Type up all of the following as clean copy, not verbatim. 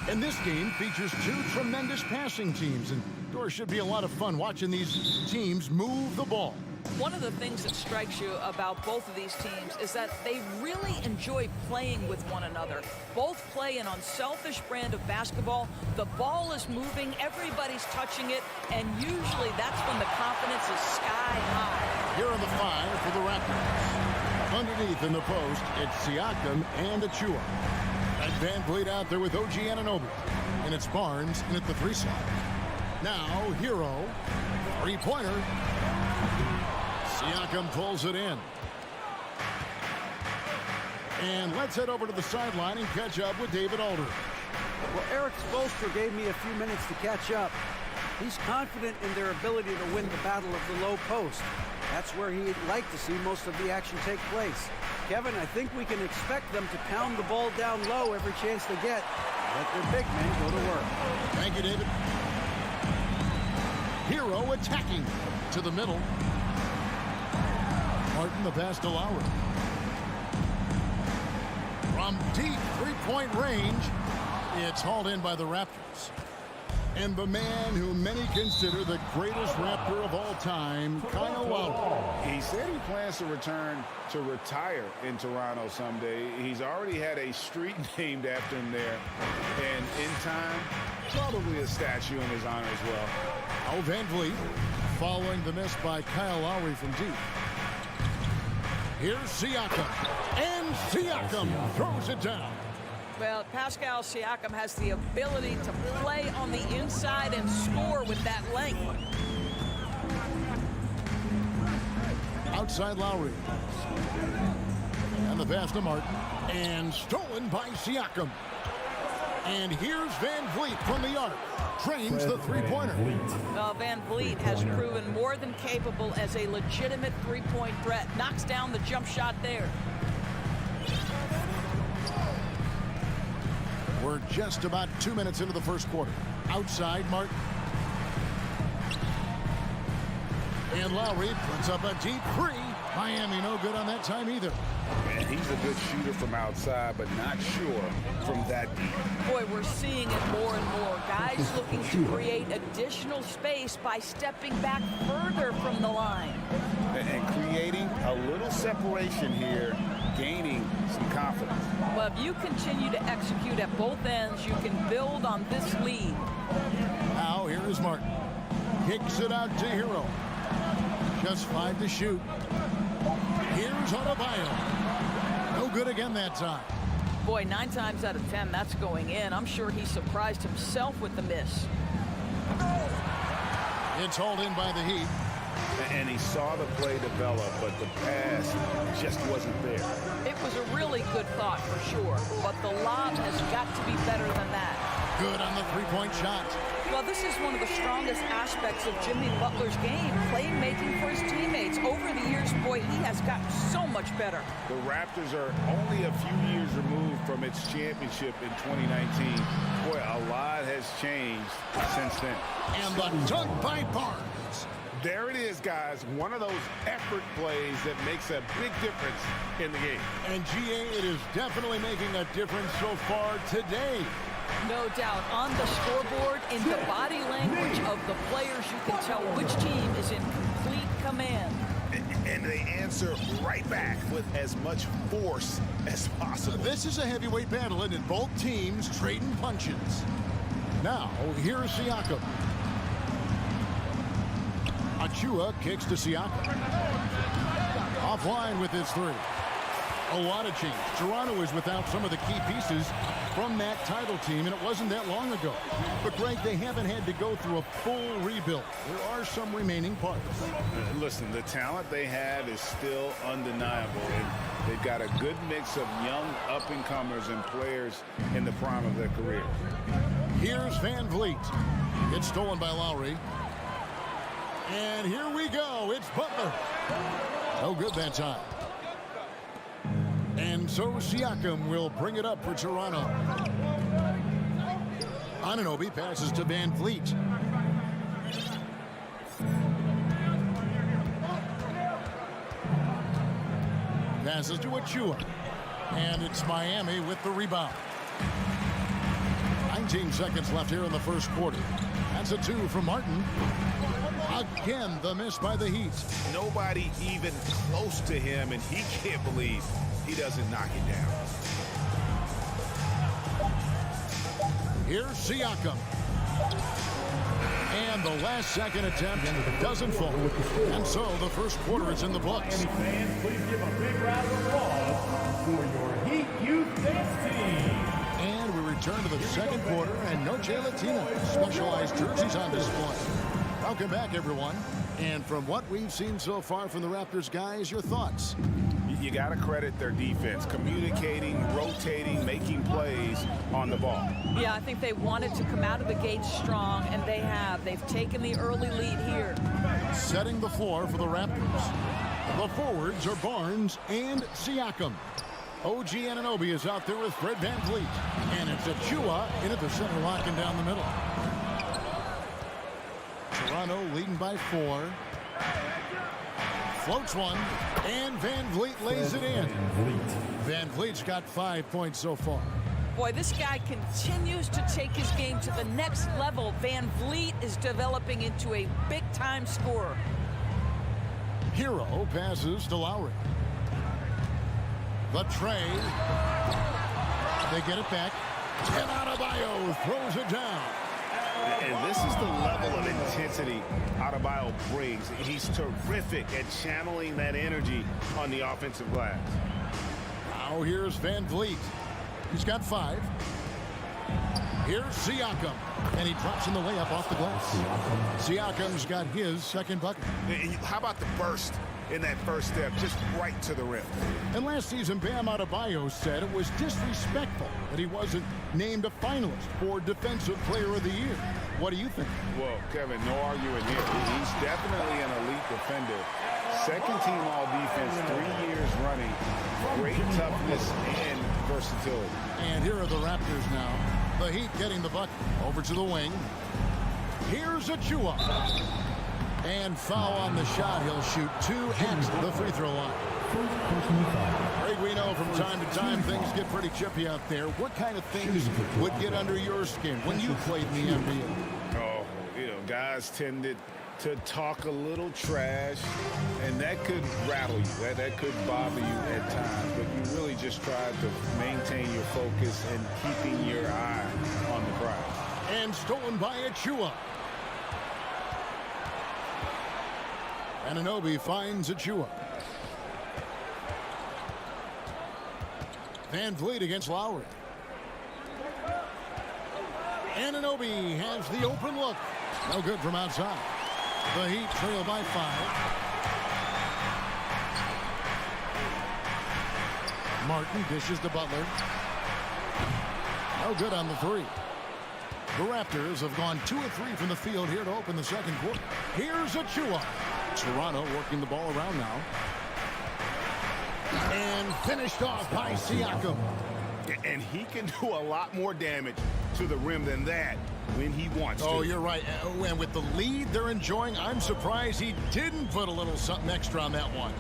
And this game features two tremendous passing teams, and there should be a lot of fun watching these teams move the ball. One of the things that strikes you about both of these teams is that they really enjoy playing with one another. Both play an unselfish brand of basketball. The ball is moving, everybody's touching it, and usually that's when the confidence is sky high. Here are the five for the Raptors. Underneath in the post, it's Siakam and Achua. And Van Vliet out there with OG Anunoby. And it's Barnes in at the 3 slot. Now, Hero, three-pointer. Siakam pulls it in. And let's head over to the sideline and catch up with David Aldridge. Well, Eric Spoelstra gave me a few minutes to catch up. He's confident in their ability to win the battle of the low post. That's where he'd like to see most of the action take place. Kevin, I think we can expect them to pound the ball down low every chance they get. Let their big men go to work. Thank you, David. Hero attacking to the middle. Martin the pass to Lowry. From deep three-point range, it's hauled in by the Raptors. And the man who many consider the greatest Raptor of all time, Kyle Lowry. He said he plans to return to retire in Toronto someday. He's already had a street named after him there. And in time, probably a statue in his honor as well. Al Van Vliet following the miss by Kyle Lowry from deep. Here's Siakam. And Siakam throws it down. Well, Pascal Siakam has the ability to play on the inside and score with that length. Outside Lowry. And the pass to Martin. And stolen by Siakam. And here's Van Vliet from the arc. Trains the three-pointer. Van Vliet has proven more than capable as a legitimate three-point threat. Knocks down the jump shot there. We're just about 2 minutes into the first quarter. Outside, Martin. And Lowry puts up a deep three. Miami no good on that time either. And he's a good shooter from outside, but not sure from that deep. Boy, we're seeing it more and more. Guys looking to create additional space by stepping back further from the line. And creating a little separation here, gaining some confidence. Well, if you continue to execute at both ends, you can build on this lead. Now, here is Martin. Kicks it out to Hero. Just 5 to shoot. Here's Adebayo. No good again that time. Boy, 9 times out of 10, that's going in. I'm sure he surprised himself with the miss. It's hauled in by the Heat. And he saw the play develop, but the pass just wasn't there. It was a really good thought for sure, but the lob has got to be better than that. Good on the three-point shot. Well, this is one of the strongest aspects of Jimmy Butler's game, playmaking for his teammates. Over the years, boy, he has gotten so much better. The Raptors are only a few years removed from its championship in 2019. Boy, a lot has changed since then. And the dunk by Barnes. There it is, guys. One of those effort plays that makes a big difference in the game. And GA, it is definitely making a difference so far today. No doubt. On the scoreboard, in the body language of the players, you can tell which team is in complete command. And they answer right back with as much force as possible. This is a heavyweight battle, and both teams trading punches. Now, here's Siakam. Achua kicks to Siakam. Offline with his three. A lot of change. Toronto is without some of the key pieces from that title team, and it wasn't that long ago. But, Greg, they haven't had to go through a full rebuild. There are some remaining parts. Listen, the talent they have is still undeniable, and they've got a good mix of young up-and-comers and players in the prime of their career. Here's Van Vliet. It's stolen by Lowry. And here we go. It's Butler. No good that time. And so Siakam will bring it up for Toronto. Anunoby passes to Van Vliet. Passes to Achua. And it's Miami with the rebound. 9 17 seconds left here in the first quarter. That's a 2 from Martin. Again, the miss by the Heat. Nobody even close to him, and he can't believe he doesn't knock it down. Here's Siakam. And the last second attempt doesn't fall. And so the first quarter is in the books. Fans, please give a big round of applause for your Heat Youth Dance Team. And we return to the second quarter, and Noche Latina specialized jerseys on display. Welcome back, everyone. And from what we've seen so far from the Raptors, guys, your thoughts? You got to credit their defense, communicating, rotating, making plays on the ball. Yeah, I think they wanted to come out of the gate strong, and they have. They've taken the early lead here. Setting the floor for the Raptors. The forwards are Barnes and Siakam. OG Anunoby is out there with Fred VanVleet. And it's Achua in at the center, locking down the middle. Toronto leading by 4. Floats one, and VanVleet lays it in. VanVleet's got 5 points so far. Boy, this guy continues to take his game to the next level. VanVleet is developing into a big-time scorer. Hero passes to Lowry. The tray. They get it back. And Adebayo throws it down. And this is the level of intensity Adebayo brings. He's terrific at channeling that energy on the offensive glass. Now here's VanVleet. He's got 5. Here's Siakam. And he drops in the layup off the glass. Siakam's got his second bucket. How about the burst in that first step, just right to the rim? And last season, Bam Adebayo said it was disrespectful that he wasn't named a finalist for Defensive Player of the Year. What do you think? Well, Kevin, no arguing here. He's definitely an elite defender. Second team all-defense 3 years running. Great toughness and versatility. And here are the Raptors now. The Heat getting the bucket. Over to the wing. Here's Achua. And foul on the shot. He'll shoot 2 at the free throw line. Greg, we know from time to time things get pretty chippy out there. What kind of things would get under your skin when you played in the NBA? Oh, guys tended to talk a little trash, and that could rattle you. That could bother you at times, but you really just tried to maintain your focus and keeping your eye on the prize. And stolen by Achua. Anunoby finds Achua. VanVleet against Lowry. Anunoby has the open look. No good from outside. The Heat trail by 5. Martin dishes to Butler. No good on the 3. The Raptors have gone 2 of 3 from the field here to open the second quarter. Here's Achua. Toronto working the ball around now. And finished off by Siakam. And he can do a lot more damage to the rim than that when he wants to. Oh, you're right. And with the lead they're enjoying, I'm surprised he didn't put a little something extra on that one.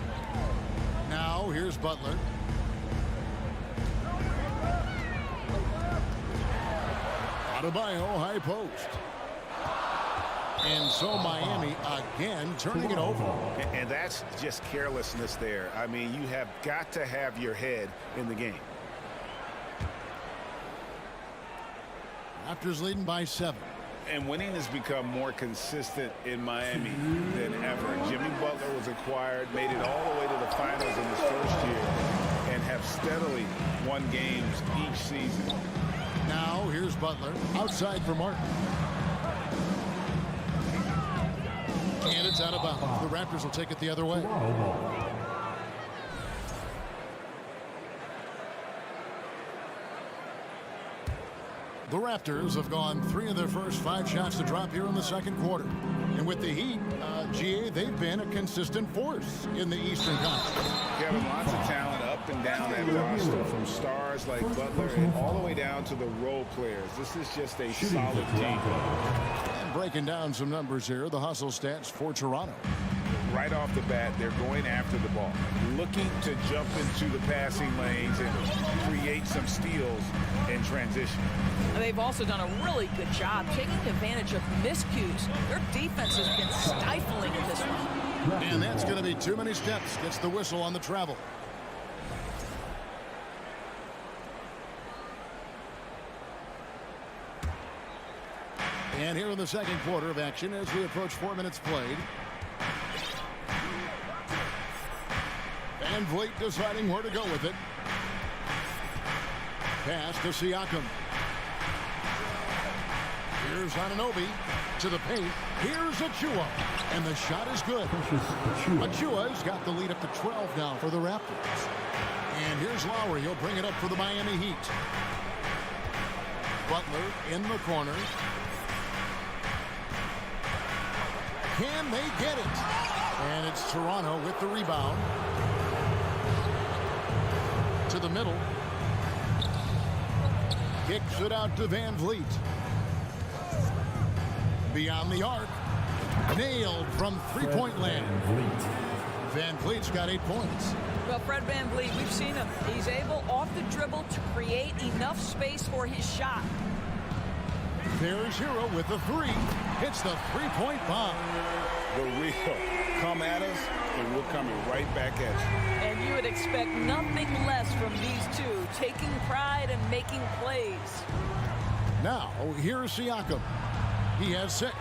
Now, here's Butler. Adebayo, high post. And so Miami again turning it over. And that's just carelessness there. I mean, you have got to have your head in the game. Raptors leading by 7. And winning has become more consistent in Miami than ever. Jimmy Butler was acquired, made it all the way to the finals in his first year, and have steadily won games each season. Now here's Butler outside for Martin. And it's out of bounds. The Raptors will take it the other way. The Raptors have gone 3 of their first 5 shots to drop here in the second quarter. And with the Heat, GA, they've been a consistent force in the Eastern Conference. Kevin, lots of talent up and down that roster, from stars like Butler and all the way down to the role players. This is just a solid team. And breaking down some numbers here, the hustle stats for Toronto. Right off the bat, they're going after the ball, looking to jump into the passing lanes and create get some steals in transition. And they've also done a really good job taking advantage of miscues. Their defense has been stifling in this one. And that's going to be too many steps. Gets the whistle on the travel. And here in the second quarter of action as we approach 4 minutes played. Van Vliet deciding where to go with it. Pass to Siakam. Here's Anunoby to the paint. Here's Achua. And the shot is good. Achua's got the lead up to 12 now for the Raptors. And here's Lowry. He'll bring it up for the Miami Heat. Butler in the corner. Can they get it? And it's Toronto with the rebound. To the middle. Kicks it out to Van Vliet. Beyond the arc. Nailed from three-point land. Van Vliet's got 8 points. Well, Fred Van Vliet, we've seen him. He's able off the dribble to create enough space for his shot. There's Hero with the three. Hits the three-point bomb. The real come at us, and we're coming right back at you. And you would expect nothing less from these two, taking pride and making plays. Now, here's Siakam. He has 6.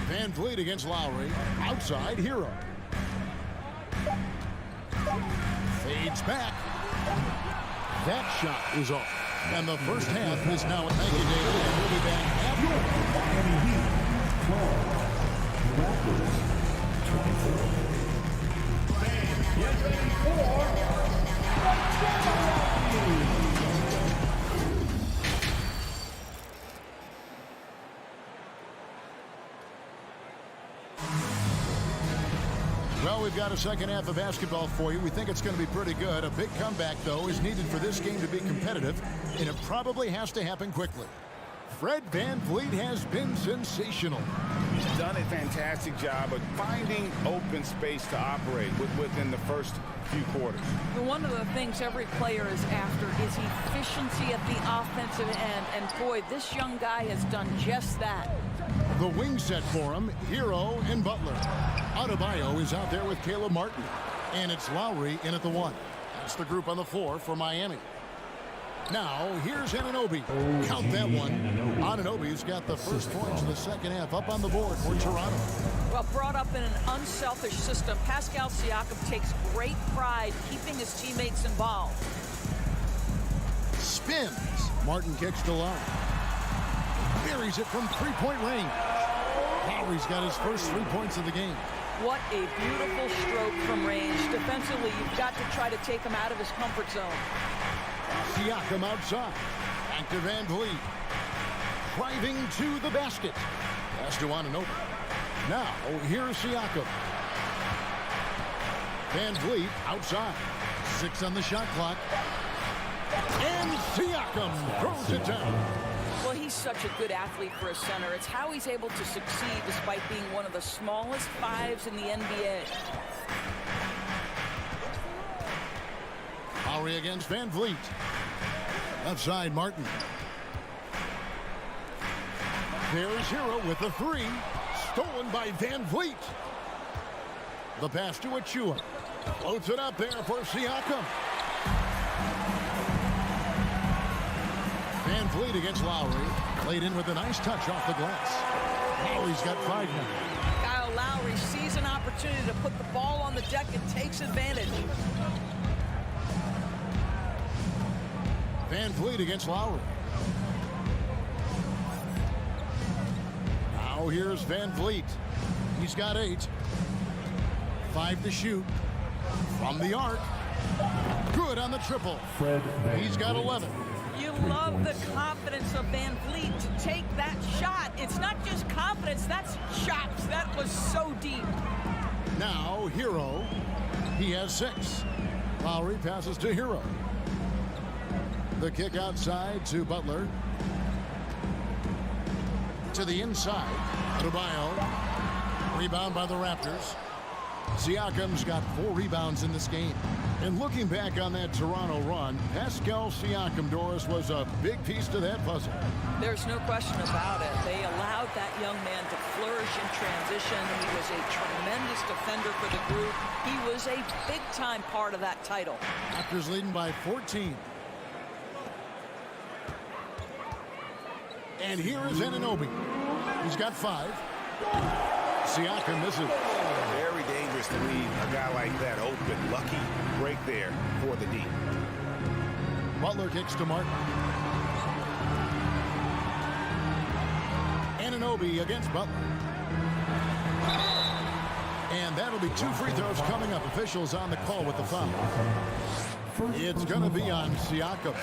Van Vliet against Lowry. Outside, Hero. Fades back. That shot is off. And the first half is now at Thank you, David. And we'll be back after. Well, we've got a second half of basketball for you. We think it's going to be pretty good. A big comeback, though, is needed for this game to be competitive, and it probably has to happen quickly. Fred Van Vliet has been sensational. He's done a fantastic job of finding open space to operate within the first few quarters. One of the things every player is after is efficiency at the offensive end, and boy, this young guy has done just that. The wing set for him, Hero and Butler. Adebayo is out there with Caleb Martin. And it's Lowry in at the 1. That's the group on the floor for Miami. Now, here's Anunoby. Count that one. Anunoby's got the first points in the second half up on the board for Toronto. Well, brought up in an unselfish system, Pascal Siakam takes great pride keeping his teammates involved. Spins. Martin kicks to Lowry. Buries it from three-point range. Lowry's got his first 3 points of the game. What a beautiful stroke from range. Defensively, you've got to try to take him out of his comfort zone. Siakam outside. Back to Van Vliet. Driving to the basket. Pass to Anunoby. Now, here's Siakam. Van Vliet outside. 6 on the shot clock. And Siakam throws it down. Well, he's such a good athlete for a center. It's how he's able to succeed despite being one of the smallest 5s in the NBA. Lowry against Van Vliet. Left side, Martin. There's Hero with the 3. Stolen by Van Vliet. The pass to Achua. Floats it up there for Siakam. Van Vliet against Lowry. Played in with a nice touch off the glass. Lowry's got 5 now. Kyle Lowry sees an opportunity to put the ball on the deck and takes advantage. Van Vliet against Lowry. Now here's Van Vliet. He's got 8. 5 to shoot. From the arc. Good on the triple. He's got 11. You love the confidence of Van Vliet to take that shot. It's not just confidence, that's shots. That was so deep. Now, Hero. He has 6. Lowry passes to Hero. The kick outside to Butler. To the inside. Adebayo. Rebound by the Raptors. Siakam's got 4 rebounds in this game. And looking back on that Toronto run, Pascal Siakam, Doris, was a big piece to that puzzle. There's no question about it. They allowed that young man to flourish in transition. He was a tremendous defender for the group. He was a big-time part of that title. Raptors leading by 14. And here is Anunoby. He's got 5. Siakam misses. Very dangerous to leave a guy like that open. Lucky break there for the D. Butler kicks to Martin. Anunoby against Butler. And that'll be 2 free throws coming up. Officials on the call with the foul. It's going to be on Siakam. Boy,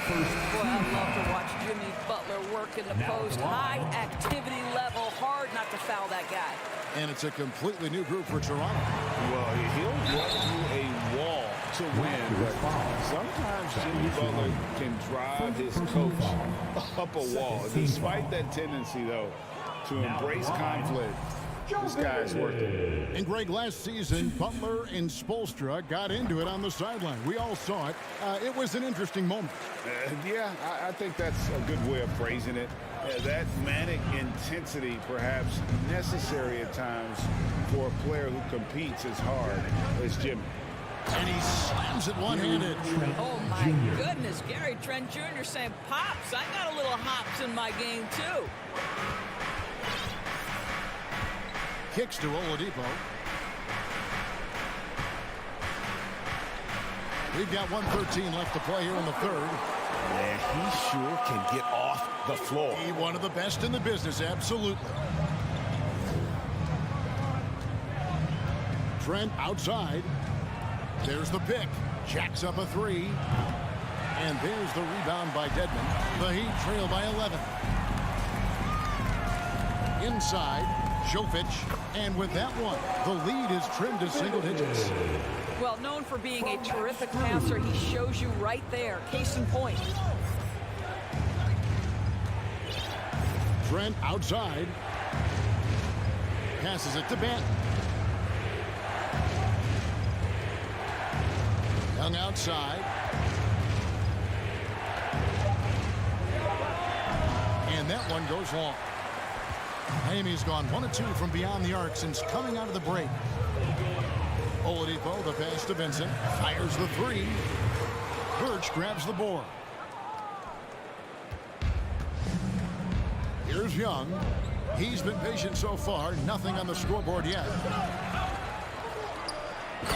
I love to watch Jimmy Butler work in the post. High activity level. Hard not to foul that guy. And it's a completely new group for Toronto. Well, he'll run through a wall to win, but sometimes Jimmy Butler can drive his coach up a wall. Despite that tendency, though, to embrace conflict, this guy's working. And Greg, last season, Butler and Spoelstra got into it on the sideline. We all saw it. It was an interesting moment. Yeah, I think that's a good way of phrasing it. That manic intensity, perhaps necessary at times for a player who competes as hard as Jimmy. And he slams it one-handed. Oh, my goodness. Gary Trent Jr. saying, Pops, I got a little hops in my game, too. Kicks to Oladipo. We've got 1:13 left to play here in the third. And he sure can get off the floor. He one of the best in the business, absolutely. Trent outside. There's the pick. Jacks up a 3. And there's the rebound by Dedmon. The Heat trail by 11. Inside. Jovic, and with that one, the lead is trimmed to single digits. Well, known for being a terrific passer, he shows you right there. Case in point. Trent outside. Passes it to Banton. Young outside. And that one goes long. Miami's gone 1 of 2 from beyond the arc since coming out of the break. Oladipo, the pass to Vincent, fires the 3. Birch grabs the board. Here's Young. He's been patient so far. Nothing on the scoreboard yet.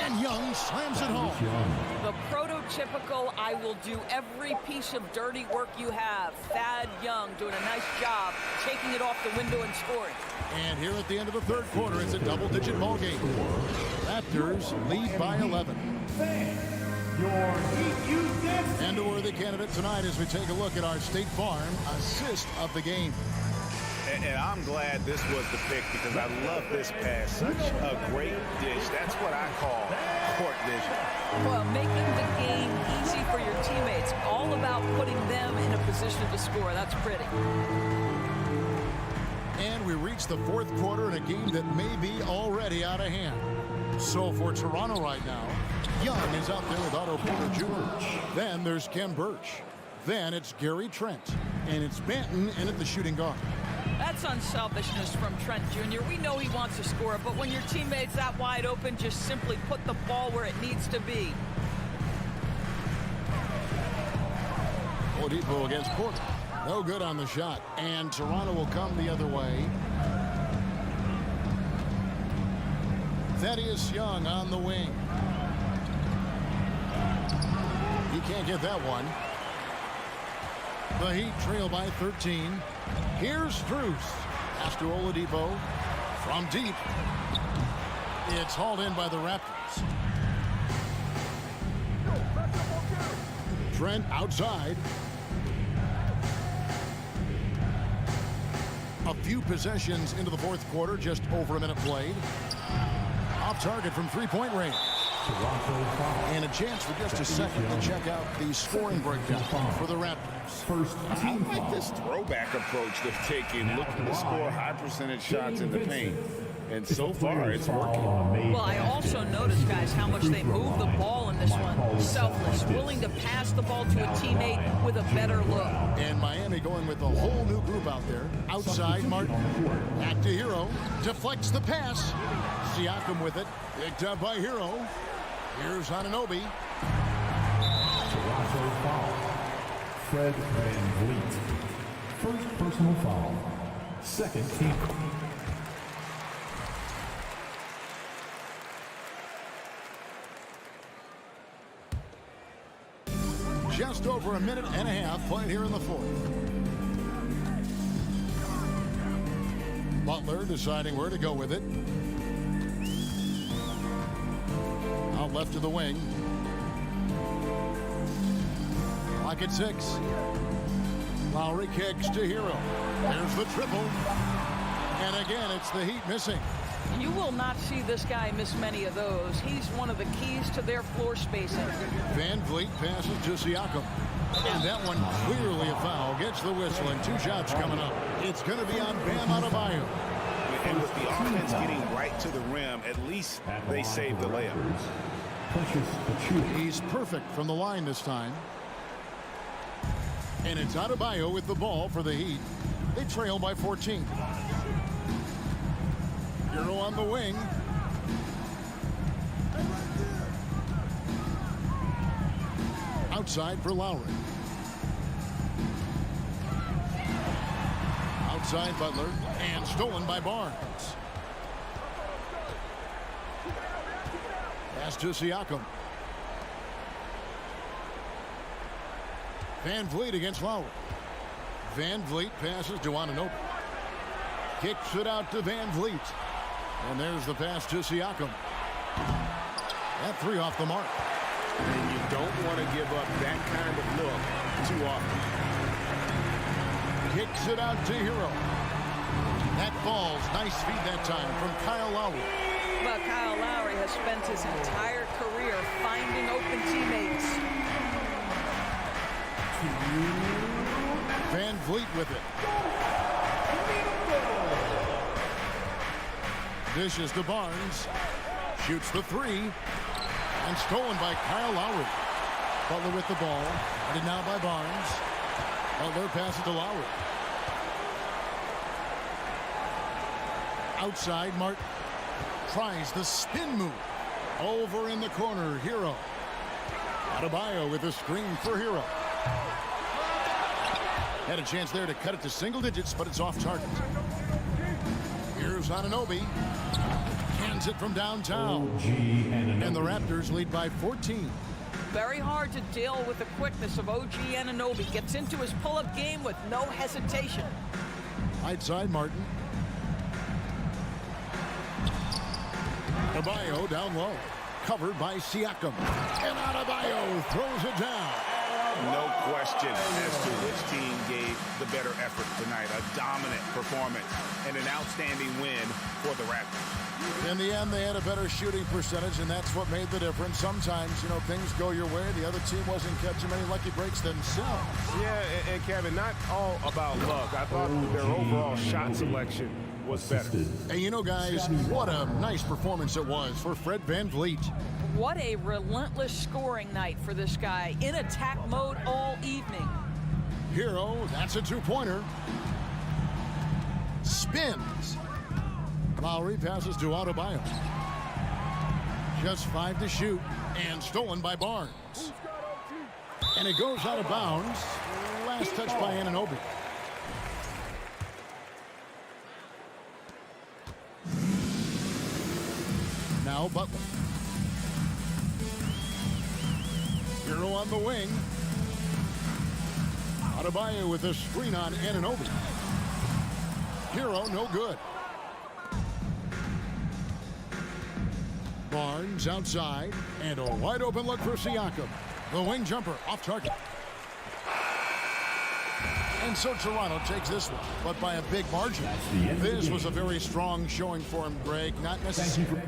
And Young slams it home. The prototypical, I will do every piece of dirty work you have. Thad Young doing a nice job taking it off the window and scoring. And here at the end of the third quarter, it's a double-digit ball game. Raptors lead by 11. And a worthy candidate tonight as we take a look at our State Farm assist of the game. And I'm glad this was the pick because I love this pass. Such a great dish. That's what I call court vision. Well, making the game easy for your teammates. All about putting them in a position to score. That's pretty. And we reach the fourth quarter in a game that may be already out of hand. So for Toronto right now, Young is out there with Otto Porter Jr. Then there's Kem Birch. Then it's Gary Trent. And it's Banton in at the shooting guard. That's unselfishness from Trent Jr. We know he wants to score, but when your teammate's that wide open, just simply put the ball where it needs to be. Oladipo against Porter. No good on the shot. And Toronto will come the other way. Thaddeus Young on the wing. He can't get that one. The Heat trail by 13. Here's Strus. Pass to Oladipo. From deep. It's hauled in by the Raptors. Trent outside. A few possessions into the fourth quarter, just over a minute played. Off target from three-point range. And a chance for just a second to check out the scoring breakdown for the Raptors. I like this throwback approach they've taken, looking to score high percentage shots in the paint. And so far, it's working. Well, I also noticed, guys, how much they move the ball in this one. Selfless, willing to pass the ball to a teammate with a better look. And Miami going with a whole new group out there. Outside, Martin. Back to Hero. Deflects the pass. Siakam with it. Picked up by Hero. Here's Anunoby. Toronto foul. Fred VanVleet. First personal foul. Second team. Just over a minute and a half played here in the fourth. Butler deciding where to go with it. Out left to the wing. Clock at 6. Lowry kicks to Hero. There's the triple. And again, it's the Heat missing. You will not see this guy miss many of those. He's one of the keys to their floor spacing. VanVleet passes to Siakam. And that one clearly a foul. Gets the whistle and 2 shots coming up. It's going to be on Bam Adebayo. And with the offense getting right to the rim, at least they saved the layup. He's perfect from the line this time. And it's Adebayo with the ball for the Heat. They trail by 14. Hero on the wing. Outside for Lowry. Outside Butler. And stolen by Barnes. Pass to Siakam. VanVleet against Lowry. VanVleet passes to Anunoby. Kicks it out to VanVleet. And there's the pass to Siakam. That 3 off the mark. And you don't want to give up that kind of look too often. Kicks it out to Hero. That ball's nice feed that time from Kyle Lowry. But Kyle Lowry has spent his entire career finding open teammates. VanVleet with it. Dishes to Barnes. Shoots the 3. And stolen by Kyle Lowry. Butler with the ball. And now by Barnes. Butler passes to Lowry. Outside, Martin. Tries the spin move. Over in the corner, Hero. Adebayo with a screen for Hero. Had a chance there to cut it to single digits, but it's off target. Here's Anunoby. Hands it from downtown. And the Raptors lead by 14. Very hard to deal with the quickness of OG Anunoby. Gets into his pull-up game with no hesitation. Right side, Martin. Adebayo down low. Covered by Siakam. And Adebayo throws it down. No question as to which team gave the better effort tonight. A dominant performance and an outstanding win for the Raptors. In the end, they had a better shooting percentage, and that's what made the difference. Sometimes, you know, things go your way. The other team wasn't catching many lucky breaks themselves. Yeah, and Kevin, not all about luck. I thought their overall shot selection was better. And you know, guys, what a nice performance it was for Fred VanVleet. What a relentless scoring night for this guy. In attack mode all evening. Hero, that's a 2-pointer. Spins. Lowry passes to Adebayo. Just 5 to shoot. And stolen by Barnes. And it goes out of bounds. Last touch by Anunoby. Now Butler. Hero on the wing. Adebayo with a screen on Anunoby. Hero no good. Barnes outside. And a wide open look for Siakam. The wing jumper off target. And so Toronto takes this one, but by a big margin. This was a very strong showing for him, Greg. Not necessarily.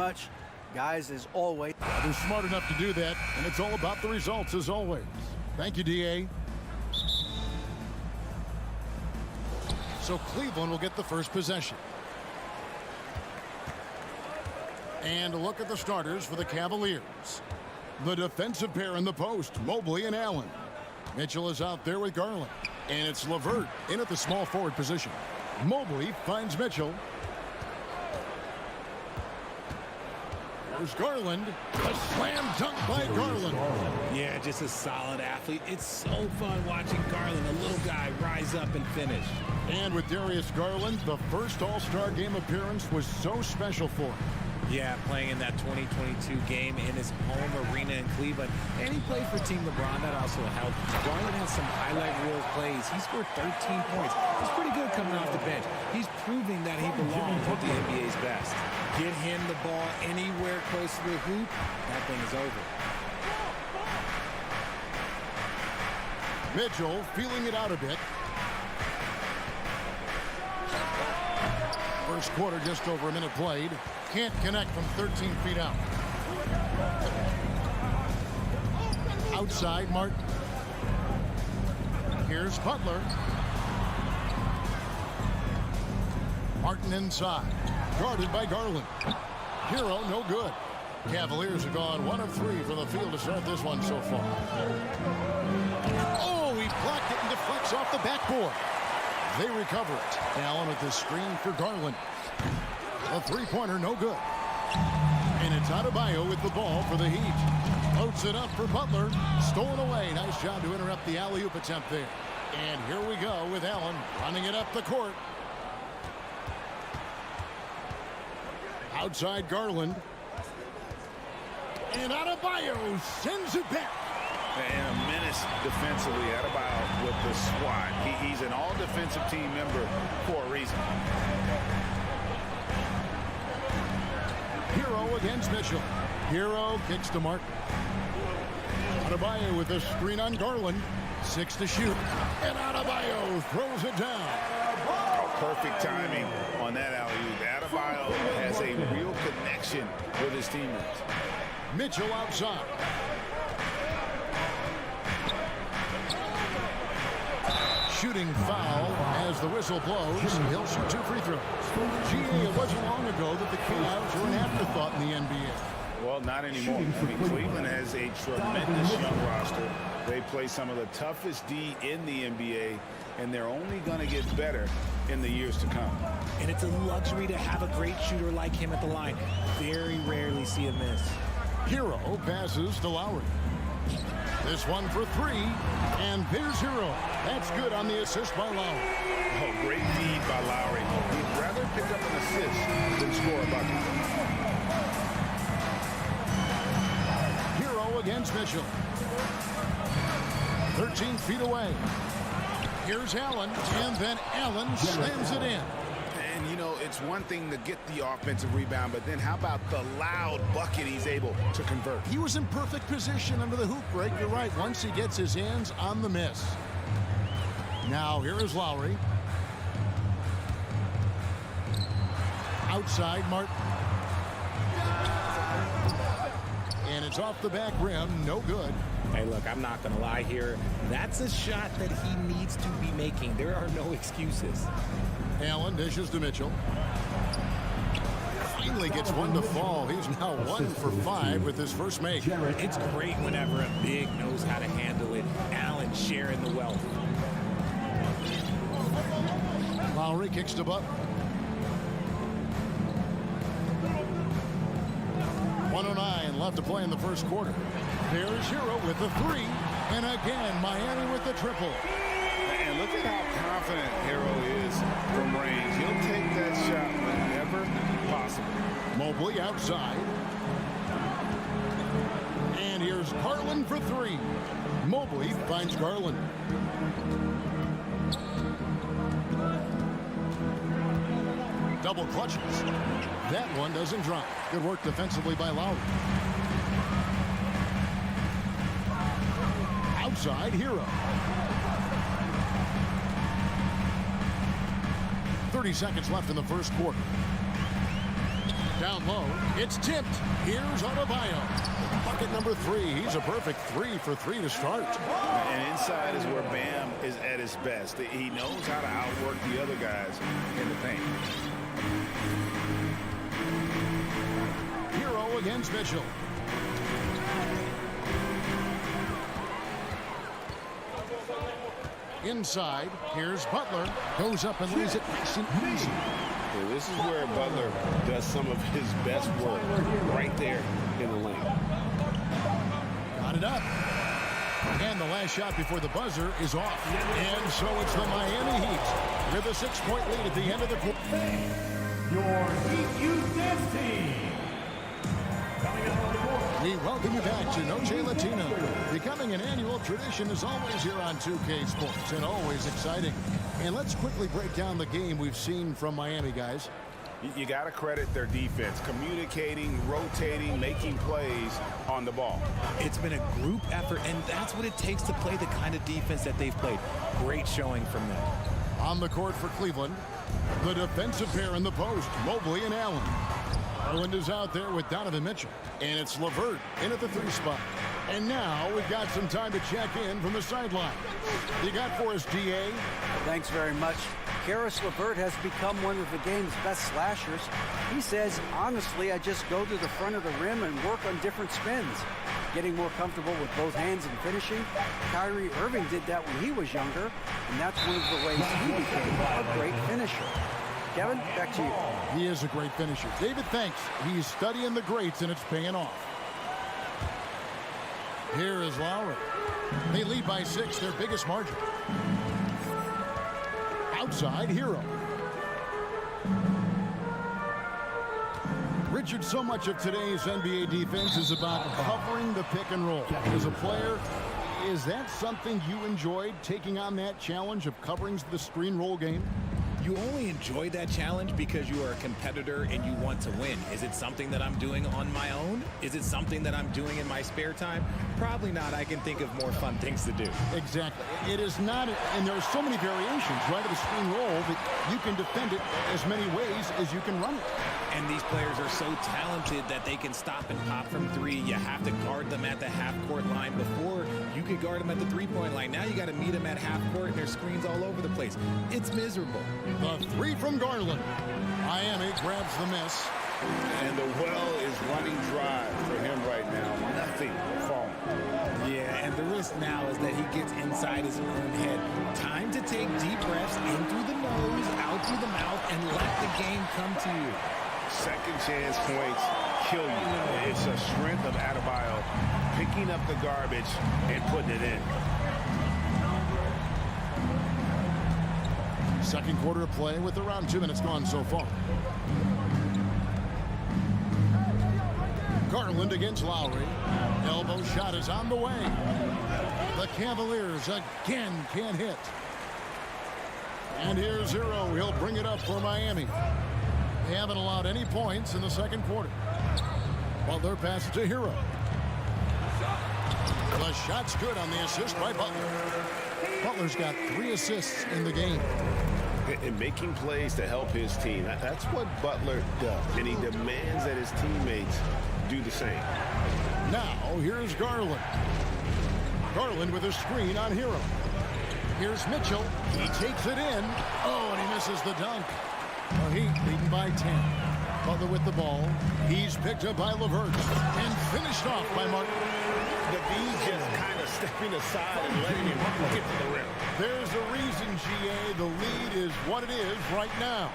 touch. Guys, as always. They're smart enough to do that, and it's all about the results as always. Thank you, D.A. So Cleveland will get the first possession. And a look at the starters for the Cavaliers. The defensive pair in the post, Mobley and Allen. Mitchell is out there with Garland. And it's LeVert in at the small forward position. Mobley finds Mitchell. There's Garland. A slam dunk by Garland. Yeah, just a solid athlete. It's so fun watching Garland, a little guy, rise up and finish. And with Darius Garland, the first All-Star game appearance was so special for him. Yeah, playing in that 2022 game in his home arena in Cleveland. And he played for Team LeBron. That also helped. Garland has some highlight reel plays. He scored 13 points. He's pretty good coming off the bench. He's proving that he belongs with the NBA's best. Get him the ball anywhere close to the hoop, that thing is over. Mitchell feeling it out a bit. First quarter, just over a minute played. Can't connect from 13 feet out. Outside, Martin. Here's Butler. Martin inside. Guarded by Garland. Hero, no good. Cavaliers have gone 1 of 3 for the field to start this one so far. Oh, he blocked it and deflects off the backboard. They recover it. Allen with the screen for Garland. A three-pointer, no good. And it's Adebayo with the ball for the Heat. Floats it up for Butler. Stolen away. Nice job to interrupt the alley-oop attempt there. And here we go with Allen running it up the court. Outside Garland. And Adebayo sends it back. And a menace defensively. Adebayo with the swat. He's an all-defensive team member for a reason. Hero against Mitchell. Hero kicks to Martin. Adebayo with a screen on Garland. 6 to shoot. And Adebayo throws it down. Perfect timing on that alley-oop. Adebayo has a real connection with his teammates. Mitchell outside. Shooting foul as the whistle blows. He'll shoot 2 free throws. It wasn't long ago that the Cavs were an afterthought in the NBA. Well, not anymore. I mean, Cleveland has a tremendous young roster. They play some of the toughest D in the NBA, and they're only going to get better in the years to come. And it's a luxury to have a great shooter like him at the line. Very rarely see a miss. Hero passes to Lowry. This one for 3, and there's Hero. That's good on the assist by Lowry. Oh, great feed by Lowry. He'd rather pick up an assist than score a bucket. Hero against Mitchell. 13 feet away. Here's Allen, and then Allen slams it in. And, you know, it's one thing to get the offensive rebound, but then how about the loud bucket he's able to convert? He was in perfect position under the hoop break. You're right, once he gets his hands on the miss. Now, here is Lowry. Outside, Martin. And it's off the back rim, no good. Hey, look, I'm not going to lie here. That's a shot that he needs to be making. There are no excuses. Allen dishes to Mitchell. Finally gets one to fall. He's now 1 for 5 with his first make. It's great whenever a big knows how to handle it. Allen sharing the wealth. Lowry kicks to Butler. 1:09 left to play in the first quarter. There's Hero with the 3. And again, Miami with the triple. And look at how confident Hero is from range. He'll take that shot whenever possible. Mobley outside. And here's Garland for 3. Mobley finds Garland. Double clutches. That one doesn't drop. Good work defensively by Lowry. Outside, Hero. 30 seconds left in the first quarter. Down low, it's tipped. Here's Adebayo. Bucket number 3. He's a perfect 3 for 3 to start. And inside is where Bam is at his best. He knows how to outwork the other guys in the paint. Hero against Mitchell. Inside, here's Butler. Goes up and lays it nice and easy. So this is where Butler does some of his best work, right there in the lane. Got it up. And the last shot before the buzzer is off. And so it's the Miami Heat with a 6-point lead at the end of the quarter. Your Heat Youth Dance Team. Coming out on the court. We welcome you back to Noche Latino. Becoming an annual tradition is always here on 2K Sports and always exciting. And let's quickly break down the game we've seen from Miami, guys. You got to credit their defense, communicating, rotating, making plays on the ball. It's been a group effort, and that's what it takes to play the kind of defense that they've played. Great showing from them. On the court for Cleveland, the defensive pair in the post, Mobley and Allen. Garland is out there with Donovan Mitchell, and it's LeVert in at the 3 spot. And now we've got some time to check in from the sideline. You got for us, DA? Thanks very much. Karis LeVert has become one of the game's best slashers. He says, honestly, I just go to the front of the rim and work on different spins. Getting more comfortable with both hands and finishing. Kyrie Irving did that when he was younger, and that's one of the ways he became a great finisher. Kevin, back to you. He is a great finisher. David, thanks. He's studying the greats, and it's paying off. Here is Lowry. They lead by 6, their biggest margin. Outside, Hero. Richard, so much of today's NBA defense is about covering the pick and roll. As a player, is that something you enjoyed, taking on that challenge of covering the screen roll game? You only enjoy that challenge because you are a competitor and you want to win. Is it something that I'm doing on my own? Is it something that I'm doing in my spare time? Probably not. I can think of more fun things to do. Exactly. It is not, and there are so many variations, right, of a screen roll that you can defend it as many ways as you can run it. And these players are so talented that they can stop and pop from 3. You have to guard them at the half-court line. Before, you could guard them at the 3-point line. Now you got to meet them at half-court, and there's screens all over the place. It's miserable. The 3 from Garland. Miami grabs the miss. And the well is running dry for him right now. Nothing falling. Yeah, and the risk now is that he gets inside his own head. Time to take deep breaths in through the nose, out through the mouth, and let the game come to you. Second chance points kill you. It's a strength of Adebayo picking up the garbage and putting it in. Second quarter of play with around 2 minutes gone so far. Garland against Lowry. Elbow shot is on the way. The Cavaliers again can't hit. And here's Hero. He'll bring it up for Miami. They haven't allowed any points in the second quarter. Butler passes to Hero. The shot's good on the assist by Butler. Butler's got 3 assists in the game. And making plays to help his team. That's what Butler does. And he demands that his teammates do the same. Now, here's Garland. Garland with a screen on Hero. Here's Mitchell. He takes it in. Oh, and he misses the dunk. The Heat leading by 10. Butler with the ball. He's picked up by LeVert and finished off by Martin. The D just kind of stepping aside and letting him get to the rim. There's a reason, GA. The lead is what it is right now.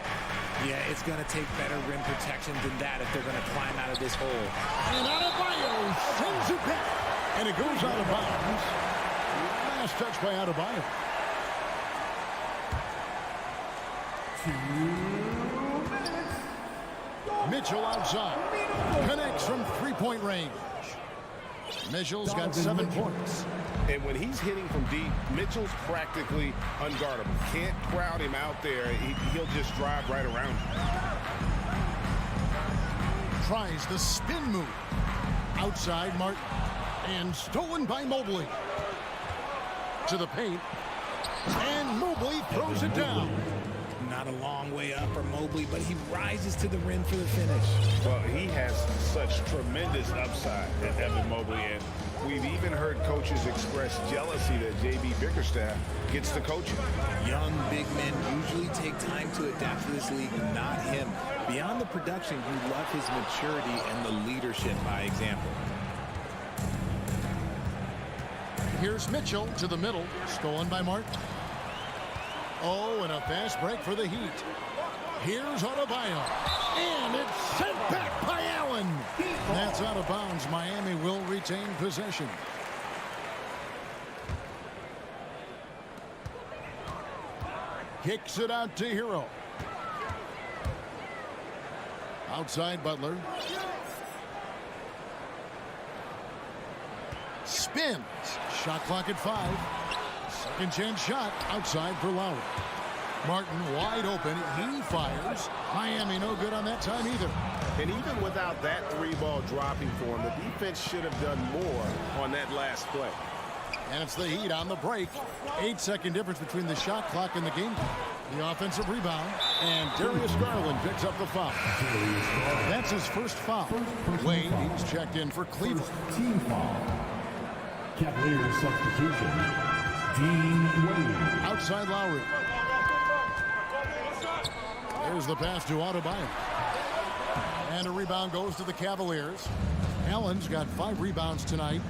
Yeah, it's going to take better rim protection than that if they're going to climb out of this hole. And Adebayo sends it back. And it goes out of bounds. Last touch by Adebayo. 2 minutes. Mitchell outside. Connects from 3-point range. Mitchell's got 7 points. And when he's hitting from deep, Mitchell's practically unguardable. Can't crowd him out there. He'll just drive right around you. Tries the spin move. Outside Martin. And stolen by Mobley. To the paint. And Mobley throws it down. Not a long way up for Mobley, but he rises to the rim for the finish. Well, he has such tremendous upside at Evan Mobley, and we've even heard coaches express jealousy that J.B. Bickerstaff gets the coaching. Young big men usually take time to adapt to this league, not him. Beyond the production, you love his maturity and the leadership by example. Here's Mitchell to the middle, stolen by Martin. Oh, and a fast break for the Heat. Here's Adebayo, and it's sent back by Allen. That's out of bounds. Miami will retain possession. Kicks it out to Hero. Outside Butler. Spins. Shot clock at 5. Second chance shot outside for Lowry. Martin wide open. He fires. Miami no good on that time either. And even without that 3-ball dropping for him, the defense should have done more on that last play. And it's the Heat on the break. 8-second difference between the shot clock and the game clock. The offensive rebound. And Darius Garland picks up the foul. That's his first foul. Wade, he's checked in for Cleveland. Team foul. Cavaliers substitution. Dean Wade. Outside Lowry. There's the pass to Adebayo. And a rebound goes to the Cavaliers. Allen's got 5 rebounds tonight.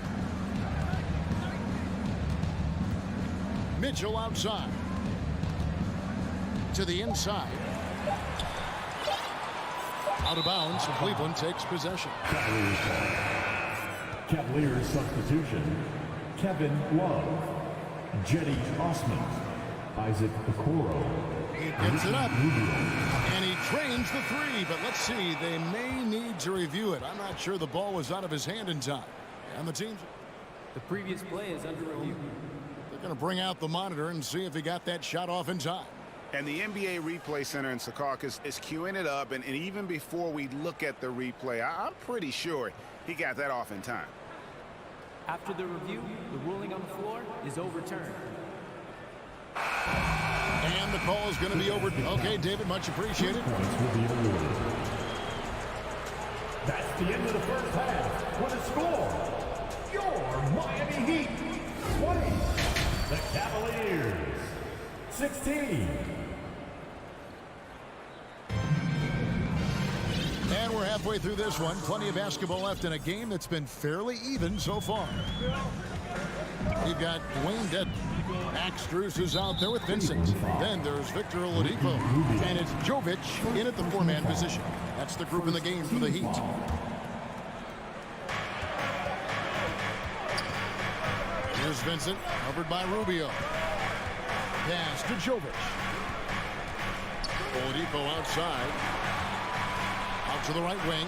Mitchell outside. To the inside. Out of bounds. Cleveland takes possession. Cavaliers substitution. Kevin Love. Jetty Osman. Isaac Okoro. He gets it up. And he trains the 3. But let's see. They may need to review it. I'm not sure the ball was out of his hand in time. And the team's... The previous play is under review. They're going to bring out the monitor and see if he got that shot off in time. And the NBA Replay Center in Secaucus is queuing it up, and even before we look at the replay, I'm pretty sure he got that off in time. After the review, the ruling on the floor is overturned. And the call is going to be over. Okay, David, much appreciated. Points will be awarded. That's the end of the first half. What a score! Your Miami Heat 20. The Cavaliers 16. And we're halfway through this one. Plenty of basketball left in a game that's been fairly even so far. We've got Dwayne Dedmon. Max Strus is out there with Vincent. Then there's Victor Oladipo. And it's Jovic in at the 4-man position. That's the group in the game for the Heat. Here's Vincent, covered by Rubio. Pass to Jovic. Oladipo outside. Out to the right wing.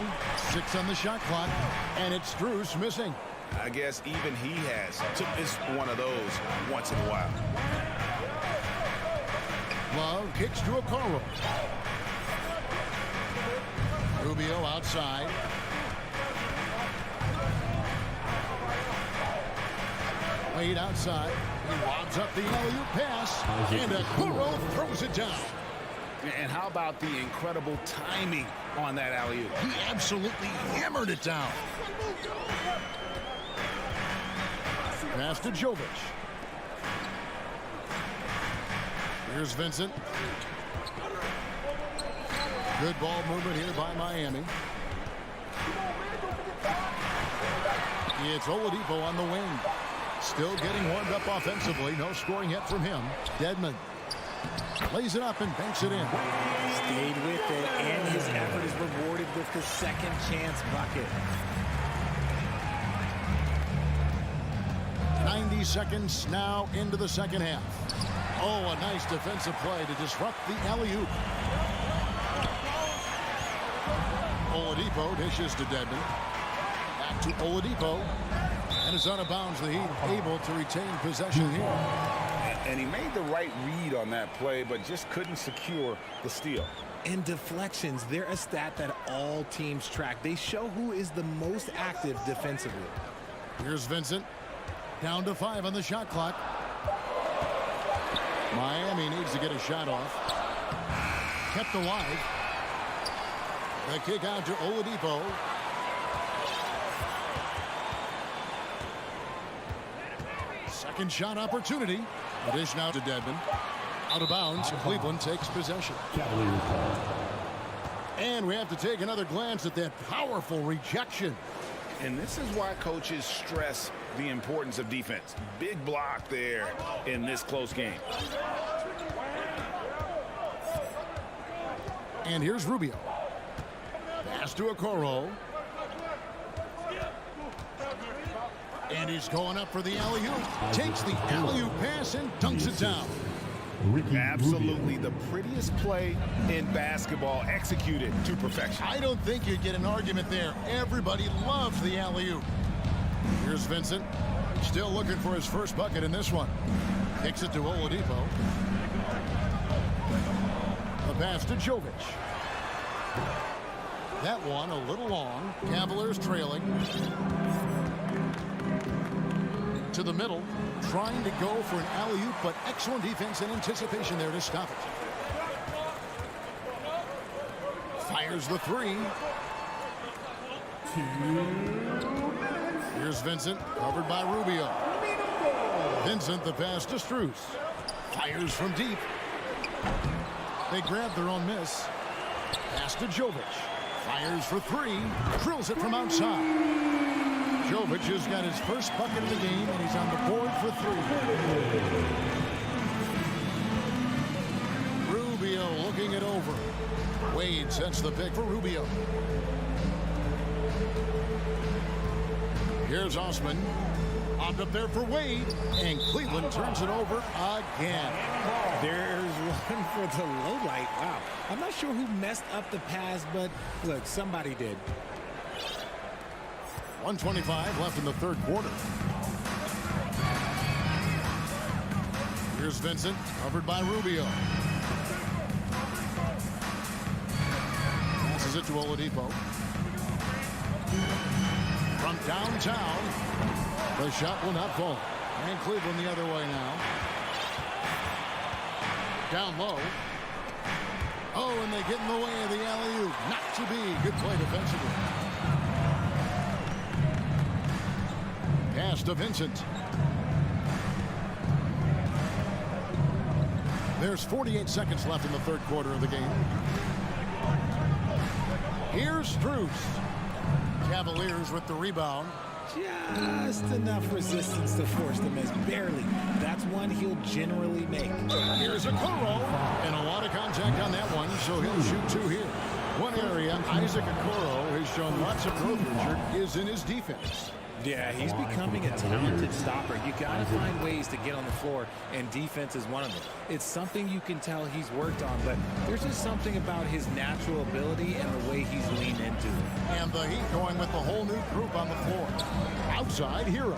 6 on the shot clock. And it's Strus missing. I guess even he has to miss one of those once in a while. Love kicks to Okoro. Rubio outside. Wade outside. He lobs up the alley-oop pass. And Okoro throws it down. And how about the incredible timing on that alley-oop? He absolutely hammered it down. Pass to Jovic. Here's Vincent. Good ball movement here by Miami. It's Oladipo on the wing. Still getting warmed up offensively. No scoring yet from him. Dedmon lays it up and banks it in. Stayed with it, and his effort is rewarded with the second chance bucket. 90 seconds now into the second half. Oh, a nice defensive play to disrupt the alley-oop. Oladipo dishes to Dedmon. Back to Oladipo. And it's out of bounds. The Heat able to retain possession here. And he made the right read on that play, but just couldn't secure the steal. And deflections, they're a stat that all teams track. They show who is the most active defensively. Here's Vincent. Down to 5 on the shot clock. Miami needs to get a shot off. kept alive. The kick out to Oladipo. Second shot opportunity. The dish now to Dedmon. Out of bounds. Cleveland takes possession. And we have to take another glance at that powerful rejection. And this is why coaches stress the importance of defense. Big block there in this close game. And here's Rubio. Pass to Okoro. And he's going up for the alley-oop. Takes the alley-oop pass and dunks it down. Absolutely the prettiest play in basketball, executed to perfection. I don't think you'd get an argument there. Everybody loves the alley-oop. Here's Vincent. Still looking for his first bucket in this one. Kicks it to Oladipo. The pass to Jovic. That one a little long. Cavaliers trailing. To the middle, trying to go for an alley-oop, but excellent defense and anticipation there to stop it. Fires the three. Here's Vincent, covered by Rubio. Vincent, the pass to Strus. Fires from deep. They grab their own miss. Pass to Jovic. Fires for three. Drills it from outside. Jovic has got his first bucket of the game, and he's on the board for three. Rubio looking it over. Wade sets the pick for Rubio. Here's Osman. Popped up there for Wade, and Cleveland turns it over again. There's one for the low light. Wow. I'm not sure who messed up the pass, but look, somebody did. 1:25 left in the third quarter. Here's Vincent, covered by Rubio. Passes it to Oladipo. From downtown, the shot will not fall. And Cleveland the other way now. Down low. Oh, and they get in the way of the alley-oop. Not to be. Good play defensively. Pass to Vincent. There's 48 seconds left in the third quarter of the game. Here's Strus. Cavaliers with the rebound. Just enough resistance to force the miss. Barely. That's one he'll generally make. Here's Okoro. And a lot of contact on that one, so he'll shoot two here. One area Isaac Okoro has shown lots of growth, Richard, is in his defense. Yeah, he's becoming a talented stopper. You got to find ways to get on the floor, and defense is one of them. It's something you can tell he's worked on, but there's just something about his natural ability and the way he's leaned into it. And the Heat going with the whole new group on the floor. Outside Hero.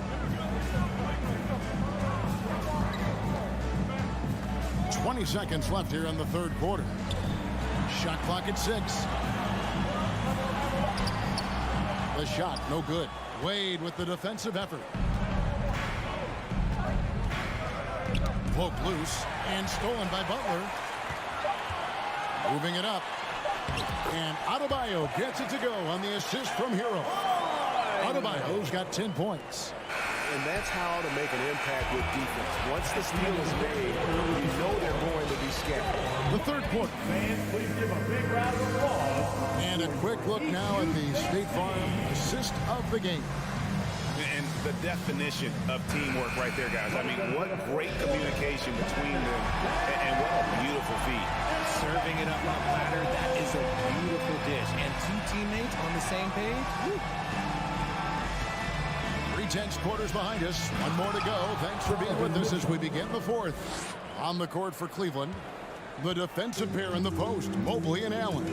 20 seconds left here in the third quarter. Shot clock at 6. The shot, no good. Wade with the defensive effort. Poked loose and stolen by Butler. Moving it up. And Adebayo gets it to go on the assist from Hero. Adebayo's got 10 points. And that's how to make an impact with defense. Once the steal is made, you know they're going to be scattered. The third quarter. Fans, please give a big round of applause. And a quick look now at the State Farm assist of the game. And the definition of teamwork right there, guys. I mean, what great communication between them, and what a beautiful feat. Serving it up on platter, that is a beautiful dish. And two teammates on the same page. Woo. 3/10 quarters behind us. One more to go. Thanks for being with us as we begin the fourth. On the court for Cleveland, the defensive pair in the post, Mobley and Allen.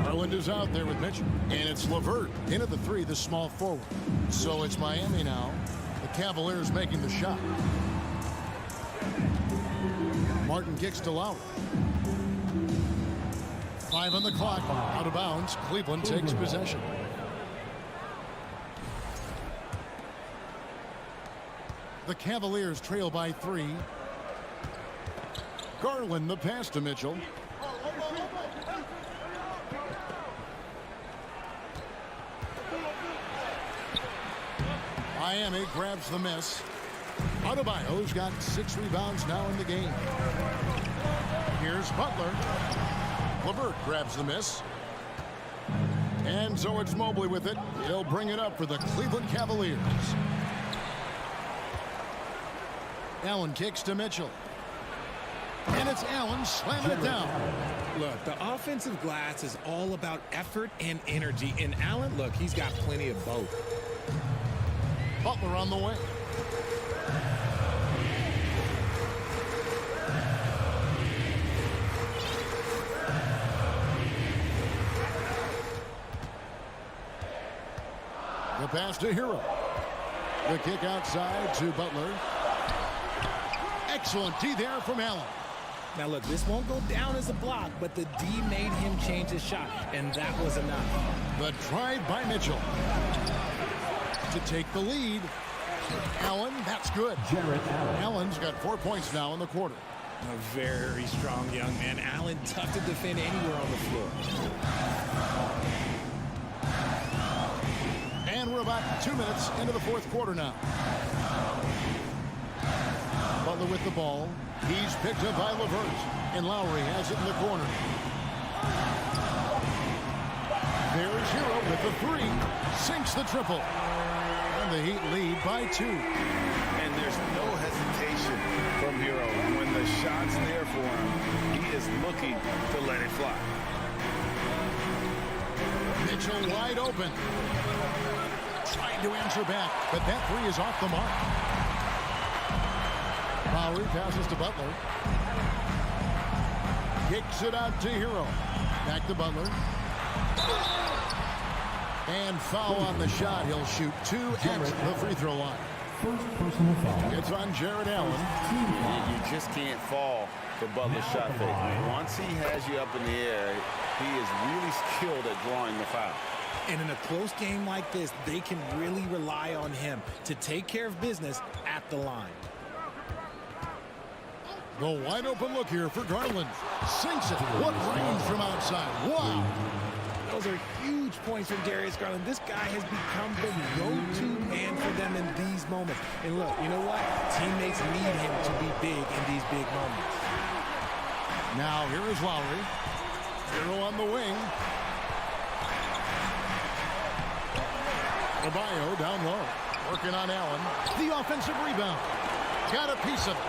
Garland is out there with Mitchell. And it's LeVert into the three, the small forward. So it's Miami now. The Cavaliers making the shot. Martin kicks to Lowry. 5 on the clock. Out of bounds. Cleveland takes possession. The Cavaliers trail by 3. Garland the pass to Mitchell. Miami grabs the miss. Adebayo's got 6 rebounds now in the game. Here's Butler. LeVert grabs the miss. And so it's Mobley with it. He'll bring it up for the Cleveland Cavaliers. Allen kicks to Mitchell. And it's Allen slamming it down. Look, the offensive glass is all about effort and energy. And Allen, look, he's got plenty of both. Butler on the way. The pass to Hero. The kick outside to Butler. Excellent D there from Allen. Now, look, this won't go down as a block, but the D made him change his shot, and that was enough. The drive by Mitchell to take the lead. Allen, that's good. Allen's got 4 points now in the quarter. A very strong young man. Allen, tough to defend anywhere on the floor. And we're about 2 minutes into the fourth quarter now. Butler with the ball. He's picked up by LeVert. And Lowry has it in the corner. There's Hero with the 3. Sinks the triple. And the Heat lead by 2. And there's no hesitation from Hero. When the shot's there for him, he is looking to let it fly. Mitchell wide open. Trying to answer back, but that 3 is off the mark. Lowry passes to Butler. Kicks it out to Hero. Back to Butler. And foul on the shot. He'll shoot 2 at the free throw line. It's on Jared Allen. You just can't fall for Butler's shot fake. Once he has you up in the air, he is really skilled at drawing the foul. And in a close game like this, they can really rely on him to take care of business at the line. The wide open look here for Garland. Sinks it. What range from outside. Wow. Those are huge points from Darius Garland. This guy has become the go-to man for them in these moments. And look, you know what? Teammates need him to be big in these big moments. Now here is Lowry. Hero on the wing. Adebayo down low. Working on Allen. The offensive rebound. Got a piece of it.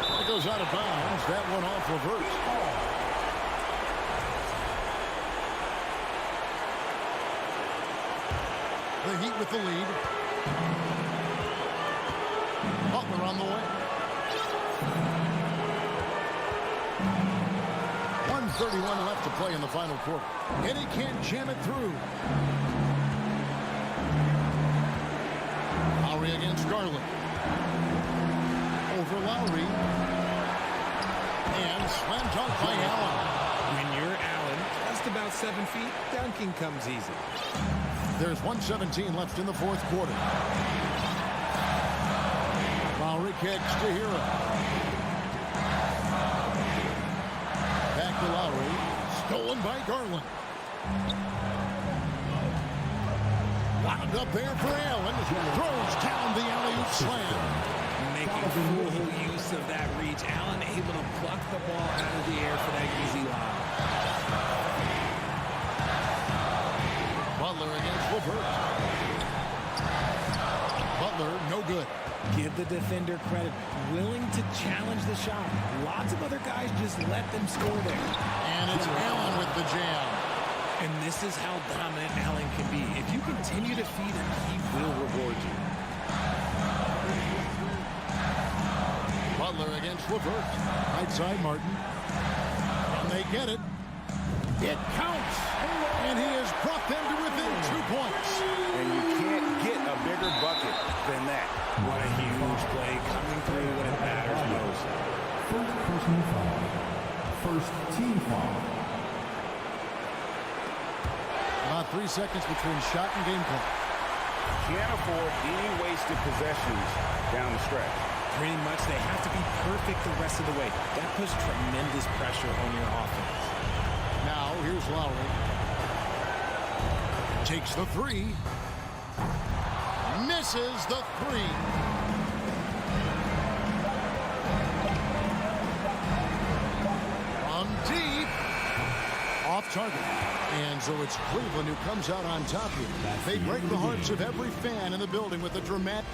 It goes out of bounds. That one off LeVert. The Heat with the lead. Butler on the way. 1:31 left to play in the final quarter. And he can't jam it through. Lowry against Garland. Over Lowry. And slam dunk by Allen. When you're Allen, just about 7 feet, dunking comes easy. There's 1:17 left in the fourth quarter. Lowry kicks to Hero. Back to Lowry. Stolen by Garland. Wound up there for Allen. Throws down the alley-oop slam. Making full use of that reach. Allen able to pluck the ball out of the air for that easy line. Butler against LeVert. Butler, no good. Give the defender credit. Willing to challenge the shot. Lots of other guys just let them score there. And it's Allen with the jam. And this is how dominant Allen can be. If you continue to feed him, he will reward you. Butler against LeVert. Right side, Martin. And they get it. It counts. And he has brought them to within 2 points. And you can't get a bigger bucket than that. What a huge play coming through when it matters most. First personal foul. First team foul. About 3 seconds between shot and game clock. Can't afford any wasted possessions down the stretch. Pretty much they have to be perfect the rest of the way. That puts tremendous pressure on your offense. Now here's Lowry. Takes the 3. Misses the three. From deep. Off target. And so it's Cleveland who comes out on top here. They break the hearts of every fan in the building with a dramatic...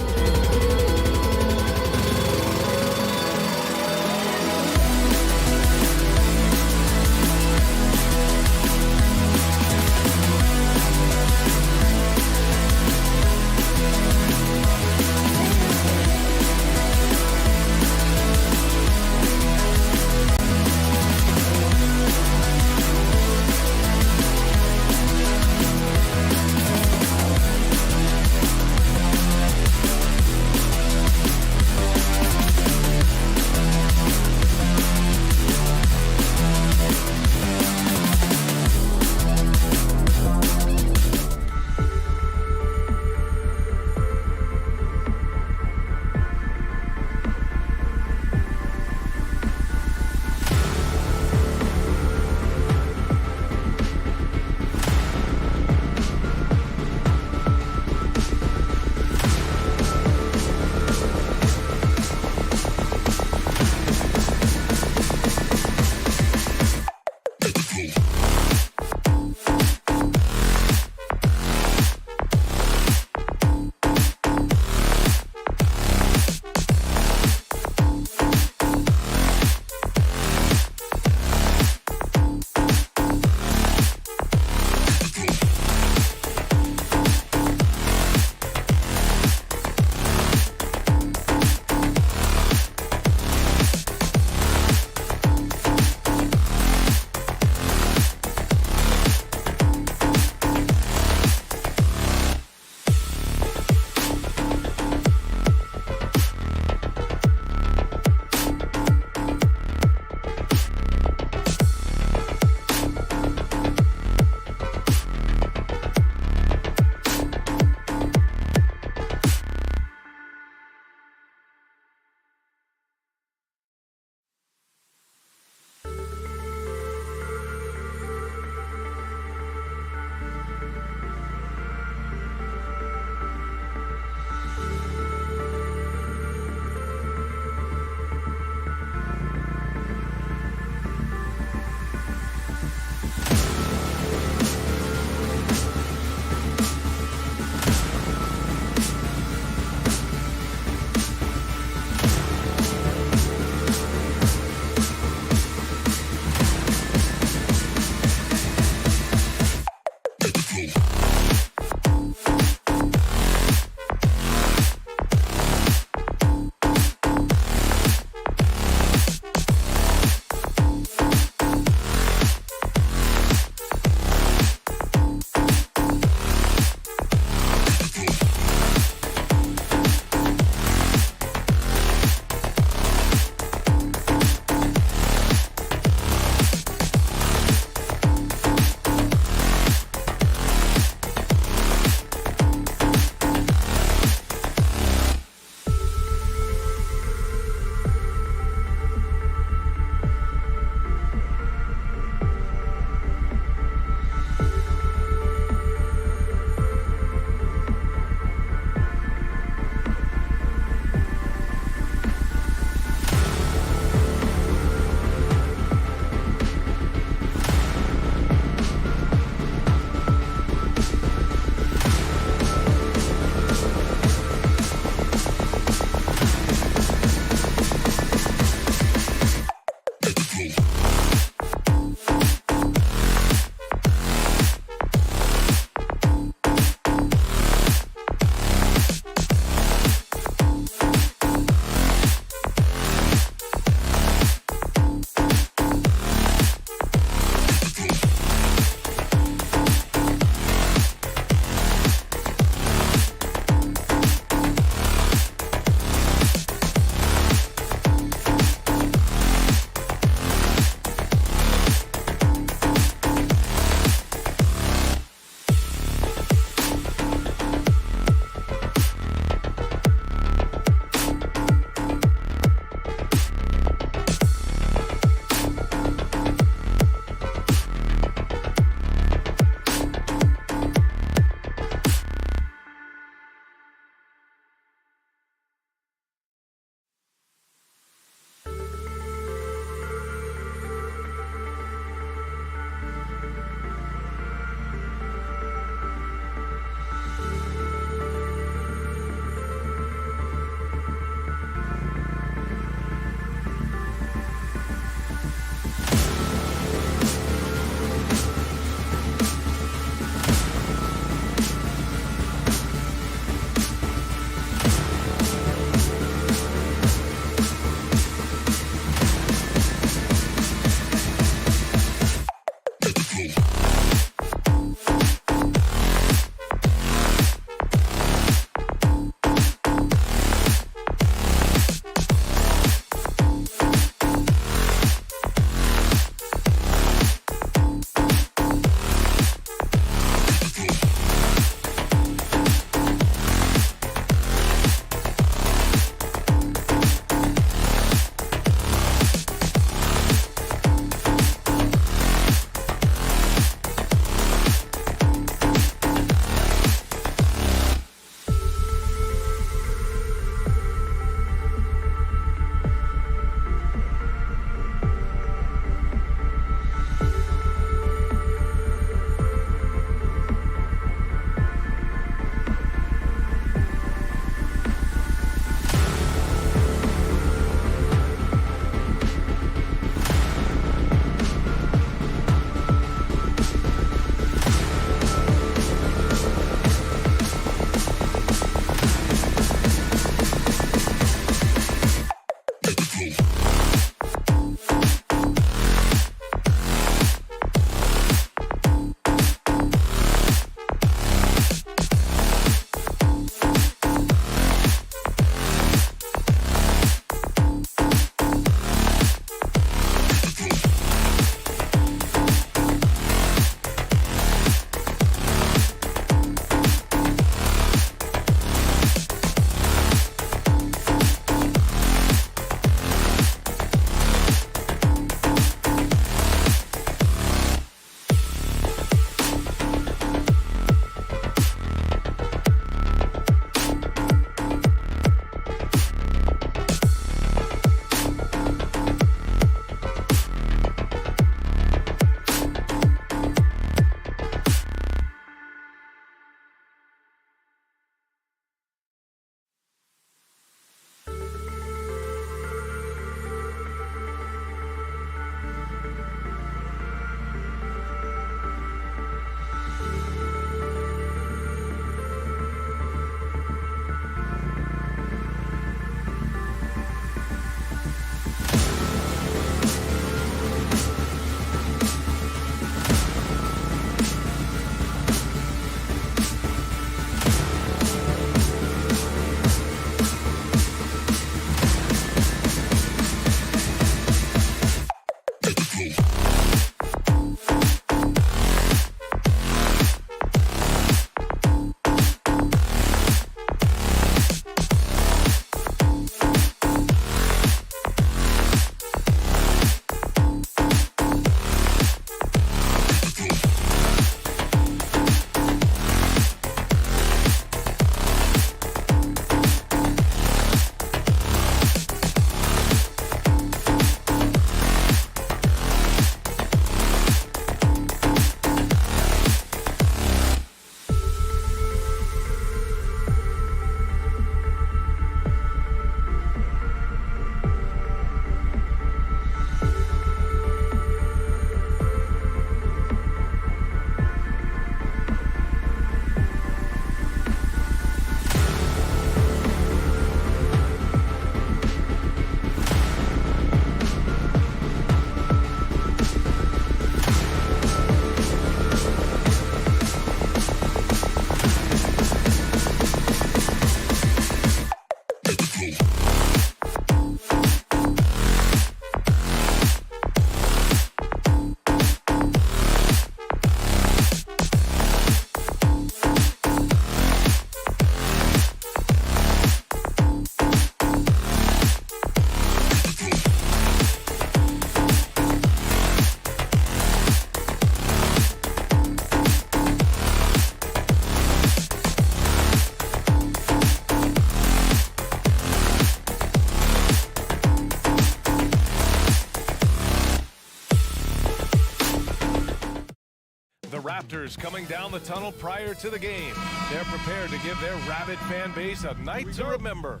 Raptors coming down the tunnel prior to the game. They're prepared to give their rabid fan base a night to remember.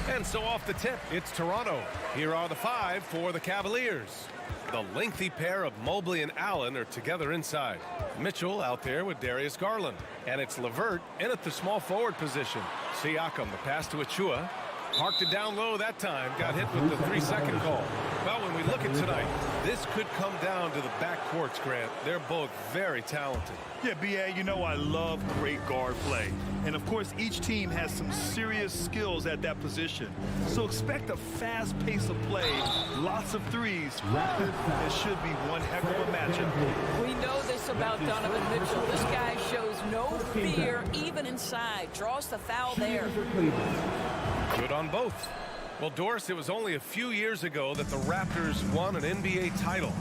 And so off the tip, it's Toronto. Here are the 5 for the Cavaliers. The lengthy pair of Mobley and Allen are together inside. Mitchell out there with Darius Garland. And it's LeVert in at the small forward position. Siakam, the pass to Achua. Parked it down low that time. Got hit with the 3-second call. Well, when we look at tonight, this could come down to the backcourts, Grant. They're both very talented. Yeah, B.A., you know I love great guard play. And, of course, each team has some serious skills at that position. So expect a fast pace of play, lots of threes. It should be one heck of a matchup. We know this about Donovan Mitchell. This guy shows no fear, even inside. Draws the foul there. Good on both. Well, Doris, it was only a few years ago that the Raptors won an NBA title.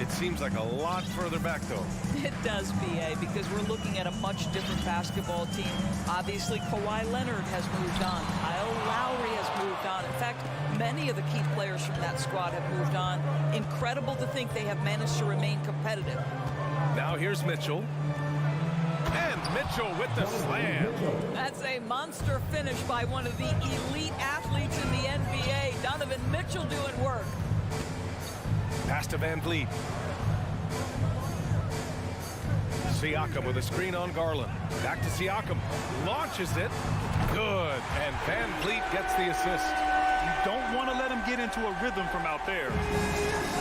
It seems like a lot further back, though. It does, B.A., because we're looking at a much different basketball team. Obviously, Kawhi Leonard has moved on. Kyle Lowry has moved on. In fact, many of the key players from that squad have moved on. Incredible to think they have managed to remain competitive. Now here's Mitchell. And Mitchell with the slam. That's a monster finish by one of the elite athletes in the NBA. Donovan Mitchell doing work. Pass to Van Vliet. Siakam with a screen on Garland. Back to Siakam. Launches it. Good. And Van Vliet gets the assist. You don't want to let him get into a rhythm from out there.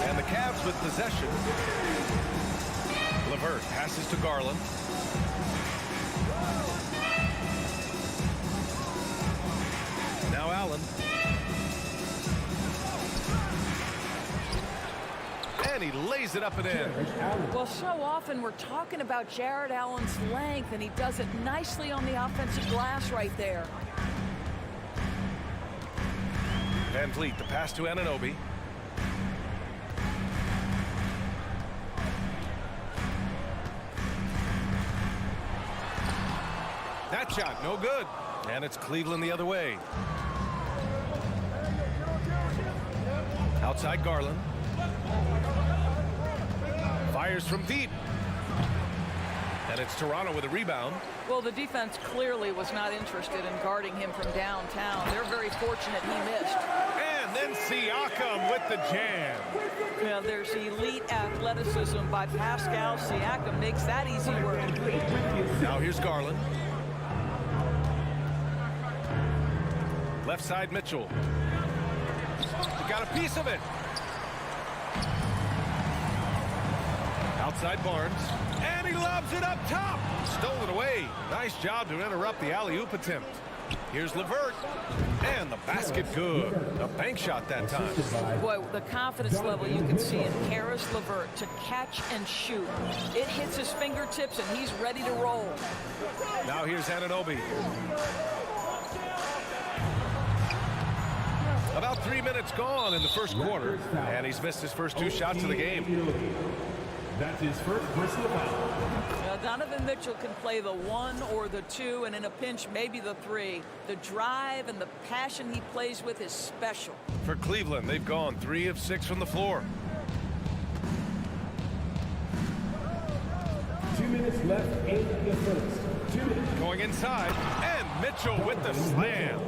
And the Cavs with possession. LeVert passes to Garland. Now Allen. And he lays it up and in. Well, so often we're talking about Jared Allen's length, and he does it nicely on the offensive glass right there. Van Vliet, the pass to Anunoby. That shot, no good. And it's Cleveland the other way. Outside Garland. Fires from deep. And it's Toronto with a rebound. Well, the defense clearly was not interested in guarding him from downtown. They're very fortunate he missed. And then Siakam with the jam. Well, there's elite athleticism by Pascal. Siakam makes that easy work. Now here's Garland. Left side Mitchell. He got a piece of it. Outside Barnes. And he lobs it up top. Stolen away. Nice job to interrupt the alley-oop attempt. Here's LeVert. And the basket good. A bank shot that time. Boy, the confidence level you can see in Karis LeVert to catch and shoot. It hits his fingertips and he's ready to roll. Now here's Anunoby. About 3 minutes gone in the first quarter, and he's missed his first 2 shots of the game. That's his first personal foul. Donovan Mitchell can play the 1 or the 2, and in a pinch, maybe the 3. The drive and the passion he plays with is special. For Cleveland, they've gone 3 of 6 from the floor. 2 minutes left in the first. 2 minutes. Going inside, and Mitchell with the slam.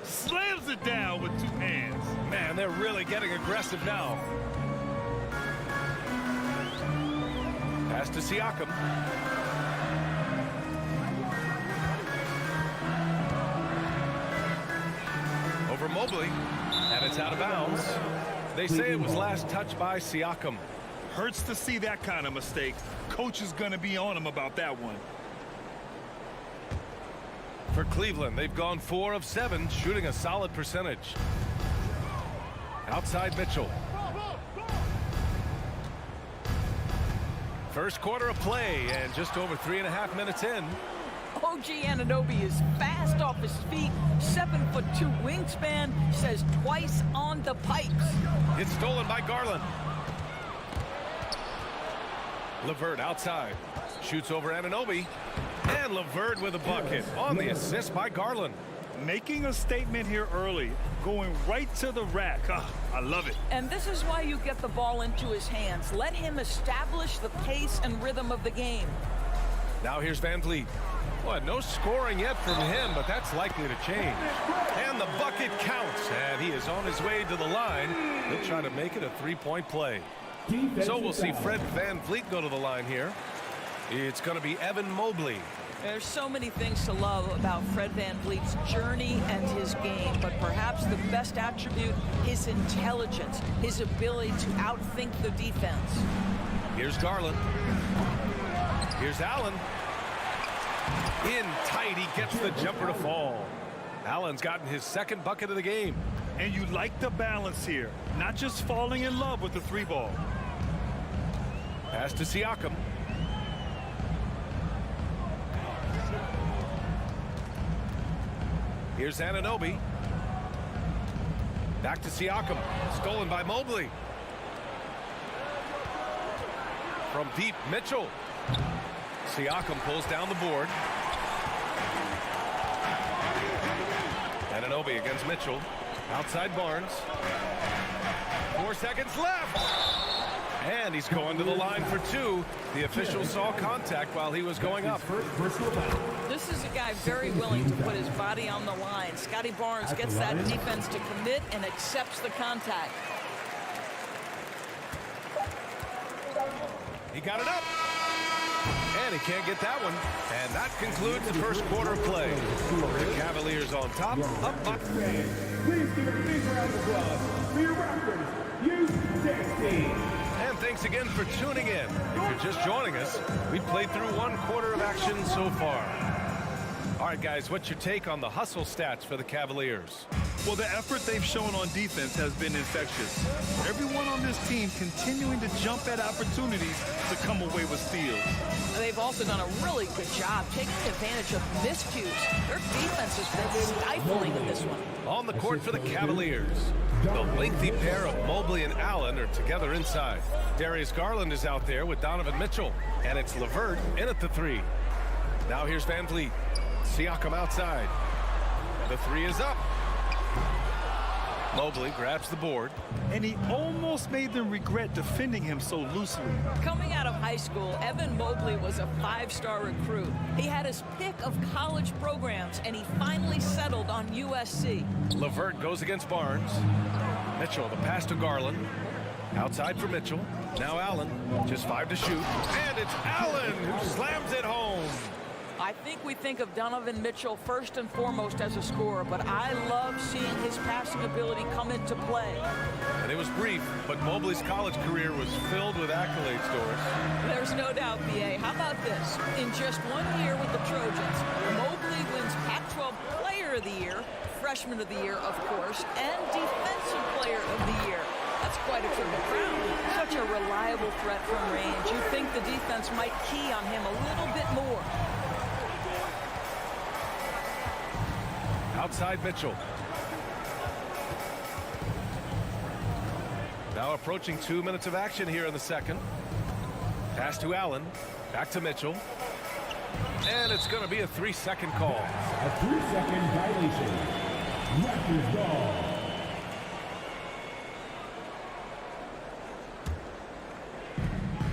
Slams it down with 2 hands. Man, they're really getting aggressive now. Pass to Siakam. Over Mobley, and it's out of bounds. They say it was last touched by Siakam. Hurts to see that kind of mistake. Coach is going to be on him about that one. For Cleveland, they've gone 4 of 7, shooting a solid percentage. Outside Mitchell. First quarter of play, and just over 3.5 minutes in. OG Anunoby is fast off his feet, 7'2" wingspan, says twice on the pipes. It's stolen by Garland. LeVert outside, shoots over Anunoby, and LeVert with a bucket on the assist by Garland. Making a statement here early, going right to the rack. I love it. And this is why you get the ball into his hands. Let him establish the pace and rhythm of the game. Now here's Van Vliet. Well, no scoring yet from him, but that's likely to change. And the bucket counts, and he is on his way to the line. He'll try to make it a three-point play. So we'll see Fred Van Vliet go to the line here. It's going to be Evan Mobley. There's so many things to love about Fred Van Vliet's journey and his game, but perhaps the best attribute, his intelligence, his ability to outthink the defense. Here's Garland. Here's Allen. In tight, he gets the jumper to fall. Allen's gotten his second bucket of the game. And you like the balance here, not just falling in love with the three ball. Pass to Siakam. Here's Anunoby. Back to Siakam. Stolen by Mobley. From deep, Mitchell. Siakam pulls down the board. Anunoby against Mitchell. Outside Barnes. 4 seconds left. And he's going to the line for two. The official saw contact while he was going up. This is a guy very willing to put his body on the line. Scotty Barnes gets that defense to commit and accepts the contact. He got it up. And he can't get that one. And that concludes the first quarter of play. The Cavaliers on top, up by. Please give a big round of applause for your Raptors U16. And thanks again for tuning in. If you're just joining us, we played through one quarter of action so far. All right, guys, what's your take on the hustle stats for the Cavaliers? Well, the effort they've shown on defense has been infectious. Everyone on this team continuing to jump at opportunities to come away with steals. They've also done a really good job taking advantage of miscues. Their defense has been stifling in this one. On the court for the Cavaliers, the lengthy pair of Mobley and Allen are together inside. Darius Garland is out there with Donovan Mitchell, and it's LeVert in at the three. Now here's Van Vliet. Siakam outside. The three is up. Mobley grabs the board. And he almost made them regret defending him so loosely. Coming out of high school, Evan Mobley was a 5-star recruit. He had his pick of college programs, and he finally settled on USC. LeVert goes against Barnes. Mitchell, the pass to Garland. Outside for Mitchell. Now Allen, just 5 to shoot. And it's Allen who slams it home. I think we think of Donovan Mitchell first and foremost as a scorer, but I love seeing his passing ability come into play. And it was brief, but Mobley's college career was filled with accolades, Doris. There's no doubt, B.A. How about this? In just 1 year with the Trojans, Mobley wins Pac-12 Player of the Year, Freshman of the Year, of course, and Defensive Player of the Year. That's quite a triple crown. Such a reliable threat from range. You'd think the defense might key on him a little bit more. Outside Mitchell. Now approaching 2 minutes of action here in the second. Pass to Allen. Back to Mitchell. And it's going to be a 3-second call. A 3-second violation. Raptors ball.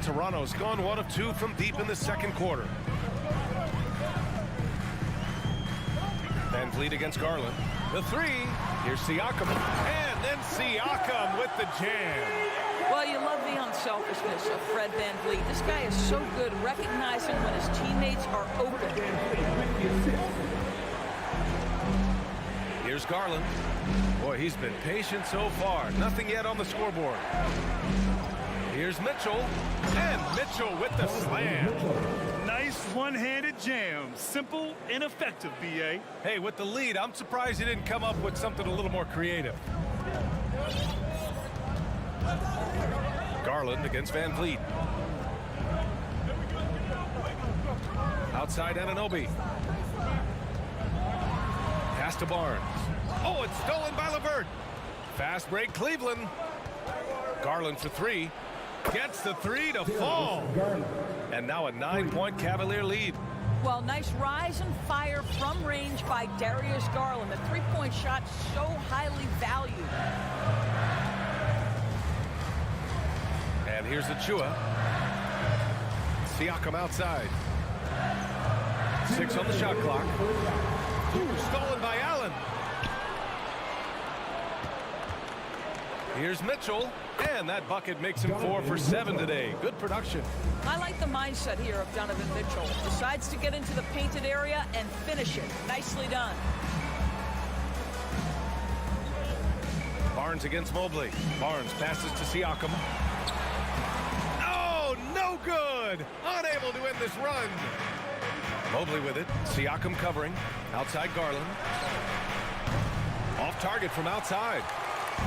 Toronto's gone 1 of 2 from deep in the second quarter. Van Vliet against Garland. The three. Here's Siakam. And then Siakam with the jam. Well, you love the unselfishness of Fred Van Vliet. This guy is so good recognizing when his teammates are open. Here's Garland. Boy, he's been patient so far. Nothing yet on the scoreboard. Here's Mitchell. And Mitchell with the slam. Nice one-handed jam. Simple and effective, B.A. Hey, with the lead, I'm surprised he didn't come up with something a little more creative. Garland against Van Vliet. Outside Anunoby. Pass to Barnes. Oh, it's stolen by LeVert. Fast break Cleveland. Garland for three. Gets the three to fall. And now a 9-point Cavalier lead. Well, nice rise and fire from range by Darius Garland. The three-point shot so highly valued. And here's Achua. Siakam outside. 6 on the shot clock. Stolen by Allen. Here's Mitchell, and that bucket makes him 4 for 7 today. Good production. I like the mindset here of Donovan Mitchell. Decides to get into the painted area and finish it. Nicely done. Barnes against Mobley. Barnes passes to Siakam. Oh, no good! Unable to end this run. Mobley with it. Siakam covering. Outside Garland. Off target from outside.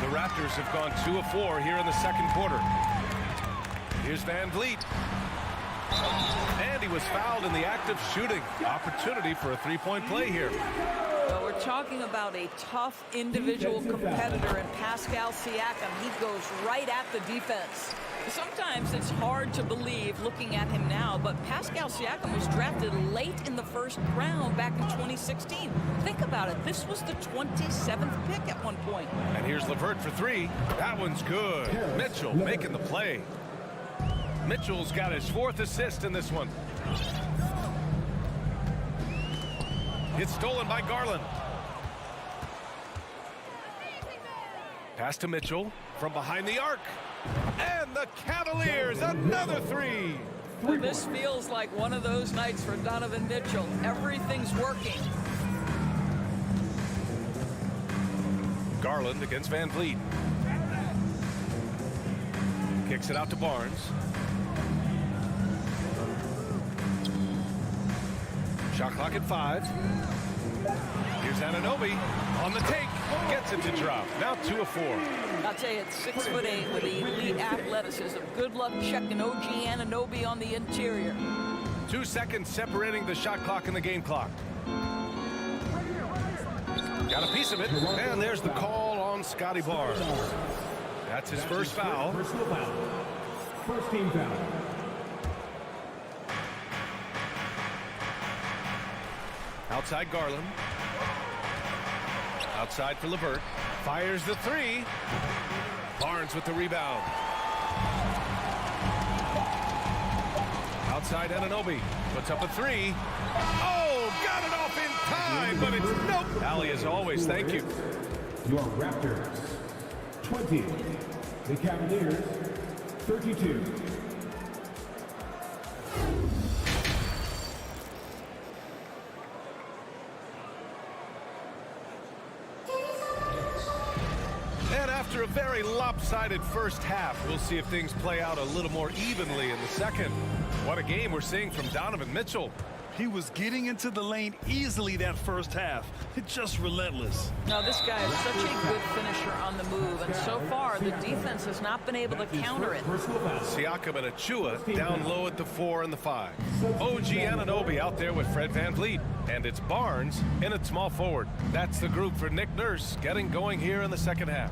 The Raptors have gone 2 of 4 here in the second quarter. Here's Van Vliet. And he was fouled in the act of shooting. Opportunity for a three-point play here. Well, we're talking about a tough individual competitor in Pascal Siakam. He goes right at the defense. Sometimes it's hard to believe looking at him now, but Pascal Siakam was drafted late in the first round back in 2016. Think about it. This was the 27th pick at one point. And here's LeVert for 3. That one's good. Mitchell making the play. Mitchell's got his 4th assist in this one. It's stolen by Garland. Pass to Mitchell from behind the arc. And the Cavaliers, another 3. Well, this feels like one of those nights for Donovan Mitchell. Everything's working. Garland against Van Vliet. Kicks it out to Barnes. Shot clock at 5. Here's Anunoby on the take. Gets it to drop. Now 2 of 4. I'll tell you, it's 6'8" with elite athleticism. Good luck checking OG Anunoby on the interior. 2 seconds separating the shot clock and the game clock. Got a piece of it. And there's the call on Scotty Barnes. That's his first foul. First team foul. Outside Garland. Outside for LeVert. Fires the 3. Barnes with the rebound. Outside Anunoby. Puts up a 3. Oh, got it off in time, but it's nope. Allie, as always, thank you. Your Raptors, 20. The Cavaliers, 32. After a very lopsided first half, we'll see if things play out a little more evenly in the second. What a game we're seeing from Donovan Mitchell. He was getting into the lane easily that first half. It's just relentless. Now, this guy is such a good finisher on the move, and so far the defense has not been able to counter it. Siakam and Achua down low at the 4 and the 5. OG Anunoby out there with Fred Van Vliet. And it's Barnes in at small forward. That's the group for Nick Nurse getting going here in the second half.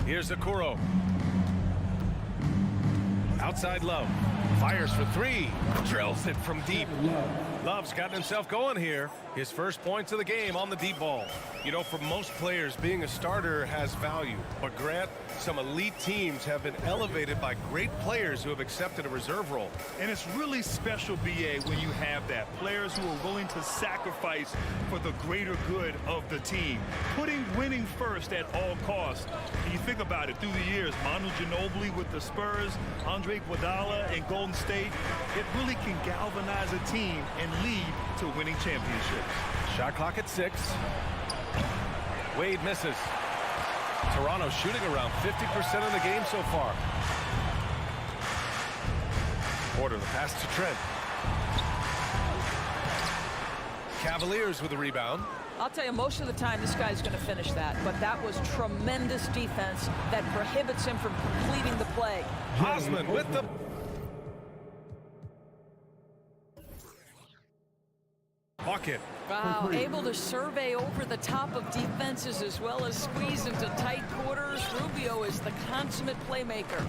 Here's Okoro. Outside Love. Fires for 3. Drills it from deep. Love's gotten himself going here. His first points of the game on the deep ball. You know, for most players, being a starter has value. But Grant, some elite teams have been elevated by great players who have accepted a reserve role. And it's really special, BA, when you have that. Players who are willing to sacrifice for the greater good of the team. Putting winning first at all costs. And you think about it, through the years, Manu Ginobili with the Spurs, Andre Iguodala and Golden State, it really can galvanize a team and lead to winning championships. Shot clock at 6. Wade misses. Toronto shooting around 50% of the game so far. Porter the pass to Trent. Cavaliers with the rebound. I'll tell you, most of the time this guy's going to finish that, but that was tremendous defense that prohibits him from completing the play. Osman with the bucket. Wow, able to survey over the top of defenses as well as squeeze into tight quarters. Rubio is the consummate playmaker.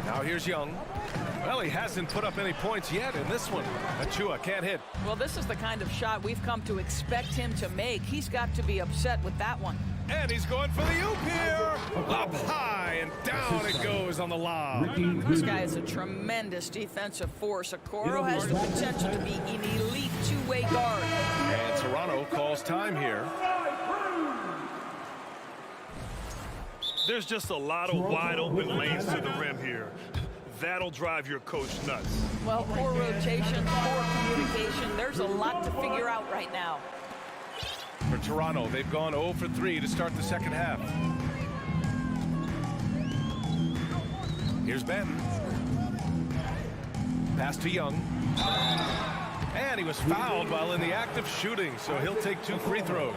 Now here's Young. Well, he hasn't put up any points yet in this one. Achua can't hit. Well, this is the kind of shot we've come to expect him to make. He's got to be upset with that one. And he's going for the oop here. Up high and down it goes on the lob. This guy is a tremendous defensive force. Okoro has the potential to be an elite two-way guard. And Toronto calls time here. There's just a lot of wide open lanes to the rim here. That'll drive your coach nuts. Well, poor rotation, poor communication. There's a lot to figure out right now. For Toronto, they've gone 0 for 3 to start the second half. Here's Benton. Pass to Young. And he was fouled while in the act of shooting, so he'll take 2 free throws.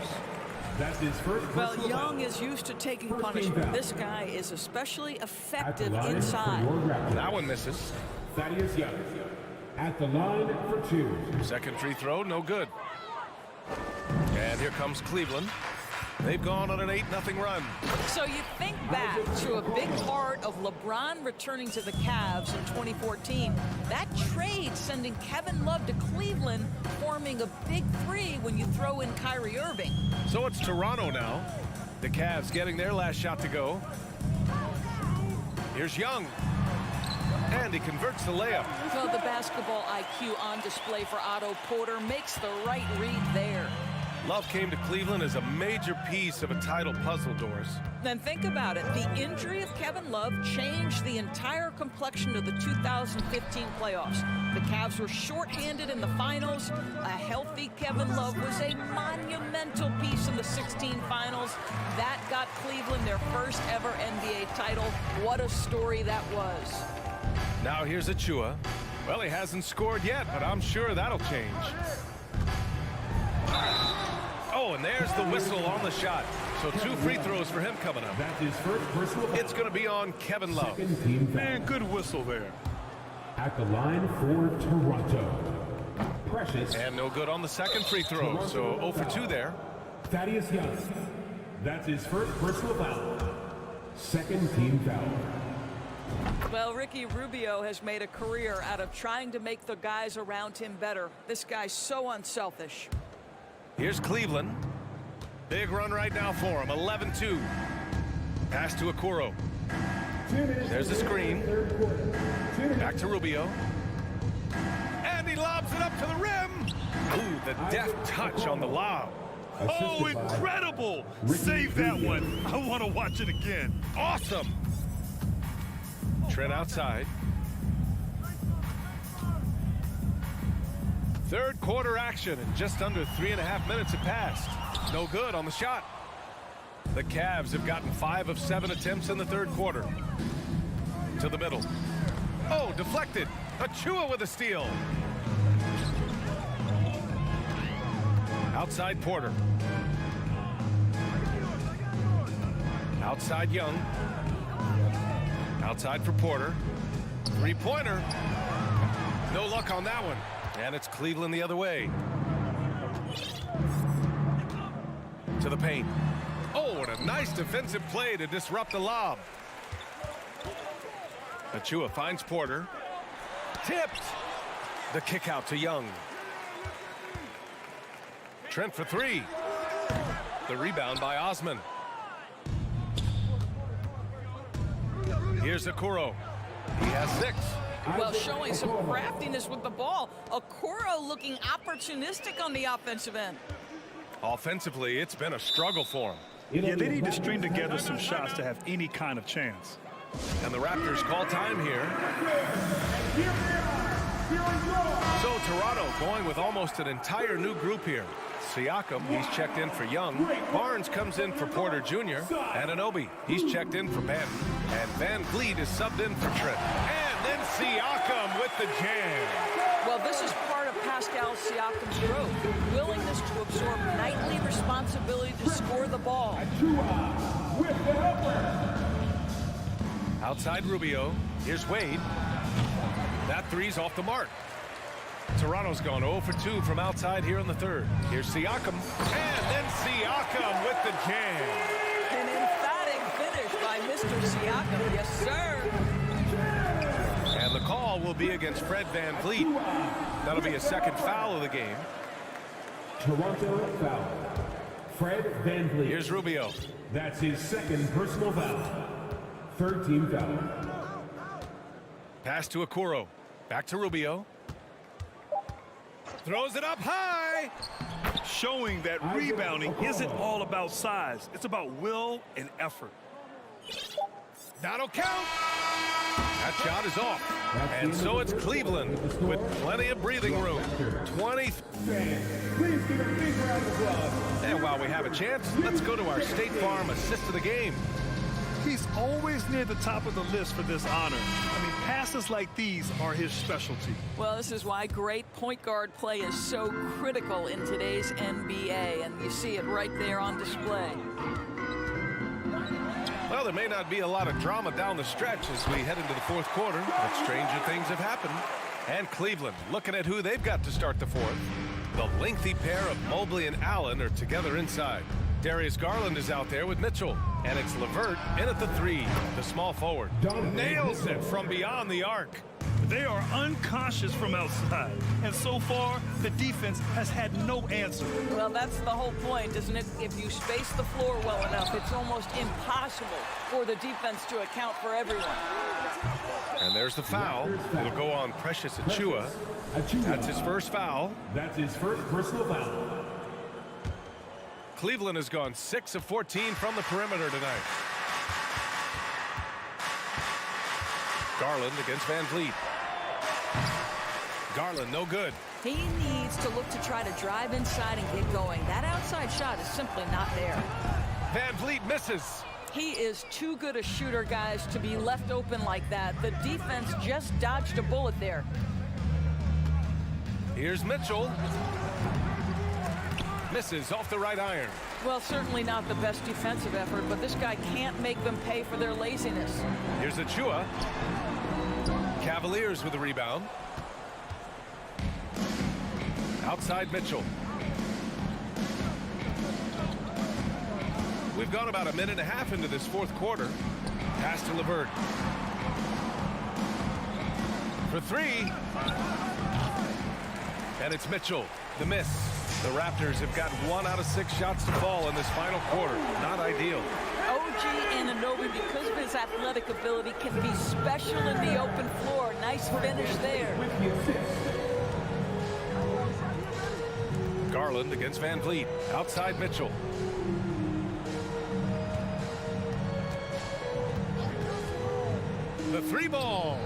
That's his first. Well, Young is used to taking punishment. This guy is especially effective inside. That one misses. Thaddeus Young at the line for 2. Second free throw, no good. And here comes Cleveland. They've gone on an 8-0 run. So you think back to a big part of LeBron returning to the Cavs in 2014. That trade sending Kevin Love to Cleveland, forming a big 3 when you throw in Kyrie Irving. So it's Toronto now. The Cavs getting their last shot to go. Here's Young. And he converts the layup. So the basketball IQ on display for Otto Porter makes the right read there. Love came to Cleveland as a major piece of a title puzzle, Doris. Then think about it. The injury of Kevin Love changed the entire complexion of the 2015 playoffs. The Cavs were shorthanded in the finals. A healthy Kevin Love was a monumental piece in the 16 finals. That got Cleveland their first ever NBA title. What a story that was. Now here's Achua. Well, he hasn't scored yet, but I'm sure that'll change. Oh, and there's the whistle on the shot. So 2 free throws for him coming up. That's his first personal. It's going to be on Kevin Love. Man, good whistle there. At the line for Toronto. Precious. And no good on the second free throw. So 0 for 2 there. Thaddeus Young. That's his first personal foul. Second team foul. Well, Ricky Rubio has made a career out of trying to make the guys around him better. This guy's so unselfish. Here's Cleveland. Big run right now for him. 11-2. Pass to Okoro. There's the screen. Back to Rubio. And he lobs it up to the rim. Ooh, the deft touch on the lob. Oh, incredible! Save that one. I want to watch it again. Awesome. Trent outside. Third quarter action, and just under 3.5 minutes have passed. No good on the shot. The Cavs have gotten 5 of 7 attempts in the third quarter. To the middle. Oh, deflected. Achua with a steal. Outside Porter. Outside Young. Outside for Porter. Three-pointer. No luck on that one. And it's Cleveland the other way. To the paint. Oh, and a nice defensive play to disrupt the lob. Achua finds Porter. Tipped. The kick out to Young. Trent for 3. The rebound by Osman. Here's Okoro. He has 6. Well, showing some craftiness with the ball. Okoro looking opportunistic on the offensive end. Offensively, it's been a struggle for him. Yeah, they need to string together some shots to have any kind of chance. And the Raptors call time here. So Toronto going with almost an entire new group here. Siakam, he's checked in for Young. Barnes comes in for Porter Jr. And Anunoby, he's checked in for Benton. And Van Vliet is subbed in for Trent. And then Siakam with the jam. Well, this is part of Pascal Siakam's growth. Willingness to absorb nightly responsibility to score the ball. Outside Rubio. Here's Wade. That three's off the mark. Toronto's gone 0 for 2 from outside here in the third. Here's Siakam. And then Siakam with the jam. An emphatic finish by Mr. Siakam. Yes, sir. call will be against Fred VanVleet. That'll be a second foul of the game. Toronto foul. Fred VanVleet. Here's Rubio. That's his second personal foul. Third team foul. Pass to Okoro. Back to Rubio. Throws it up high. Showing that rebounding isn't all about size. It's about will and effort. That'll count. That shot is off. And so it's Cleveland with plenty of breathing room. 20. Please give a big round of applause. And while we have a chance, let's go to our State Farm assist of the game. He's always near the top of the list for this honor. I mean, passes like these are his specialty. Well, this is why great point guard play is so critical in today's NBA, and you see it right there on display. Well, there may not be a lot of drama down the stretch as we head into the fourth quarter, but stranger things have happened. And Cleveland looking at who they've got to start the fourth. The lengthy pair of Mobley and Allen are together inside. Darius Garland is out there with Mitchell. And it's LeVert in at the three, the small forward. Nails it from beyond the arc. They are unconscious from outside. And so far, the defense has had no answer. Well, that's the whole point, isn't it? If you space the floor well enough, it's almost impossible for the defense to account for everyone. And there's the foul. It'll go on Precious Achiuwa. That's his first foul. That's his first personal foul. Cleveland has gone 6 of 14 from the perimeter tonight. Garland against VanVleet. Garland, no good. He needs to look to try to drive inside and get going. That outside shot is simply not there. VanVleet misses. He is too good a shooter, guys, to be left open like that. The defense just dodged a bullet there. Here's Mitchell. Misses off the right iron. Well, certainly not the best defensive effort, but this guy can't make them pay for their laziness. Here's Achiuwa. Cavaliers with the rebound. Outside Mitchell. We've gone about a minute and a half into this fourth quarter. Pass to LeVert. For three. And it's Mitchell. The miss. The Raptors have got 1 out of 6 shots to fall in this final quarter. Not ideal. OG Anunoby, because of his athletic ability, can be special in the open floor. Nice finish there. Garland against VanVleet. Outside Mitchell. The three ball.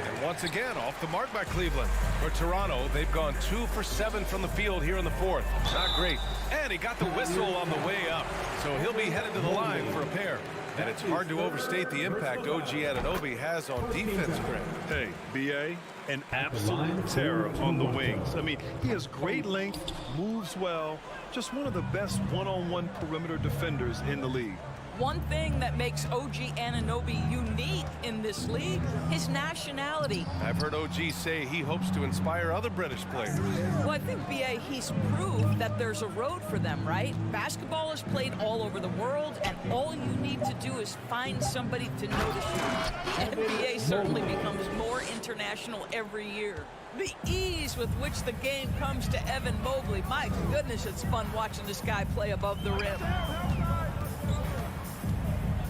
And once again, off the mark by Cleveland. For Toronto, they've gone 2 for 7 from the field here in the fourth. Not great. And he got the whistle on the way up. So he'll be headed to the line for a pair. And it's hard to overstate the impact OG Anunoby has on defense, Greg. Hey, BA, an absolute terror on the wings. I mean, he has great length, moves well, just one of the best one-on-one perimeter defenders in the league. One thing that makes OG Anunoby unique in this league, his nationality. I've heard OG say he hopes to inspire other British players. Well, I think, BA, he's proved that there's a road for them, right? Basketball is played all over the world, and all you need to do is find somebody to notice you. And BA certainly becomes more international every year. The ease with which the game comes to Evan Mobley. My goodness, it's fun watching this guy play above the rim.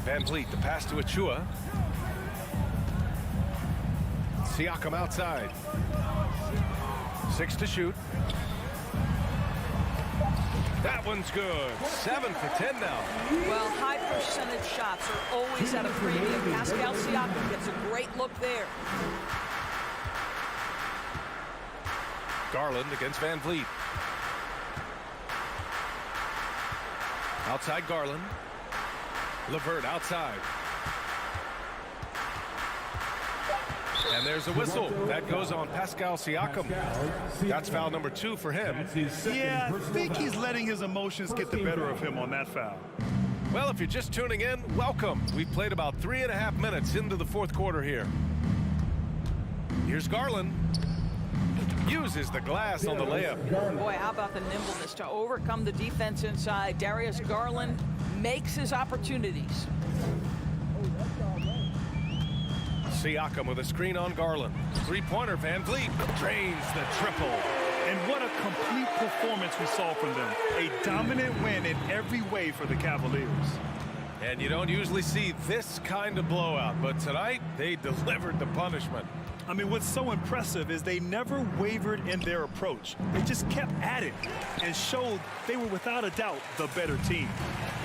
VanVleet, the pass to Achiuwa. Siakam outside. 6 to shoot. That one's good. 7 for 10 now. Well, high percentage shots are always at a premium. Pascal Siakam gets a great look there. Garland against VanVleet. Outside Garland. LeVert outside. And there's a whistle. That goes on Pascal Siakam. That's foul number 2 for him. Yeah, I think he's letting his emotions get the better of him on that foul. Well, if you're just tuning in, welcome. We've played about 3.5 minutes into the fourth quarter here. Here's Garland. Uses the glass on the layup. Boy, how about the nimbleness to overcome the defense inside. Darius Garland makes his opportunities. Siakam with a screen on Garland. Three-pointer, Van Vliet drains the triple. And what a complete performance we saw from them. A dominant win in every way for the Cavaliers. And you don't usually see this kind of blowout, but tonight they delivered the punishment. I mean, what's so impressive is they never wavered in their approach. They just kept at it and showed they were without a doubt the better team.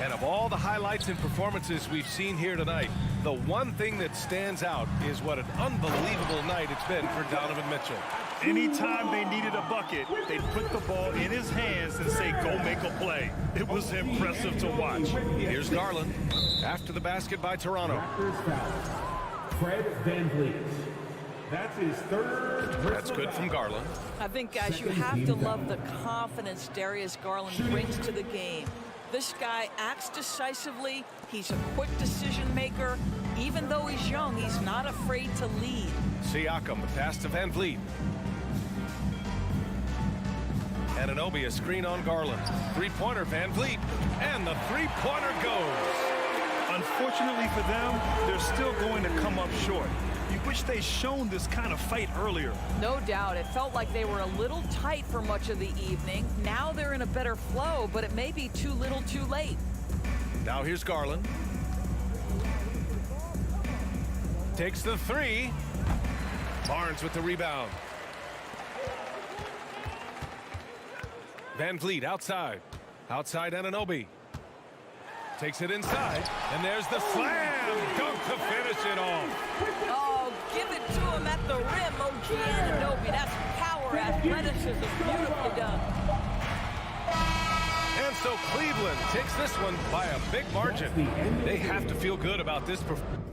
And of all the highlights and performances we've seen here tonight, the one thing that stands out is what an unbelievable night it's been for Donovan Mitchell. Anytime they needed a bucket, they'd put the ball in his hands and say, go make a play. It was impressive to watch. Here's Garland after the basket by Toronto. Raptors foul. Fred VanVleet. That's his third. That's good from Garland. I think, guys, you have to love the confidence Darius Garland brings to the game. This guy acts decisively. He's a quick decision maker. Even though he's young, he's not afraid to lead. Siakam, the pass to Van Vliet. Anunoby, a screen on Garland. Three-pointer, Van Vliet. And the three-pointer goes. Unfortunately for them, they're still going to come up short. You wish they'd shown this kind of fight earlier. No doubt. It felt like they were a little tight for much of the evening. Now they're in a better flow, but it may be too little too late. Now here's Garland. Takes the three. Barnes with the rebound. Van Vliet outside. Outside Anunoby. Takes it inside. And there's the slam dunk to finish it off. Oh, give it to him at the rim, OG Anunoby. That's power, athleticism, beautifully done. And so Cleveland takes this one by a big margin. They have to feel good about this performance.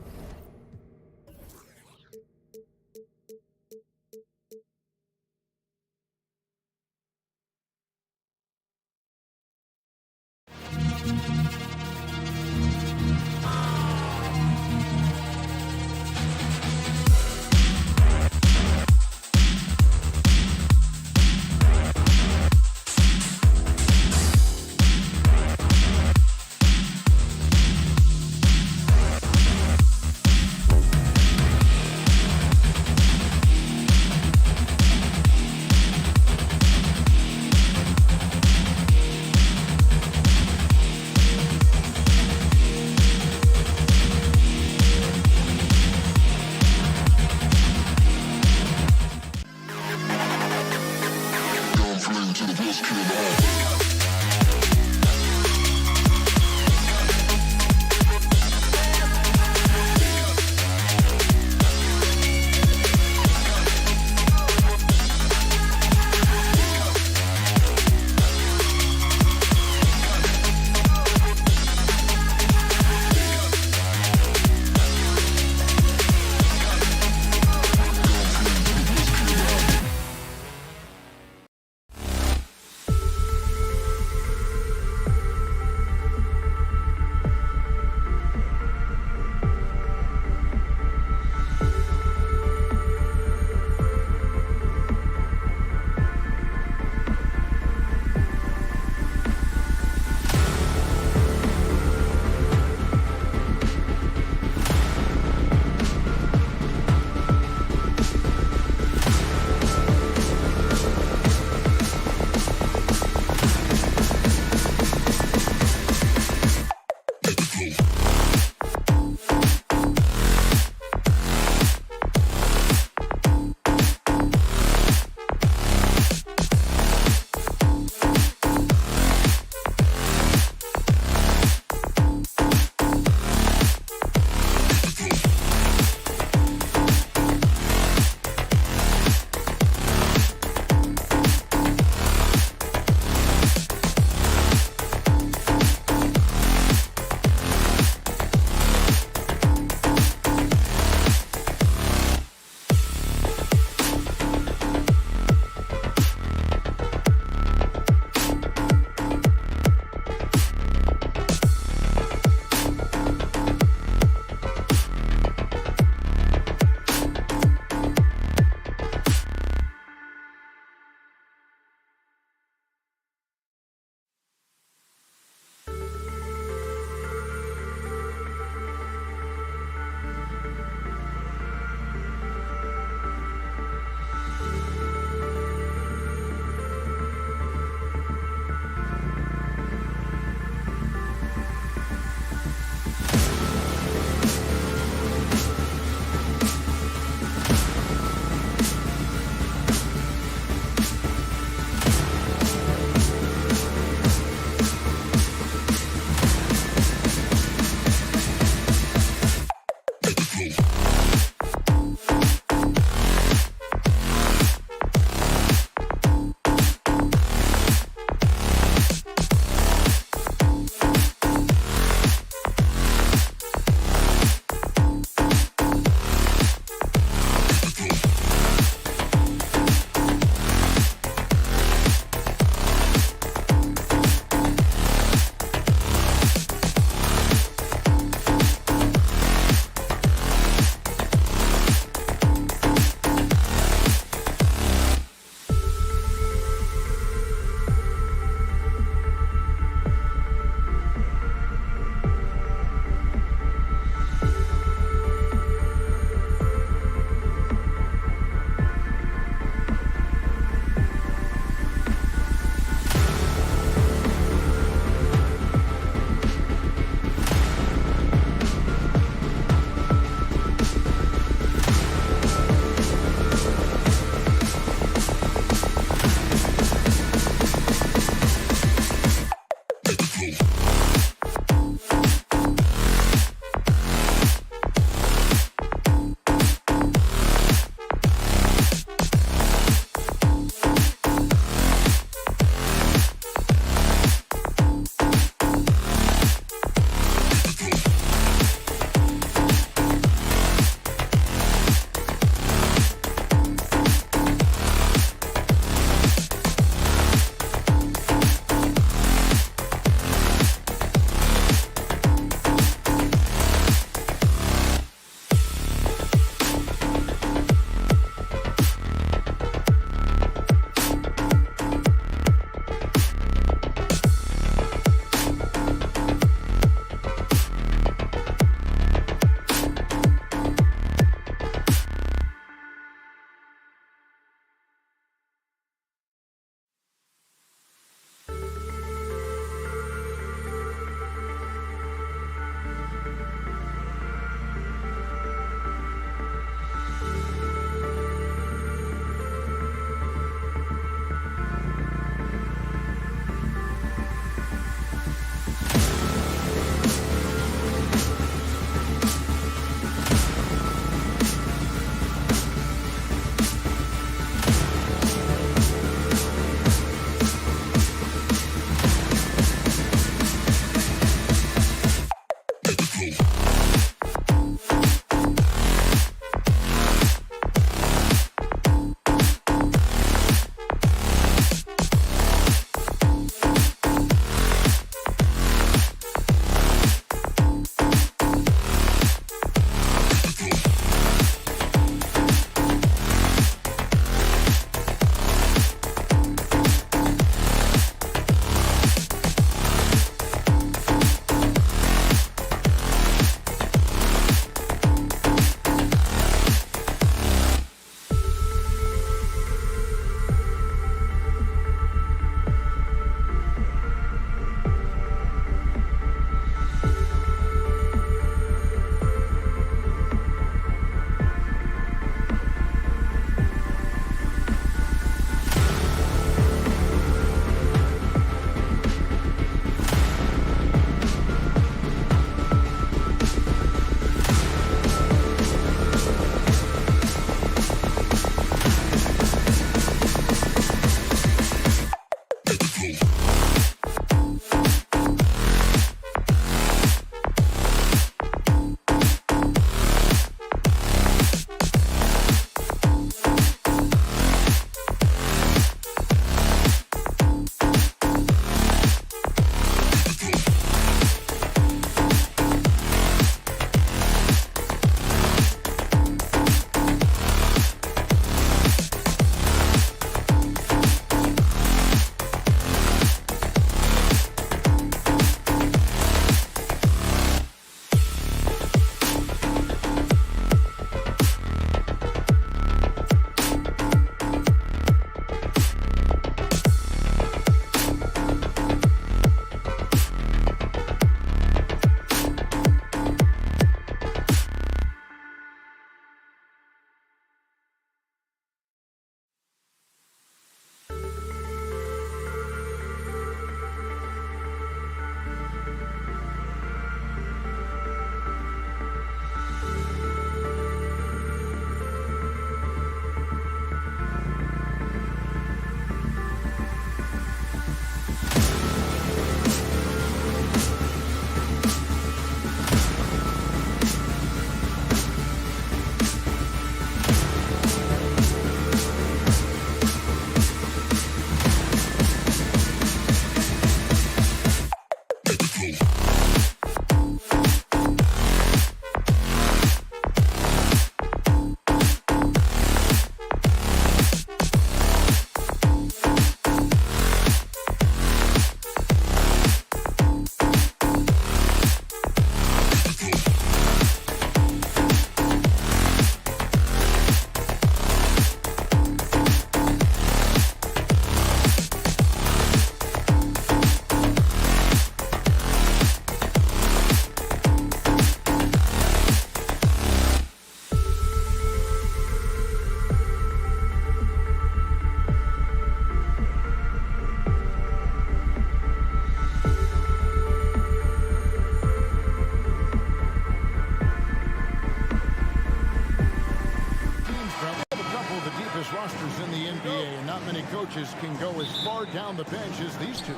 NBA, and not many coaches can go as far down the bench as these two.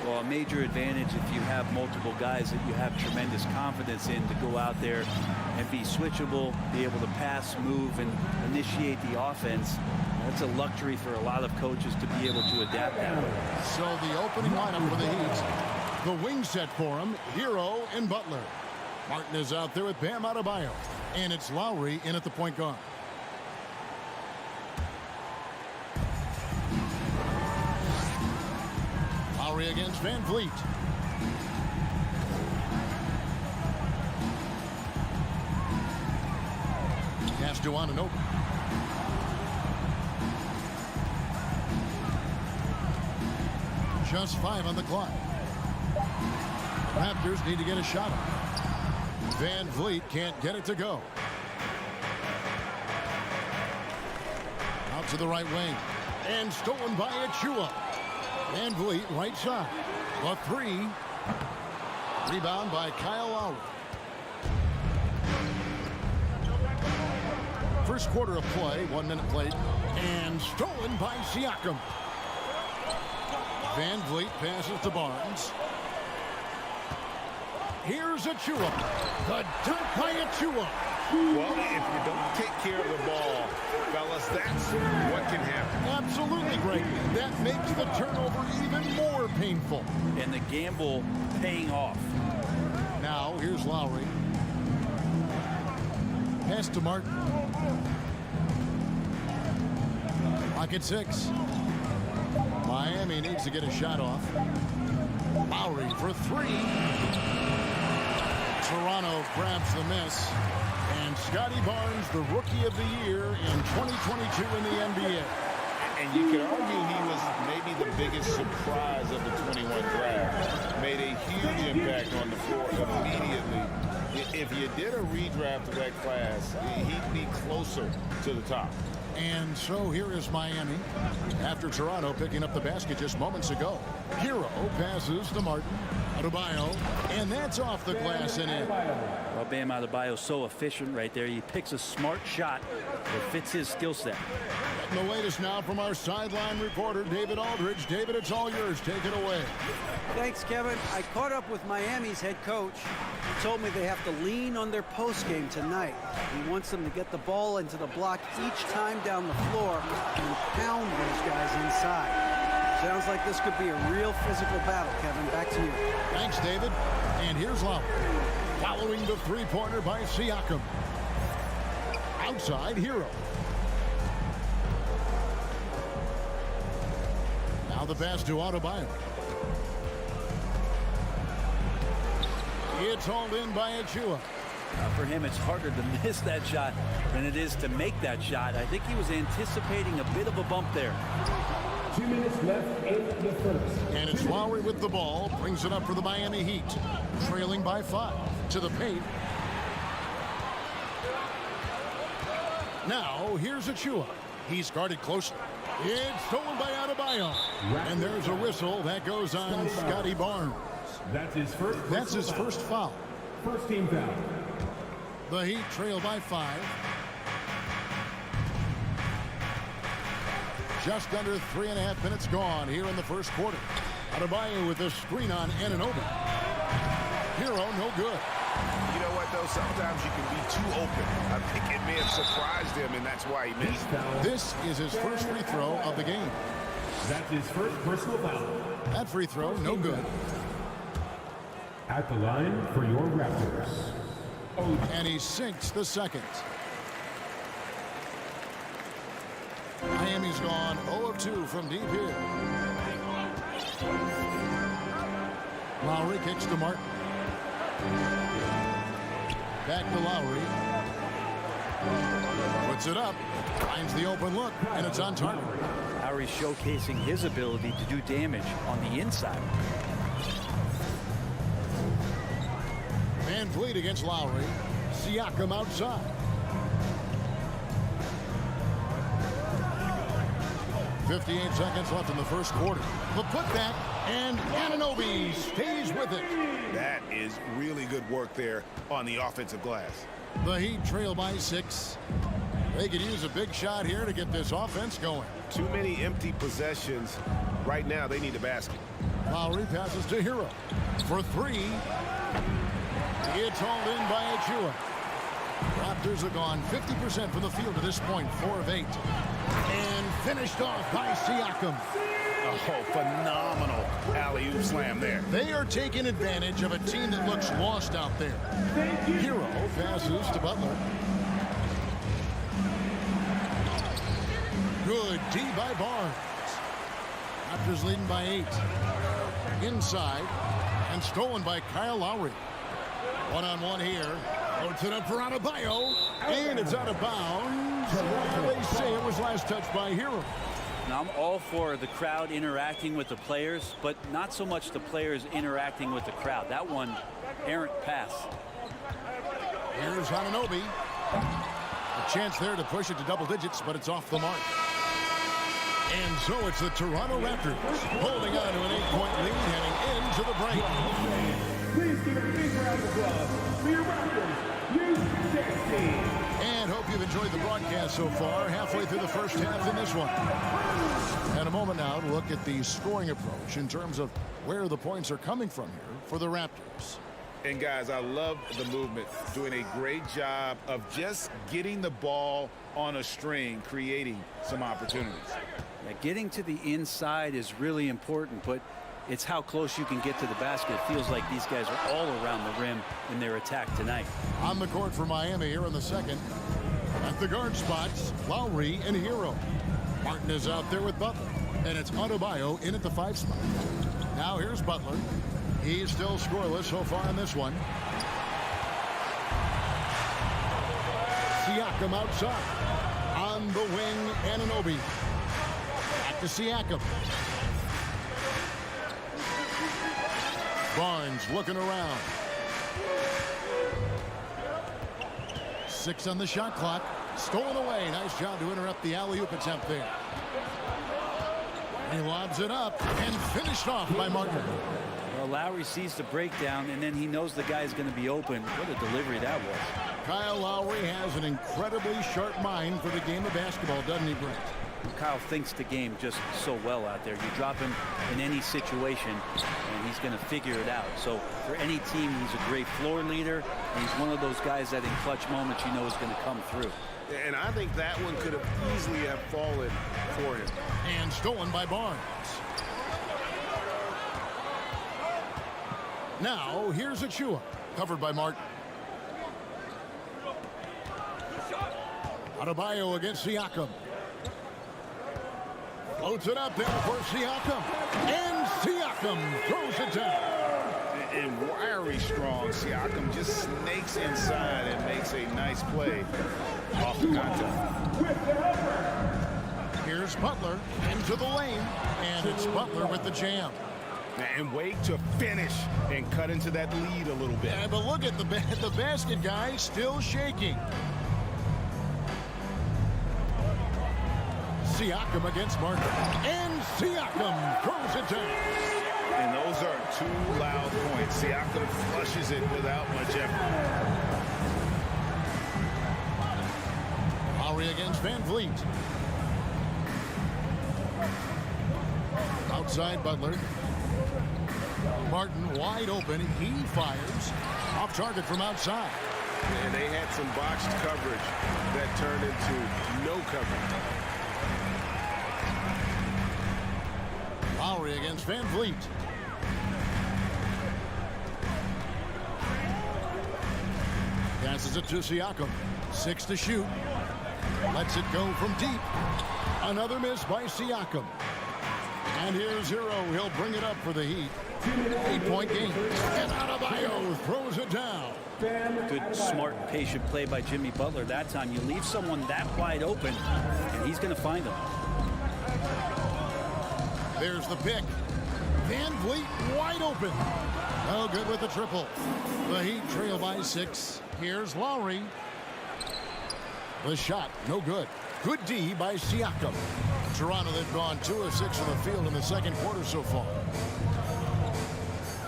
Well, a major advantage if you have multiple guys that you have tremendous confidence in to go out there and be switchable, be able to pass, move, and initiate the offense. That's a luxury for a lot of coaches to be able to adapt that way. So the opening lineup for the Heat. The wing set for him, Hero and Butler. Martin is out there with Bam Adebayo. And it's Lowry in at the point guard. Lowry against Van Vliet. Pass to Anunoby. Just 5 on the clock. The Raptors need to get a shot on. Van Vliet can't get it to go. Out to the right wing. And stolen by Achua. Van Vliet, right side. A 3. Rebound by Kyle Lowry. First quarter of play, 1 minute played. And stolen by Siakam. Van Vliet passes to Barnes. Here's Achua. The dunk by Achua. Well, if you don't take care of the ball, fellas, that's what can happen. Absolutely, Greg. That makes the turnover even more painful. And the gamble paying off. Now, here's Lowry. Pass to Martin. Clock at 6. Miami needs to get a shot off. Lowry for 3. Toronto grabs the miss. And Scotty Barnes, the Rookie of the Year in 2022 in the NBA. And you could argue he was maybe the biggest surprise of the 21 draft. Made a huge impact on the floor immediately. If you did a redraft of that class, he'd be closer to the top. And so here is Miami after Toronto picking up the basket just moments ago. Hero passes to Martin. Adebayo, and that's off the glass and in. Well, Bam Adebayo is so efficient right there. He picks a smart shot that fits his skill set. And the latest now from our sideline reporter, David Aldridge. David, it's all yours. Take it away. Thanks, Kevin. I caught up with Miami's head coach. He told me they have to lean on their post game tonight. He wants them to get the ball into the block each time down the floor and pound those guys inside. Sounds like this could be a real physical battle, Kevin. Back to you. Thanks, David. And here's Lowry. Following the three-pointer by Siakam. Outside, Hero. Now the pass to Adebayo. It's hauled in by Achua. For him, it's harder to miss that shot than it is to make that shot. I think he was anticipating a bit of a bump there. 2 minutes left in the first. And it's Lowry with the ball. Brings it up for the Miami Heat. Trailing by 5. To the paint. Now, here's Achua. He's guarded closely. It's stolen by Adebayo. And there's a whistle that goes on Scotty Barnes. That's his first. That's his first foul. First team foul. The Heat trail by 5. Just under 3.5 minutes gone here in the first quarter. Adebayo with a screen on Anunoby. Hero, no good. You know what, though? Sometimes you can be too open. I think it may have surprised him, and that's why he missed. This is his first free throw of the game. That's his first personal foul. That free throw, no good. At the line for your Raptors. And he sinks the second. Miami's gone 0 of 2 from deep here. Lowry kicks to Martin. Back to Lowry. Puts it up. Finds the open look, and it's on target. Lowry showcasing his ability to do damage on the inside. Van Vliet against Lowry. Siakam outside. 58 seconds left in the first quarter. The putback, and Anunoby stays with it. That is really good work there on the offensive glass. The Heat trail by 6. They could use a big shot here to get this offense going. Too many empty possessions. Right now, they need a basket. Lowry passes to Hero for three. It's hauled in by Achua. Raptors have gone 50% from the field to this point, 4 of 8. And finished off by Siakam. Oh, phenomenal alley-oop slam there. They are taking advantage of a team that looks lost out there. Hero passes to Butler. Good D by Barnes. Raptors leading by 8. Inside and stolen by Kyle Lowry. One-on-one here. Puts it up for Adebayo. And it's out of bounds. They say it was last touched by Hero. Now, I'm all for the crowd interacting with the players, but not so much the players interacting with the crowd. That one, errant pass. Here's Anunoby. A chance there to push it to double digits, but it's off the mark. And so it's the Toronto Raptors holding on to an 8-point lead heading into the break. Please give a big round of applause for your Raptors, U16. And hope you've enjoyed the broadcast so far. Halfway through the first half in this one. And a moment now to look at the scoring approach in terms of where the points are coming from here for the Raptors. And guys, I love the movement. Doing a great job of just getting the ball on a string, creating some opportunities. Yeah, getting to the inside is really important, but it's how close you can get to the basket. It feels like these guys are all around the rim in their attack tonight. On the court for Miami here in the second. At the guard spots, Lowry and Hero. Martin is out there with Butler. And it's Adebayo in at the 5 spot. Now here's Butler. He's still scoreless so far in this one. Siakam outside. On the wing, Anunoby. Back to Siakam. Barnes looking around. 6 on the shot clock. Stolen away. Nice job to interrupt the alley-oop attempt there. He lobs it up and finished off by Martin. Well, Lowry sees the breakdown, and then he knows the guy's going to be open. What a delivery that was. Kyle Lowry has an incredibly sharp mind for the game of basketball, doesn't he, Brent? Kyle thinks the game just so well out there. You drop him in any situation, and he's going to figure it out. So for any team, he's a great floor leader, and he's one of those guys that in clutch moments you know is going to come through. And I think that one could have easily have fallen for him. And stolen by Barnes. Now, here's Achua, covered by Martin. Adebayo against Siakam. Floats it up there for Siakam. And Siakam throws it down. And wiry strong. Siakam just snakes inside and makes a nice play off the contact. Here's Butler into the lane. And it's Butler with the jam. And wait to finish and cut into that lead a little bit. Yeah, but look at the basket guy still shaking. Siakam against Martin. And Siakam throws it down. And those are 2 loud points. Siakam flushes it without much effort. Lowry against Van Vliet. Outside Butler. Martin wide open. He fires. Off target from outside. And they had some botched coverage that turned into no coverage. Lowry against Van Vliet. Passes it to Siakam. 6 to shoot. Lets it go from deep. Another miss by Siakam. And here's Hero. He'll bring it up for the Heat. 8-point game. And Adebayo throws it down. Good, smart, patient play by Jimmy Butler. That time you leave someone that wide open, and he's going to find them. There's the pick. Van Vliet wide open. Oh, good with the triple. The Heat trail by 6. Here's Lowry. The shot, no good. Good D by Siakam. Toronto, they've gone 2 of 6 from the field in the second quarter so far.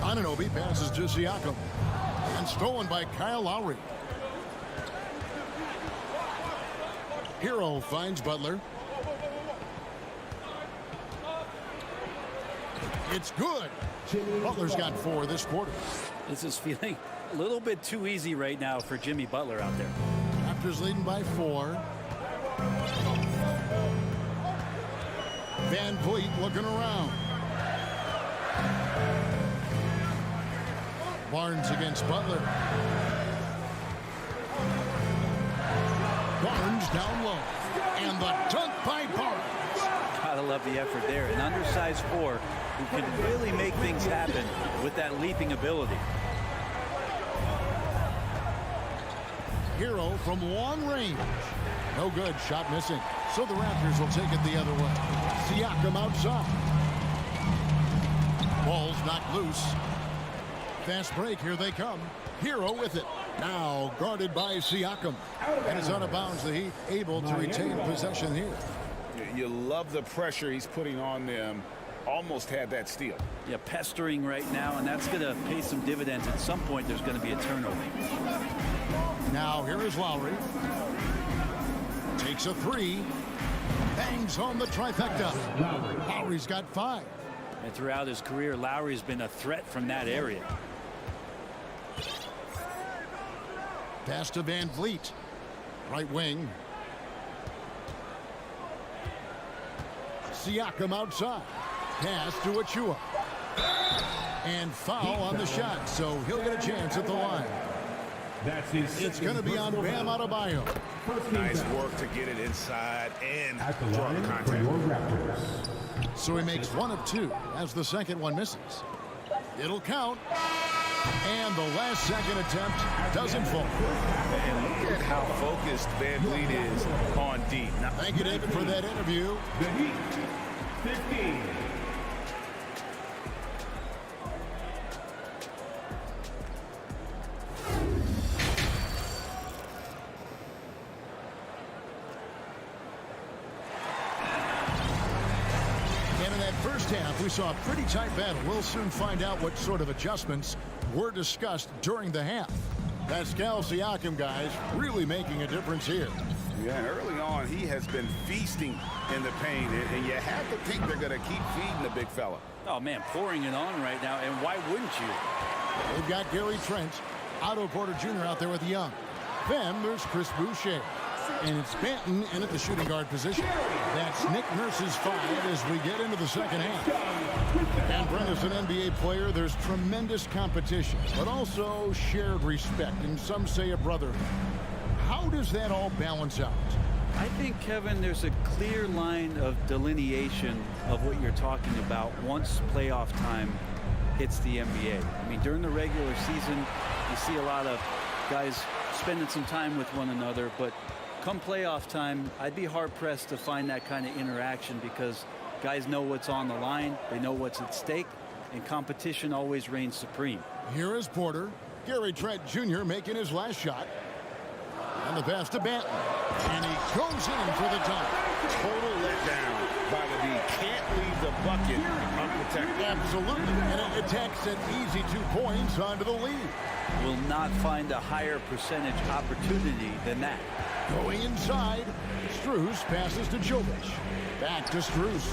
Anunoby passes to Siakam. And stolen by Kyle Lowry. Hero finds Butler. It's good. Butler's got 4 this quarter. This is feeling a little bit too easy right now for Jimmy Butler out there. Raptors leading by 4. Van Vliet looking around. Barnes against Butler. Barnes down low. And the dunk by Barnes. Gotta love the effort there. An undersized 4 who can really make things happen with that leaping ability. Hero from long range. No good. Shot missing. So the Raptors will take it the other way. Siakam outside. Ball's knocked loose. Fast break. Here they come. Hero with it. Now guarded by Siakam. And is out of bounds. The Heat able to retain possession here. You love the pressure he's putting on them. Almost had that steal. Yeah, pestering right now, and that's going to pay some dividends. At some point, there's going to be a turnover. Now here is Lowry. Takes a 3. Bangs home the trifecta. Lowry's got 5. And throughout his career, Lowry's been a threat from that area. Pass to Van Vliet. Right wing. Siakam outside. Pass to Achua. And foul on the shot, so he'll get a chance at the line. It's going to be on Bam Adebayo. Nice work to get it inside and draw the contact. So he makes 1 of 2 as the second one misses. It'll count. And the last second attempt doesn't fall. And look at how focused Van Vliet is on deep. Now, thank you, David, for that interview. The Heat, 15. First half, we saw a pretty tight battle. We'll soon find out what sort of adjustments were discussed during the half. Pascal Siakam, guys, really making a difference here. Yeah, and early on, he has been feasting in the paint, and you have to think they're going to keep feeding the big fella. Oh, man, pouring it on right now, and why wouldn't you? They've got Gary Trent, Otto Porter Jr. out there with Young. Then there's Chris Boucher. And it's Banton in at the shooting guard position. That's Nick Nurse's 5 as we get into the second half. And Brent, as an NBA player, there's tremendous competition, but also shared respect, and some say a brotherhood. How does that all balance out? I think, Kevin, there's a clear line of delineation of what you're talking about once playoff time hits the NBA. I mean, during the regular season, you see a lot of guys spending some time with one another, but come playoff time, I'd be hard-pressed to find that kind of interaction because guys know what's on the line, they know what's at stake, and competition always reigns supreme. Here is Porter. Gary Trent Jr. making his last shot. And the pass to Banton. And he goes in for the dunk. Total letdown by the D. Can't leave the bucket unprotected. Absolutely. And it attacks an easy 2 points onto the lead. Will not find a higher percentage opportunity than that. Going inside, Strus passes to Jovic. Back to Strus.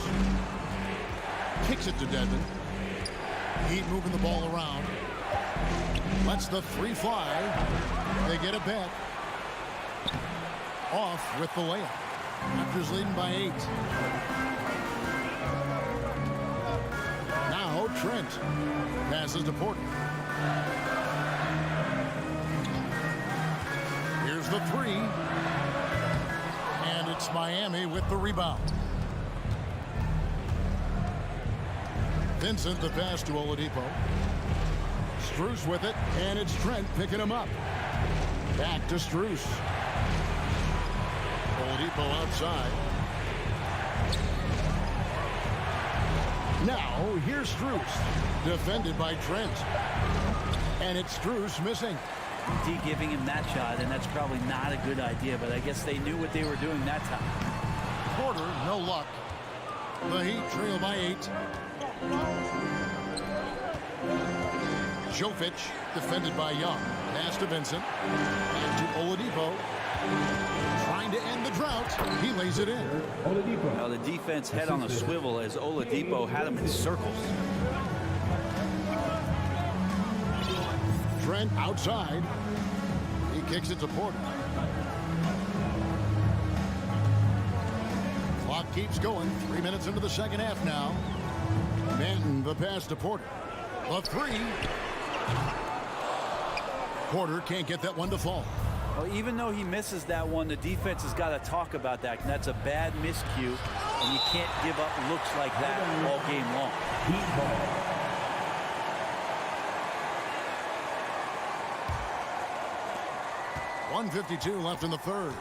Kicks it to Dedmon. Heat moving the ball around. Lets the 3 fly. They get a bet. Off with the layup. Raptors leading by 8. Now Trent passes to Porter. Here's the 3. And it's Miami with the rebound. Vincent the pass to Oladipo. Strus with it, and it's Trent picking him up. Back to Strus. Oladipo outside. Now here's Strus, defended by Trent. And it's Strus missing. D giving him that shot, and that's probably not a good idea, but I guess they knew what they were doing that time. Porter, no luck. The Heat trail by 8. Jovic, defended by Young. Pass to Vincent. Back to Oladipo. trying to end the drought. He lays it in. Now the defense head on a swivel as Oladipo had him in circles. Trent outside. He kicks it to Porter. Clock keeps going. 3 minutes into the second half now. Manton, the pass to Porter. A three. Porter can't get that one to fall. Well, even though he misses that one, the defense has got to talk about that. And that's a bad miscue, and you can't give up looks like that all game long. 1:52 left in the third.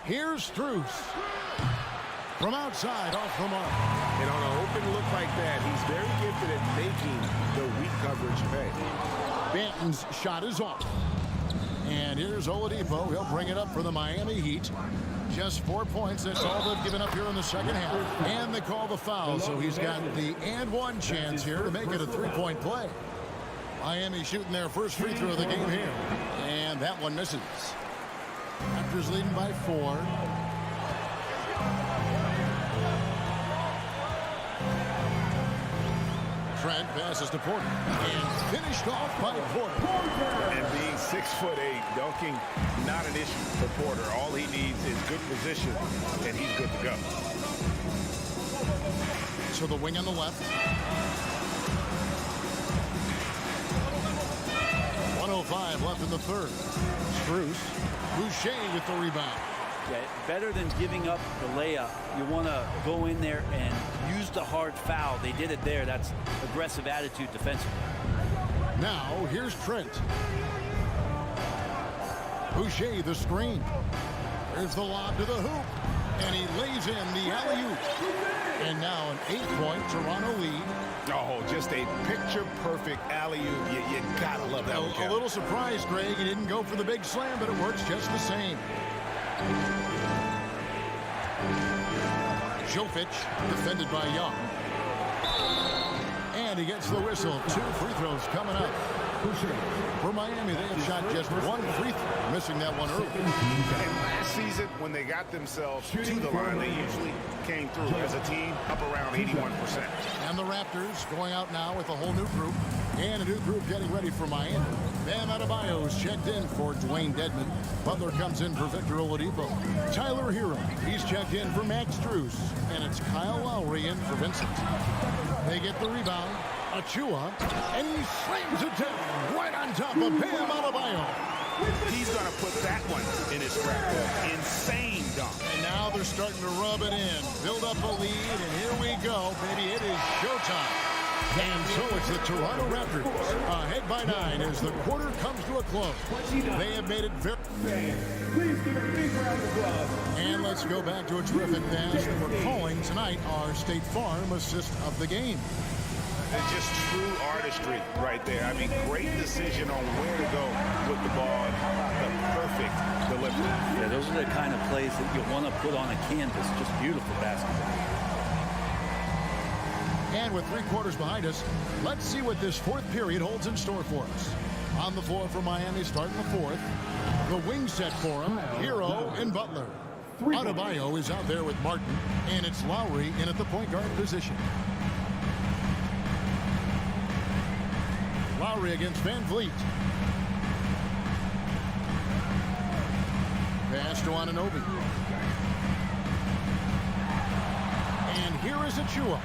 Here's Strus. From outside, off the mark. And on an open look like that, he's very gifted at making the weak coverage pay. Banton's shot is off. And here's Oladipo. He'll bring it up for the Miami Heat. Just 4 points. That's all they've given up here in the second half. And they call the foul, so he's got the and one chance here to make it a three-point play. Miami shooting their first free throw of the game here. And that one misses. Raptors leading by 4. Trent passes to Porter. And finished off by Porter. And being 6'8", dunking, not an issue for Porter. All he needs is good position, and he's good to go. So the wing on the left. 1:05 left in the third. Strus. Boucher with the rebound. Yeah, better than giving up the layup. You want to go in there and use the hard foul. They did it there. That's aggressive attitude defensively. Now, here's Trent. Boucher, the screen. There's the lob to the hoop. And he lays in the alley-oop. And now an 8-point Toronto lead. Oh, just a picture-perfect alley-oop. You gotta love that one. A little surprised, Greg. He didn't go for the big slam, but it works just the same. Jovic, defended by Young. And he gets the whistle. 2 free throws coming up. For Miami, they have shot just 1 free throw, missing that one early. And last season, when they got themselves to the line, they usually came through as a team up around 81%. And the Raptors going out now with a whole new group. And a new group getting ready for Miami. Bam Adebayo's checked in for Dwayne Dedmon. Butler comes in for Victor Oladipo. Tyler Hero, he's checked in for Max Strus. And it's Kyle Lowry in for Vincent. They get the rebound. Achua, and he slams it down right on top of Bam Adebayo. He's going to put that one in his scrapbook. Insane dunk. And now they're starting to rub it in. Build up a lead, and here we go, baby. It is showtime. And so it's the Toronto Raptors ahead by 9 as the quarter comes to a close. They have made it very... Please give a big round of applause. And let's go back to a terrific pass that we're calling tonight our State Farm assist of the game. It's just true artistry right there. I mean, great decision on where to go with the ball and how about the perfect delivery. Yeah, those are the kind of plays that you want to put on a canvas. Just beautiful basketball. And with 3 quarters behind us, let's see what this fourth period holds in store for us. On the floor for Miami starting the fourth. The wing set for him, Hero and Butler. Adebayo is out there with Martin, and it's Lowry in at the point guard position. Lowry against Van Vliet. Pass to Anunoby. And here is Achua.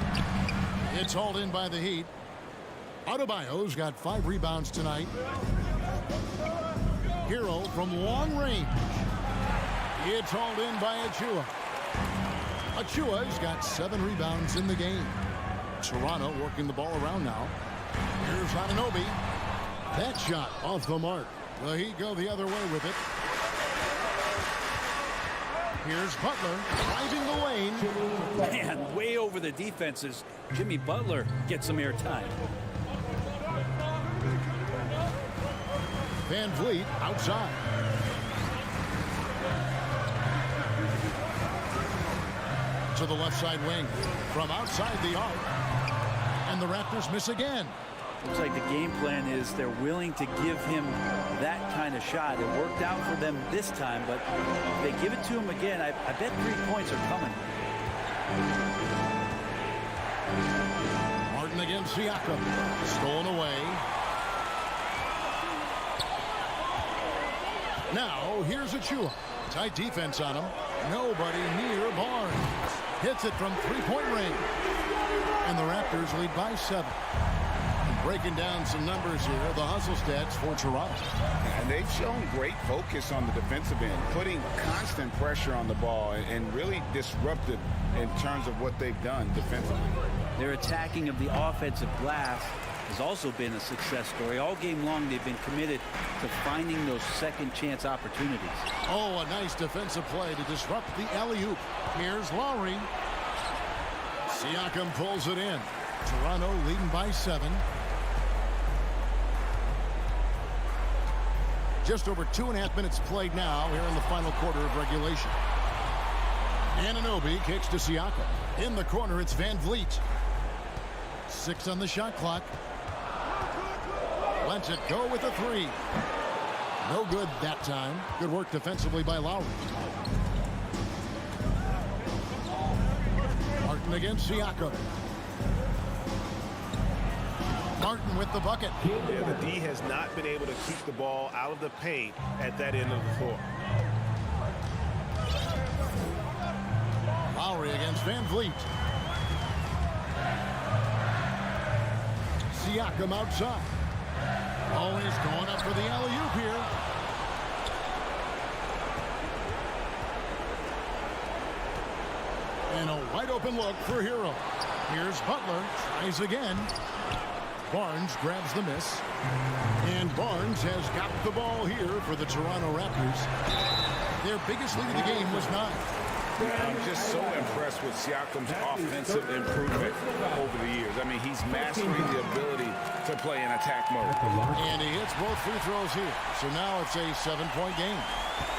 It's hauled in by the Heat. Adebayo's got 5 rebounds tonight. Hero from long range. It's hauled in by Achua. Achua's got 7 rebounds in the game. Toronto working the ball around now. Here's Anunoby. That shot off the mark. The Heat go the other way with it. Here's Butler driving the lane. Man, way over the defenses. Jimmy Butler gets some airtime. Van Vliet outside. To the left side wing. From outside the arc. And the Raptors miss again. Looks like the game plan is they're willing to give him that kind of shot. It worked out for them this time, but if they give it to him again, I bet 3 points are coming. Martin against Siakam. Stolen away. Now, here's Achua. Tight defense on him. Nobody near Barnes. Hits it from three-point range. And the Raptors lead by 7. Breaking down some numbers here, the hustle stats for Toronto. And they've shown great focus on the defensive end, putting constant pressure on the ball and really disruptive in terms of what they've done defensively. Their attacking of the offensive glass has also been a success story. All game long, they've been committed to finding those second chance opportunities. Oh, a nice defensive play to disrupt the alley-oop. Here's Lowry. Siakam pulls it in. Toronto leading by 7. Just over 2.5 minutes played now here in the final quarter of regulation. Anunoby kicks to Siakam. In the corner, it's Van Vliet. 6 on the shot clock. Lets it go with a 3. No good that time. Good work defensively by Lowry. Martin against Siakam. Martin with the bucket. Yeah, the D has not been able to keep the ball out of the paint at that end of the floor. Lowry against Van Vliet. Siakam outside. Oh, he's going up for the alley-oop here. And a wide open look for Hero. Here's Butler. Tries again. Barnes grabs the miss. And Barnes has got the ball here for the Toronto Raptors. Their biggest lead of the game was 9. I'm just so impressed with Siakam's offensive improvement over the years. I mean, he's mastering the ability to play in attack mode. And he hits both free throws here. So now it's a 7-point game.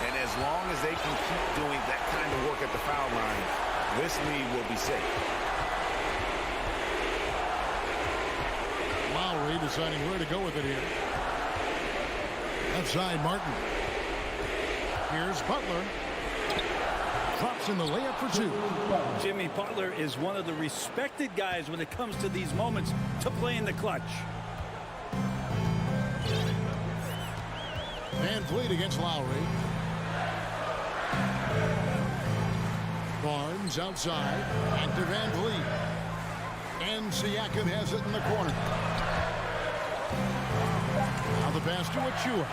And as long as they can keep doing that kind of work at the foul line, this lead will be safe. Lowry deciding where to go with it here. Outside Martin. Here's Butler. Drops in the layup for 2. Jimmy Butler is one of the respected guys when it comes to these moments to play in the clutch. Van Vliet against Lowry. Barnes outside. Back to Van Vliet. And Siakam has it in the corner. Now the pass to Achua.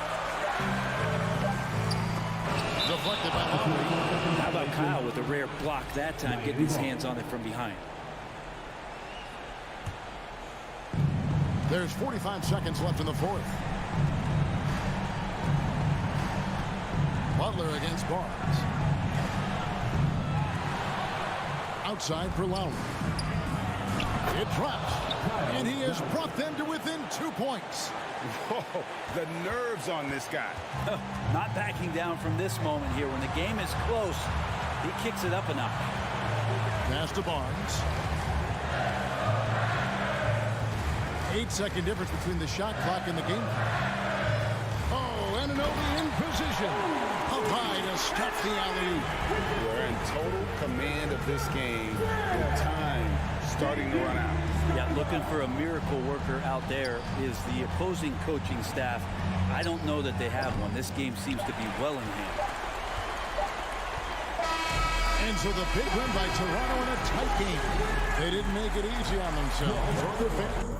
Deflected by Lowry. How about Kyle with a rare block that time, getting his hands on it from behind. There's 45 seconds left in the fourth. Butler against Barnes. Outside for Lowry. It drops. And he has brought them to within 2 points. Whoa, the nerves on this guy. Not backing down from this moment here. When the game is close, he kicks it up a notch. Pass to Barnes. 8-second difference between the shot clock and the game clock. Oh, Anunoby in position. Up high to stop the alley-oop. We're in total command of this game with time starting to run out. Yeah, looking for a miracle worker out there is the opposing coaching staff. I don't know that they have one. This game seems to be well in hand. And so the big win by Toronto in a tight game. They didn't make it easy on themselves or their fans.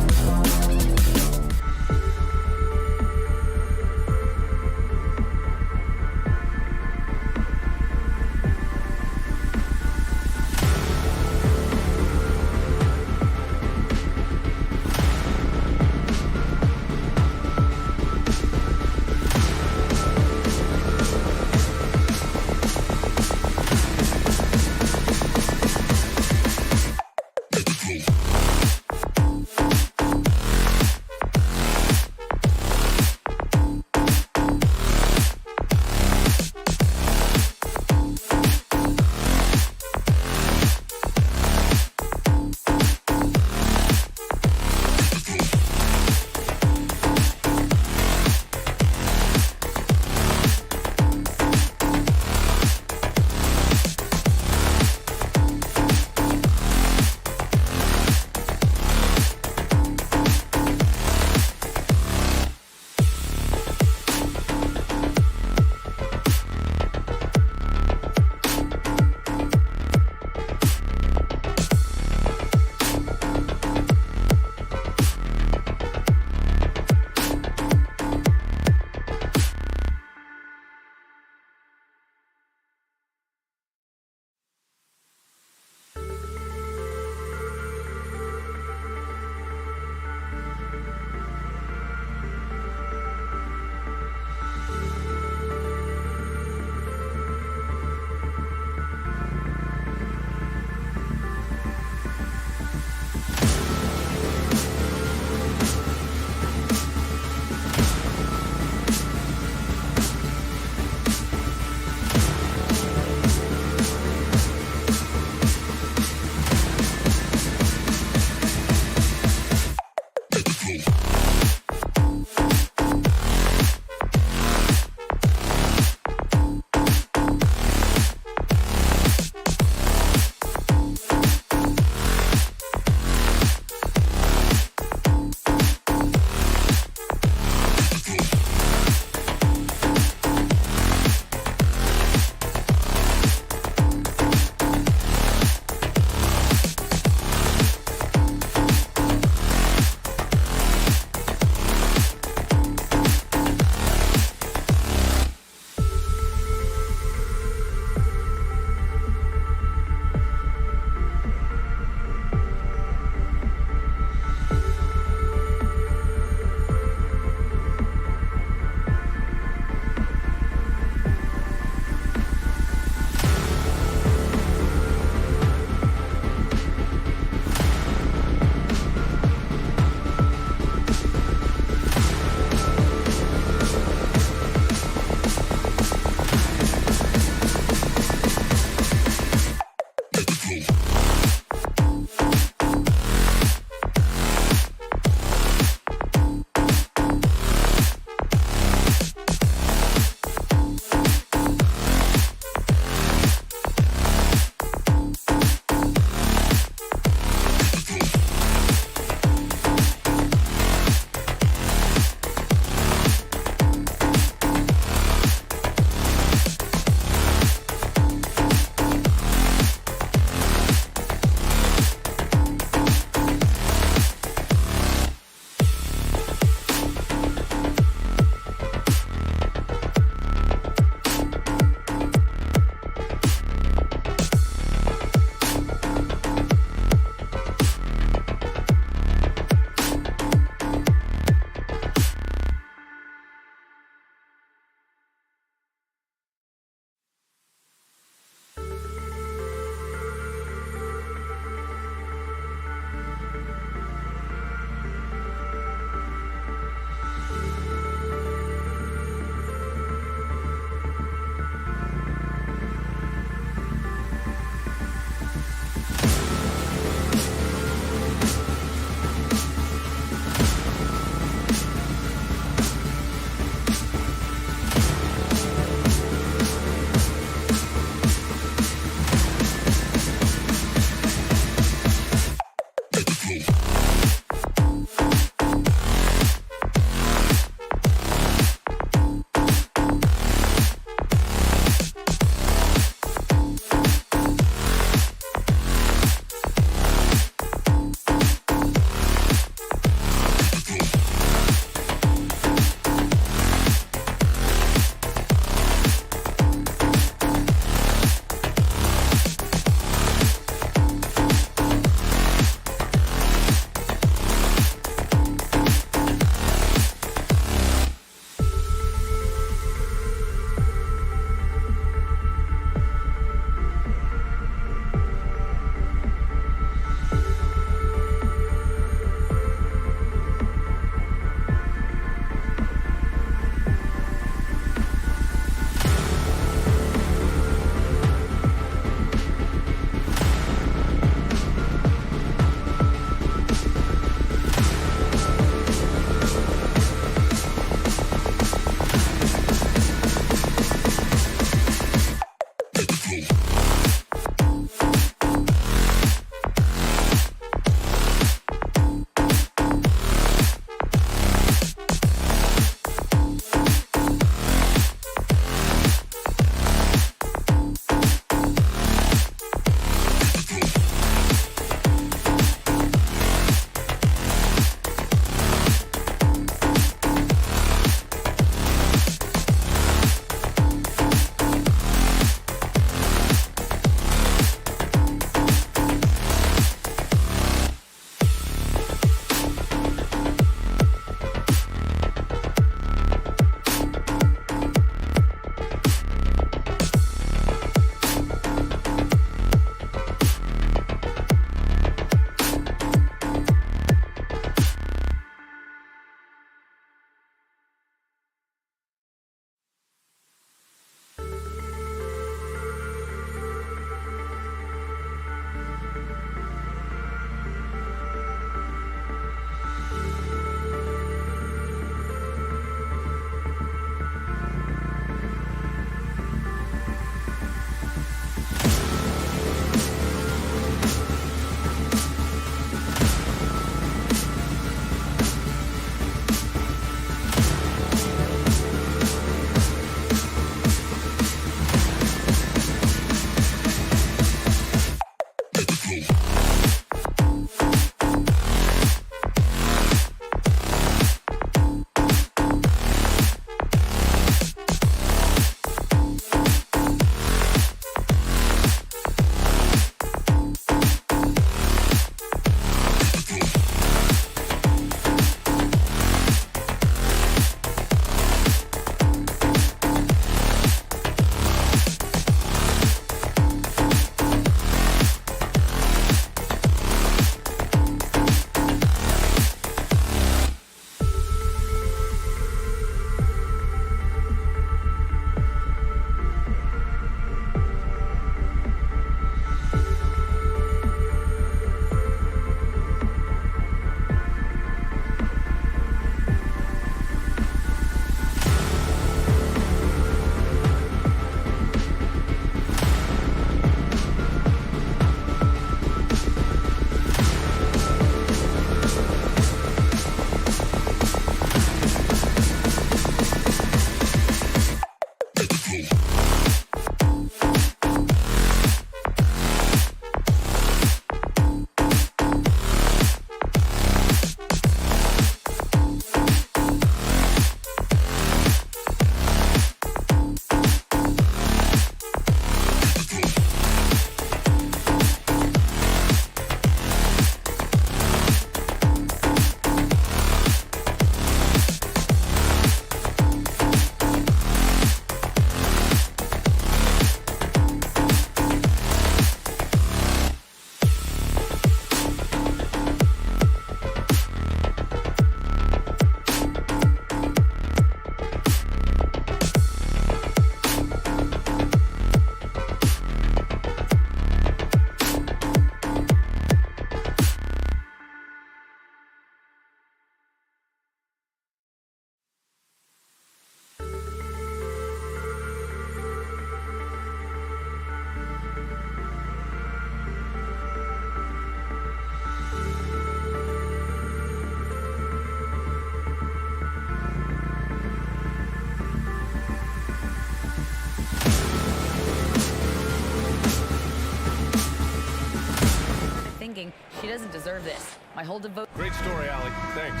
deserve this. My whole devotion. Great story, Allie. Thanks.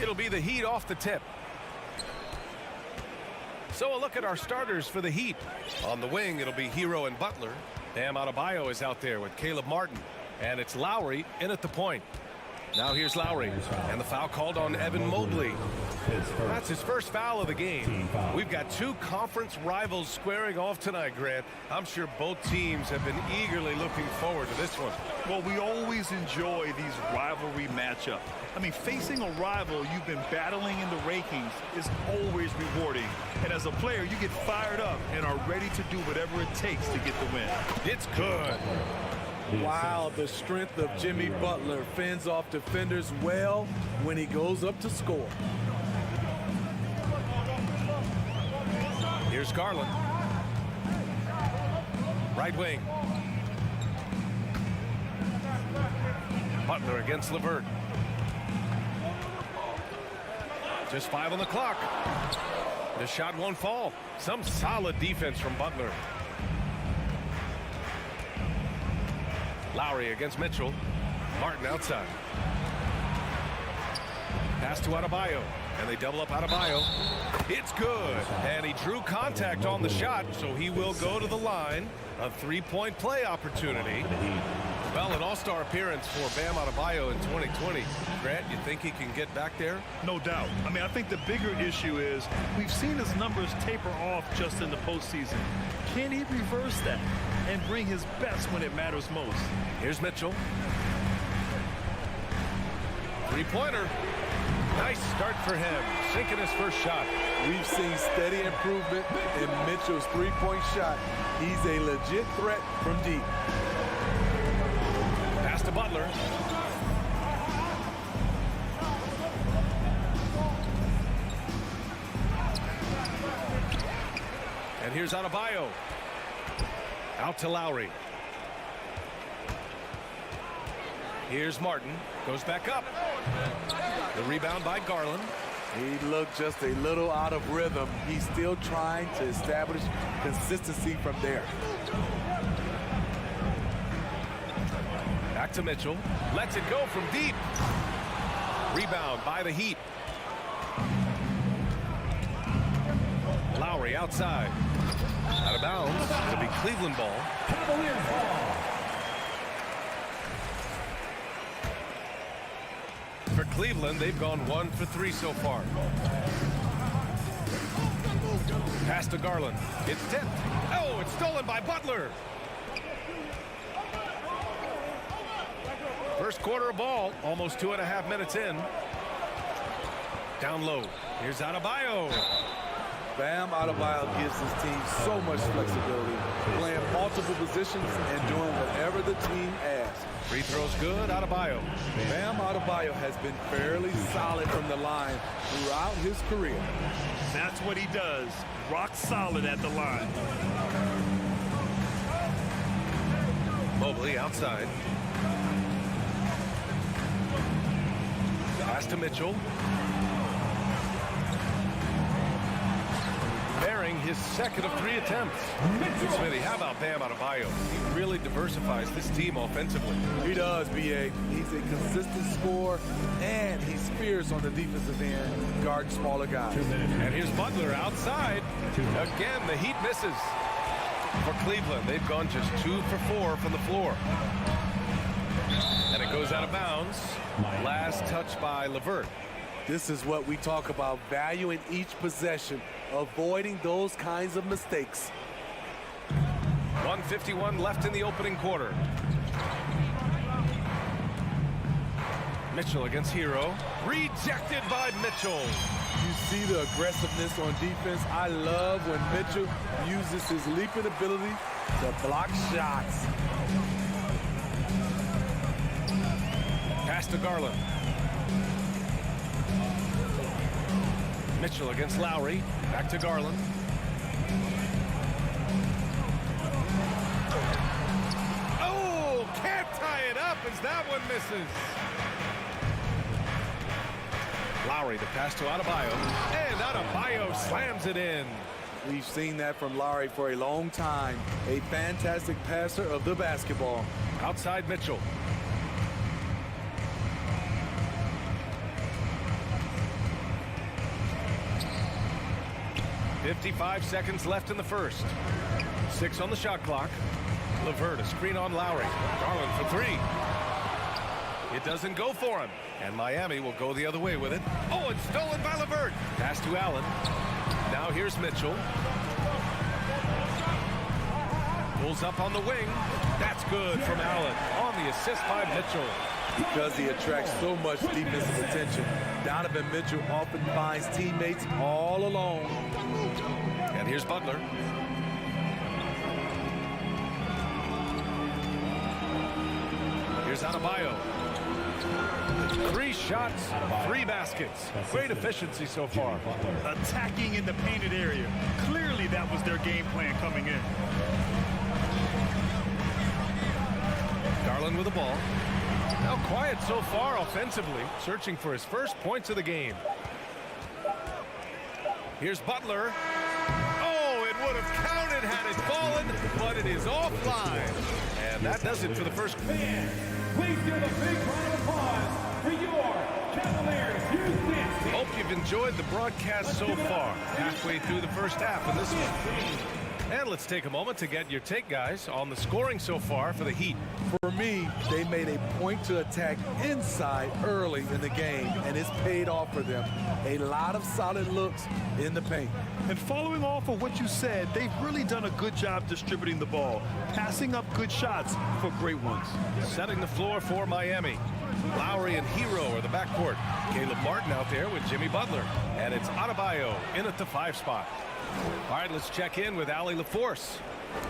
It'll be the Heat off the tip. So a look at our starters for the Heat. On the wing, it'll be Hero and Butler. Bam Adebayo is out there with Caleb Martin. And it's Lowry in at the point. Now here's Lowry, and the foul called on Evan Mobley. That's his first foul of the game. We've got two conference rivals squaring off tonight, Grant. I'm sure both teams have been eagerly looking forward to this one. Well, we always enjoy these rivalry matchups. I mean, facing a rival you've been battling in the rankings is always rewarding. And as a player, you get fired up and are ready to do whatever it takes to get the win. It's good. Wow, the strength of Jimmy Butler fends off defenders well when he goes up to score. Here's Garland. Right wing. Butler against LeVert. Just 5 on the clock. The shot won't fall. Some solid defense from Butler. Lowry against Mitchell. Martin outside. Pass to Adebayo. And they double up Adebayo. It's good. And he drew contact on the shot, so he will go to the line. A three-point play opportunity. Well, an all-star appearance for Bam Adebayo in 2020. Grant, you think he can get back there? No doubt. I mean, I think the bigger issue is we've seen his numbers taper off just in the postseason. Can he reverse that and bring his best when it matters most? Here's Mitchell. Three-pointer. Nice start for him. Sinking his first shot. We've seen steady improvement in Mitchell's three-point shot. He's a legit threat from deep. Pass to Butler. And here's Adebayo. Out to Lowry. Here's Martin. Goes back up. The rebound by Garland. He looked just a little out of rhythm. He's still trying to establish consistency from there. Back to Mitchell. Lets it go from deep. Rebound by the Heat. Lowry outside. Out of bounds. To be Cleveland ball. Cavaliers ball. For Cleveland, they've gone 1 for 3 so far. Pass to Garland. It's tipped. Oh, it's stolen by Butler. First quarter of ball, almost 2.5 minutes in. Down low. Here's Adebayo. Bam Adebayo gives his team so much flexibility, playing multiple positions and doing whatever the team asks. Free throws good, Adebayo. Bam Adebayo has been fairly solid from the line throughout his career. That's what he does. Rock solid at the line. Mobley outside. Pass to Mitchell. Bearing his second of 3 attempts. Smitty, how about Bam Adebayo? He really diversifies this team offensively. He does, B.A. He's a consistent scorer, and he's fierce on the defensive end, guarding smaller guys. And here's Butler outside. Again, the Heat misses. For Cleveland, they've gone just 2 for 4 from the floor. And it goes out of bounds. Last touch by LeVert. This is what we talk about, valuing each possession, avoiding those kinds of mistakes. 1:51 left in the opening quarter. Mitchell against Hero. Rejected by Mitchell. You see the aggressiveness on defense. I love when Mitchell uses his leaping ability to block shots. Pass to Garland. Mitchell against Lowry. Back to Garland. Oh, can't tie it up as that one misses. Lowry, the pass to Adebayo. And Adebayo slams it in. We've seen that from Lowry for a long time. A fantastic passer of the basketball. Outside Mitchell. "55 seconds left in the first. 6 on the shot clock. LeVert, a screen on Lowry. Garland for 3. It doesn't go for him. And Miami will go the other way with it. Oh, it's stolen by LeVert. Pass to Allen. Now here's Mitchell. Pulls up on the wing. That's good from Allen on the assist by Mitchell. Because he attracts so much defensive attention, Donovan Mitchell often finds teammates all alone. And here's Butler. Here's Adebayo. 3 shots, 3 baskets. Great efficiency so far. Attacking in the painted area. Clearly that was their game plan coming in. Garland with the ball. Now quiet so far offensively, searching for his first points of the game. Here's Butler. Oh, it would have counted had it fallen, but it is offline. And that does it for the first. Please give a big round of applause for your Cavaliers youth dance team. Hope you've enjoyed the broadcast so far. Halfway through the first half in this one. And let's take a moment to get your take, guys, on the scoring so far for the Heat. For me, they made a point to attack inside early in the game, and it's paid off for them. A lot of solid looks in the paint. And following off of what you said, they've really done a good job distributing the ball, passing up good shots for great ones. Setting the floor for Miami. Lowry and Hero are the backcourt. Caleb Martin out there with Jimmy Butler. And it's Adebayo in at the 5 spot. All right, let's check in with Allie LaForce.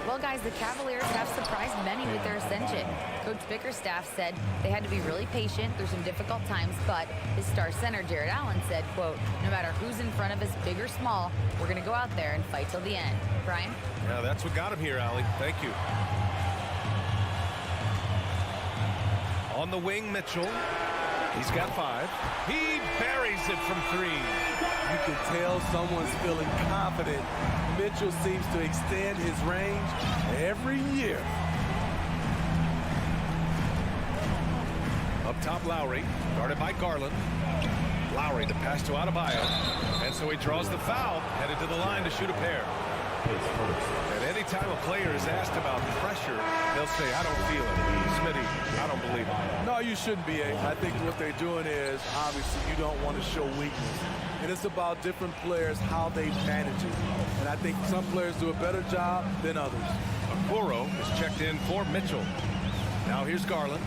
Well, guys, the Cavaliers have surprised many with their ascension. Coach Bickerstaff said they had to be really patient through some difficult times, but his star center, Jared Allen, said, quote, no matter who's in front of us, big or small, we're going to go out there and fight till the end. Brian? Yeah, that's what got him here, Allie. Thank you. On the wing, Mitchell. He's got 5. He buries it from 3. You can tell someone's feeling confident. Mitchell seems to extend his range every year. Up top, Lowry, guarded by Garland. Lowry, the pass to Adebayo. And so he draws the foul, headed to the line to shoot a pair. And anytime a player is asked about pressure, they'll say, I don't feel it. Smitty, I don't believe it. No, you shouldn't be. I think what they're doing is, obviously, you don't want to show weakness. And it's about different players, how they manage it. And I think some players do a better job than others. Okoro is checked in for Mitchell. Now here's Garland.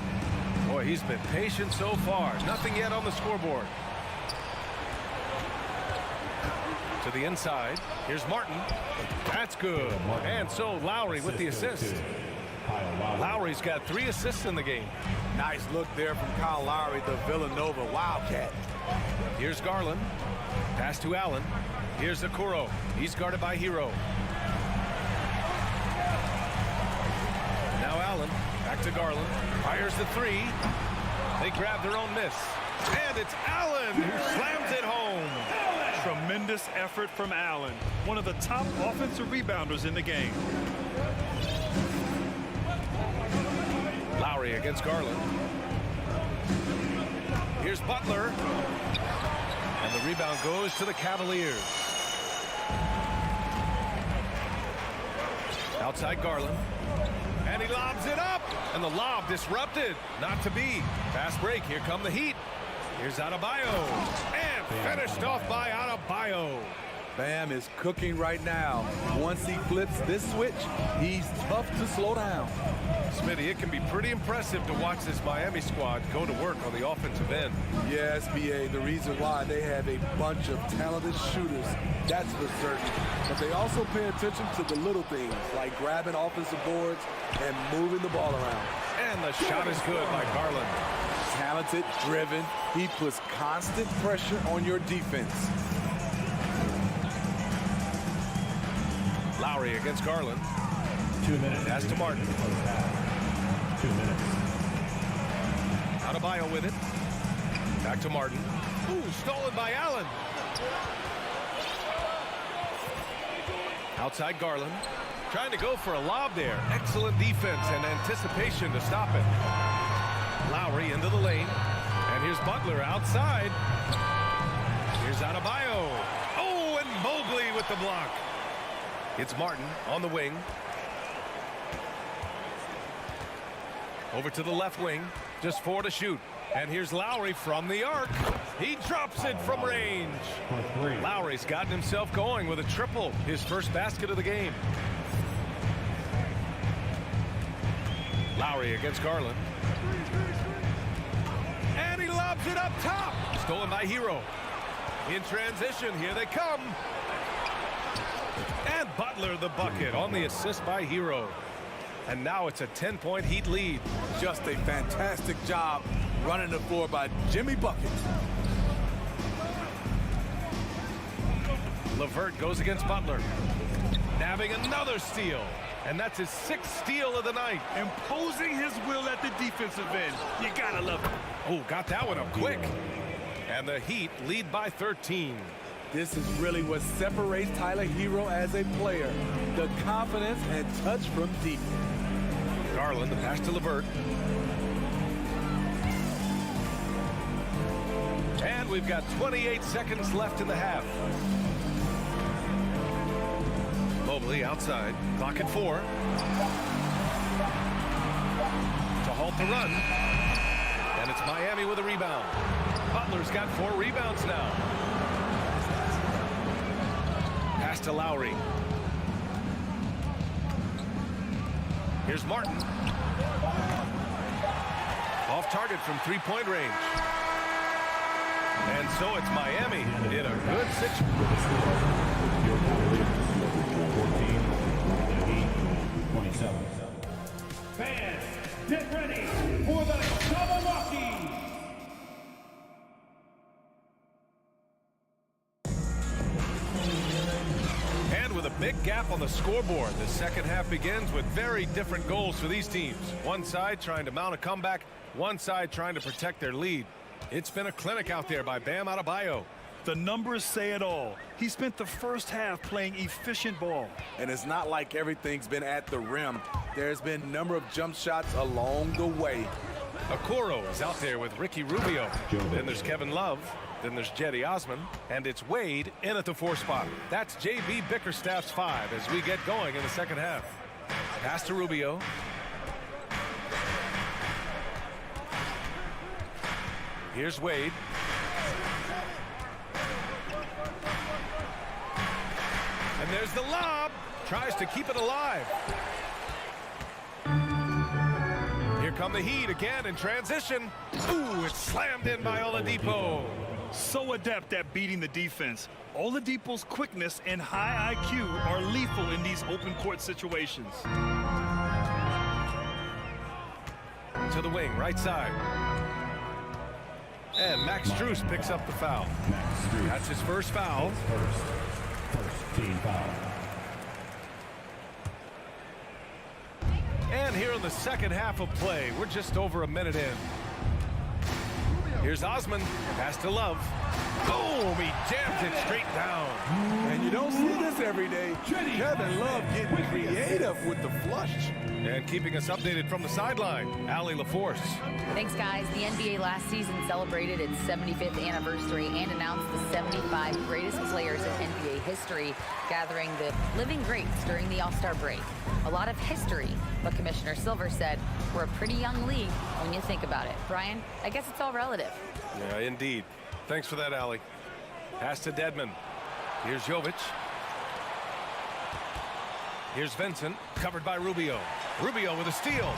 Boy, he's been patient so far. Nothing yet on the scoreboard. To the inside. Here's Martin. That's good. And so Lowry with the assist. Lowry's got 3 assists in the game. Nice look there from Kyle Lowry, the Villanova Wildcat. Here's Garland. Pass to Allen. Here's Okoro. He's guarded by Hero. Now Allen. Back to Garland. Fires the 3. They grab their own miss. And it's Allen who slams it home. Tremendous effort from Allen, one of the top offensive rebounders in the game. Lowry against Garland. Here's Butler. And the rebound goes to the Cavaliers. Outside Garland. And he lobs it up. And the lob disrupted. Not to be. Fast break. Here come the Heat. Here's Adebayo. And finished off by Adebayo. Bam is cooking right now. Once he flips this switch, he's tough to slow down. Smitty, it can be pretty impressive to watch this Miami squad go to work on the offensive end. Yes, BA, the reason why they have a bunch of talented shooters, that's for certain. But they also pay attention to the little things, like grabbing offensive boards and moving the ball around. And the shot is good by Garland. Talented, driven, he puts constant pressure on your defense. Lowry against Garland. 2 minutes. Pass to Martin. 2 minutes. Adebayo with it. Back to Martin. Ooh, stolen by Allen. Outside Garland. Trying to go for a lob there. Excellent defense and anticipation to stop it. Lowry into the lane. And here's Butler outside. Here's Adebayo. Oh, and Mobley with the block. It's Martin on the wing. Over to the left wing. Just 4 to shoot. And here's Lowry from the arc. He drops it from range. Lowry's gotten himself going with a triple. His first basket of the game. Lowry against Garland. And he lobs it up top. Stolen by Hero. In transition, here they come. And Butler the bucket on the assist by Hero. And now it's a 10-point Heat lead. Just a fantastic job running the floor by Jimmy Buckets. LeVert goes against Butler. Nabbing another steal. And that's his 6th steal of the night. Imposing his will at the defensive end. You gotta love it. Oh, got that one up quick. And the Heat lead by 13. This is really what separates Tyler Hero as a player. The confidence and touch from deep. Garland, the pass to LeVert. And we've got 28 seconds left in the half. Mobley outside. Clock at 4. To halt the run. And it's Miami with a rebound. Butler's got 4 rebounds now. Pass to Lowry. Here's Martin. Off target from 3-point range. And so it's Miami in a good situation. Fans, get ready for the Cavaliers. And with a big gap on the scoreboard, the second half begins with very different goals for these teams. One side trying to mount a comeback, one side trying to protect their lead. It's been a clinic out there by Bam Adebayo. The numbers say it all. He spent the first half playing efficient ball. And it's not like everything's been at the rim. There's been a number of jump shots along the way. Okoro is out there with Ricky Rubio. Then there's Kevin Love. Then there's Jetty Osman. And it's Wade in at the 4 spot. That's J.B. Bickerstaff's 5 as we get going in the second half. Pass to Rubio. Here's Wade. And there's the lob. Tries to keep it alive. Here come the Heat again in transition. Ooh, it's slammed in by Oladipo. So adept at beating the defense. Oladipo's quickness and high IQ are lethal in these open court situations. To the wing, right side. And Max Strus picks up the foul. That's his first foul. First team foul. And here in the second half of play, we're just over a minute in. Here's Osman, pass to Love. Boom, he jams it straight down. And you don't see this every day. Kevin Love getting creative with the flush. And keeping us updated from the sideline, Allie LaForce. Thanks, guys. The NBA last season celebrated its 75th anniversary and announced the 75 greatest players in NBA history, gathering the living greats during the All-Star break. A lot of history, but Commissioner Silver said we're a pretty young league when you think about it. Brian, I guess it's all relative. Yeah, indeed. Thanks for that, Allie. Pass to Dedmon. Here's Jovic. Here's Vincent, covered by Rubio. Rubio with a steal.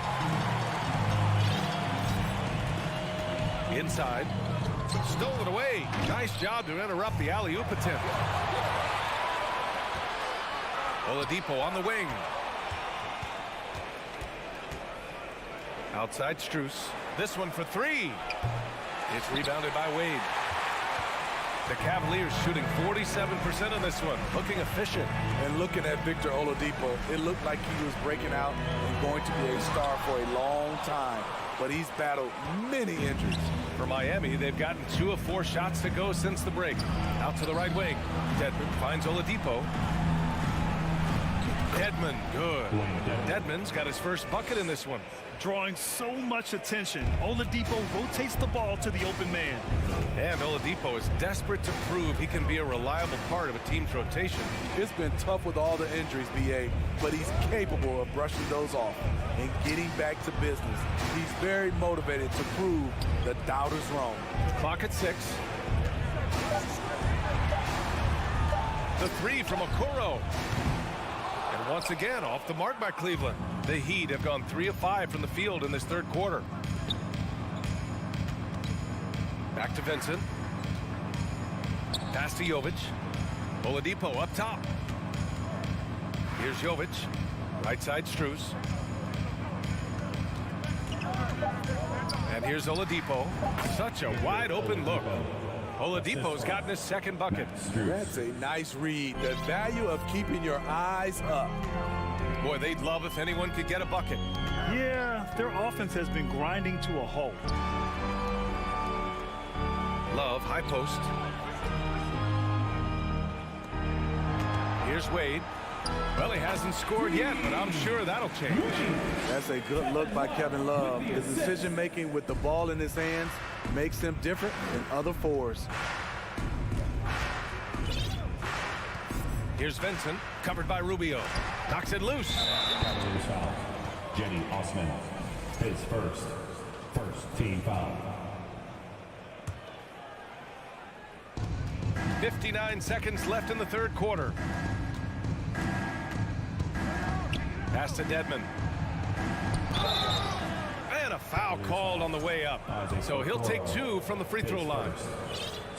Inside. Stolen away. Nice job to interrupt the alley-oop attempt. Oladipo on the wing. Outside Strus. This one for 3. It's rebounded by Wade. The Cavaliers shooting 47% on this one, looking efficient. And looking at Victor Oladipo, it looked like he was breaking out and going to be a star for a long time. But he's battled many injuries. For Miami, they've gotten 2 of 4 shots to go since the break. Out to the right wing. Dedmon finds Oladipo. Dedmon, good. Dedmon's got his first bucket in this one. Drawing so much attention, Oladipo rotates the ball to the open man. And Oladipo is desperate to prove he can be a reliable part of a team's rotation. It's been tough with all the injuries, B.A., but he's capable of brushing those off and getting back to business. He's very motivated to prove the doubters wrong. Clock at 6. The three from Okoro. And once again, off the mark by Cleveland. The Heat have gone 3 of 5 from the field in this third quarter. Back to Vincent. Pass to Jovic. Oladipo up top. Here's Jovic. Right side Strus. And here's Oladipo. Such a wide open look. Oladipo's gotten his second bucket. That's a nice read. The value of keeping your eyes up. Boy, they'd love if anyone could get a bucket. Yeah, their offense has been grinding to a halt. Love, high post. Here's Wade. Well, he hasn't scored yet, but I'm sure that'll change. That's a good look by Kevin Love. His decision-making with the ball in his hands makes him different than other fours. Here's Vincent, covered by Rubio. Knocks it loose. Cavaliers foul. Jenny Osman, his first team foul. 59 seconds left in the third quarter. Pass to Dedmon. And a foul called on the way up. So he'll take 2 from the free throw line.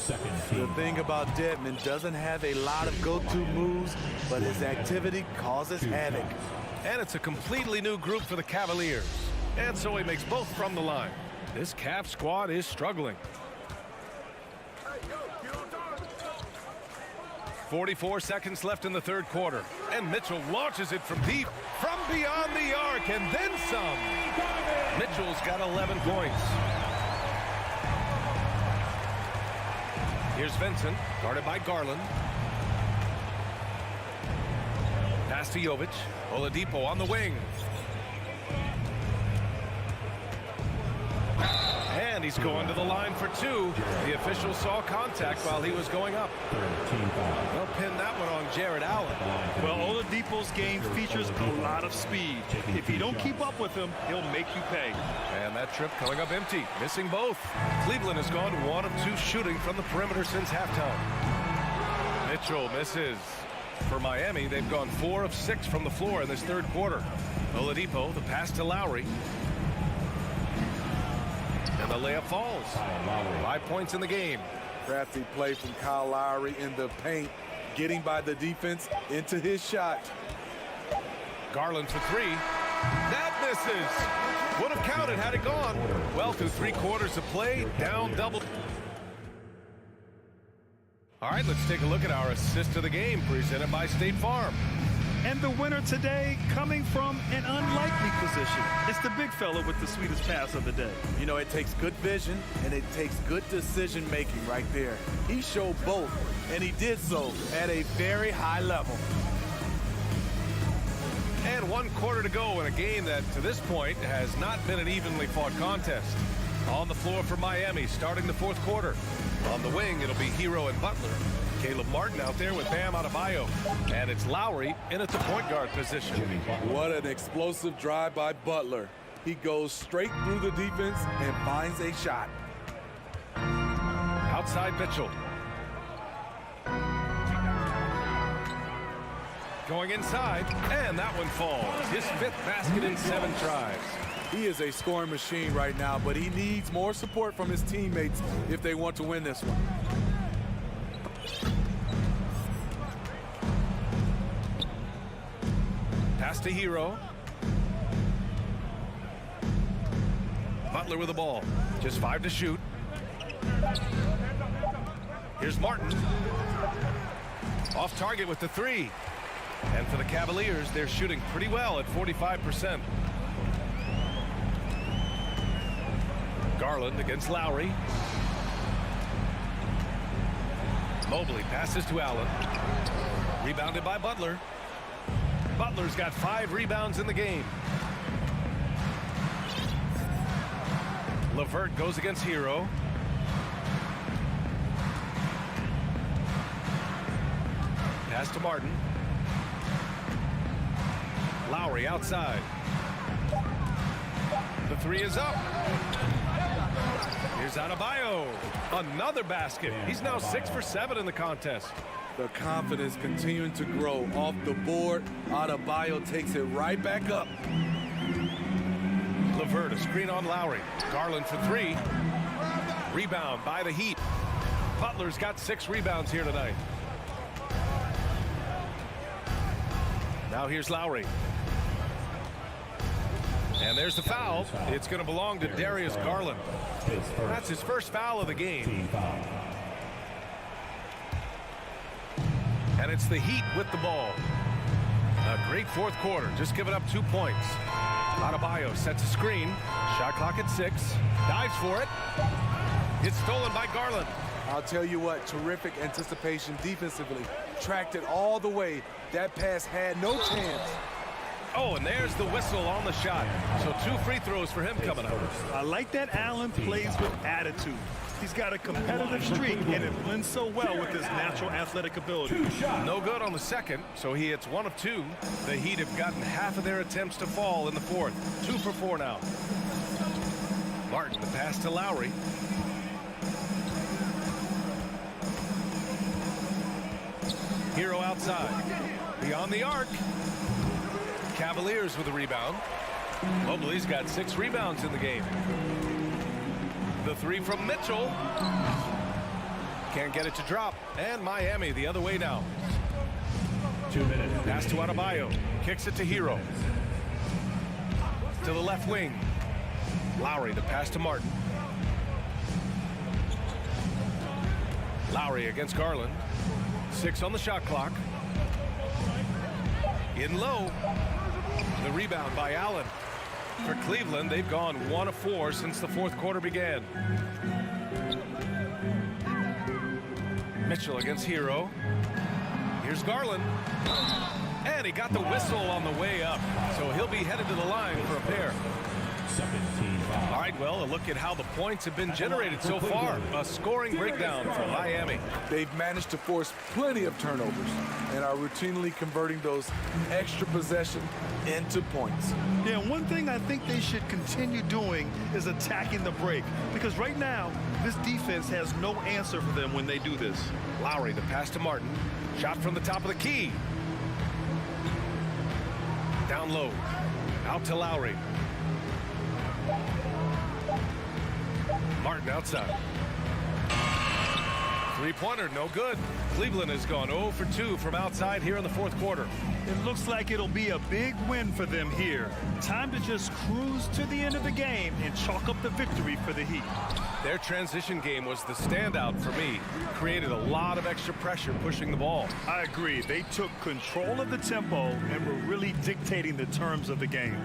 The thing about Dedmon, doesn't have a lot of go-to moves, but his activity causes havoc. And it's a completely new group for the Cavaliers. And so he makes both from the line. This Cav squad is struggling. 44 seconds left in the third quarter. And Mitchell launches it from deep, from beyond the arc, and then some. Mitchell's got 11 points. Here's Vincent, guarded by Garland. Pass to Jovic. Oladipo on the wing. And he's going to the line for 2. The official saw contact while he was going up. They'll pin that one on Jared Allen. Well, Oladipo's game features a lot of speed. If you don't keep up with him, he'll make you pay. And that trip coming up empty, missing both. Cleveland has gone 1 of 2 shooting from the perimeter since halftime. Mitchell misses. For Miami, they've gone 4 of 6 from the floor in this third quarter. Oladipo, the pass to Lowry. And the layup falls. 5 points in the game. Crafty play from Kyle Lowry in the paint, getting by the defense into his shot. Garland for 3. That misses. Would have counted had it gone. Well, through 3 quarters of play, down double. All right, let's take a look at our assist of the game presented by State Farm. And the winner today coming from an unlikely position. It's the big fella with the sweetest pass of the day. You know, it takes good vision and it takes good decision making right there. He showed both, and he did so at a very high level. And 1 quarter to go in a game that to this point has not been an evenly fought contest. On the floor for Miami starting the fourth quarter. On the wing, it'll be Hero and Butler. Caleb Martin out there with Bam Adebayo. And it's Lowry in at the point guard position. What an explosive drive by Butler. He goes straight through the defense and finds a shot. Outside Mitchell. Going inside, and that one falls. His 5th basket in 7 tries. He is a scoring machine right now, but he needs more support from his teammates if they want to win this one. Pass to Hero. Butler with the ball. Just 5 to shoot. Here's Martin. Off target with the 3. And for the Cavaliers, they're shooting pretty well at 45%. Garland against Lowry. Mobley passes to Allen. Rebounded by Butler. Butler's got 5 rebounds in the game. LeVert goes against Hero. Pass to Martin. Lowry outside. The 3 is up. Here's Adebayo. Another basket. He's now 6 for 7 in the contest. The confidence continuing to grow off the board. Adebayo takes it right back up. LeVert, a screen on Lowry. Garland for 3. Rebound by the Heat. Butler's got 6 rebounds here tonight. Now here's Lowry. And there's the foul. It's going to belong to Darius Garland. That's his first foul of the game. And it's the Heat with the ball. A great fourth quarter, just giving up 2 points. Adebayo sets a screen. Shot clock at 6. Dives for it. It's stolen by Garland. I'll tell you what, terrific anticipation defensively. Tracked it all the way. That pass had no chance. Oh, and there's the whistle on the shot. So 2 free throws for him coming up. I like that Allen plays with attitude. He's got a competitive streak, and it blends so well with his natural athletic ability. No good on the second, so he hits 1 of 2. The Heat have gotten half of their attempts to fall in the fourth. 2 for 4 now. Martin, the pass to Lowry. Hero outside. Beyond the arc. Cavaliers with a rebound. Mobley's got 6 rebounds in the game. The 3 from Mitchell. Can't get it to drop. And Miami the other way now. 2 minutes. Pass to Adebayo. Kicks it to Hero. To the left wing. Lowry to pass to Martin. Lowry against Garland. 6 on the shot clock. In low. The rebound by Allen. For Cleveland, they've gone 1 of 4 since the fourth quarter began. Mitchell against Hero. Here's Garland. And he got the whistle on the way up. So he'll be headed to the line for a pair. All right, well, a look at how the points have been generated so far. A scoring breakdown for Miami. They've managed to force plenty of turnovers and are routinely converting those extra possessions into points. Yeah, one thing I think they should continue doing is attacking the break, because right now, this defense has no answer for them when they do this. Lowry, the pass to Martin. Shot from the top of the key. Down low. Out to Lowry. Martin outside. 3-pointer, no good. Cleveland has gone 0 for 2 from outside here in the fourth quarter. It looks like it'll be a big win for them here. Time to just cruise to the end of the game and chalk up the victory for the Heat. Their transition game was the standout for me. Created a lot of extra pressure pushing the ball. I agree. They took control of the tempo and were really dictating the terms of the game.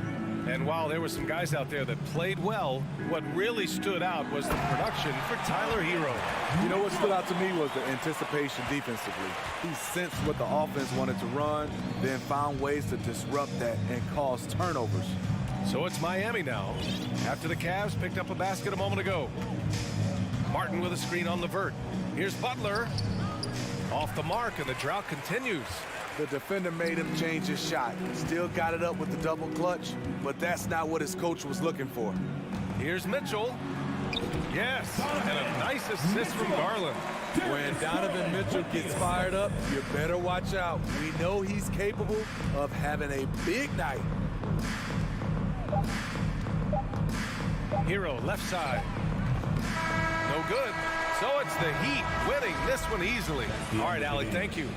And while there were some guys out there that played well, what really stood out was the production for Tyler Hero. You know what stood out to me was the anticipation defensively. He sensed what the offense wanted to run, then found ways to disrupt that and cause turnovers. So it's Miami now, after the Cavs picked up a basket a moment ago. Martin with a screen on LeVert. Here's Butler. Off the mark, and the drought continues. The defender made him change his shot. Still got it up with the double clutch, but that's not what his coach was looking for. Here's Mitchell. Yes, and a nice assist from Garland. When Donovan Mitchell gets fired up, you better watch out. We know he's capable of having a big night. Hero left side. No good. So it's the Heat winning this one easily. All right, Allie, thank you.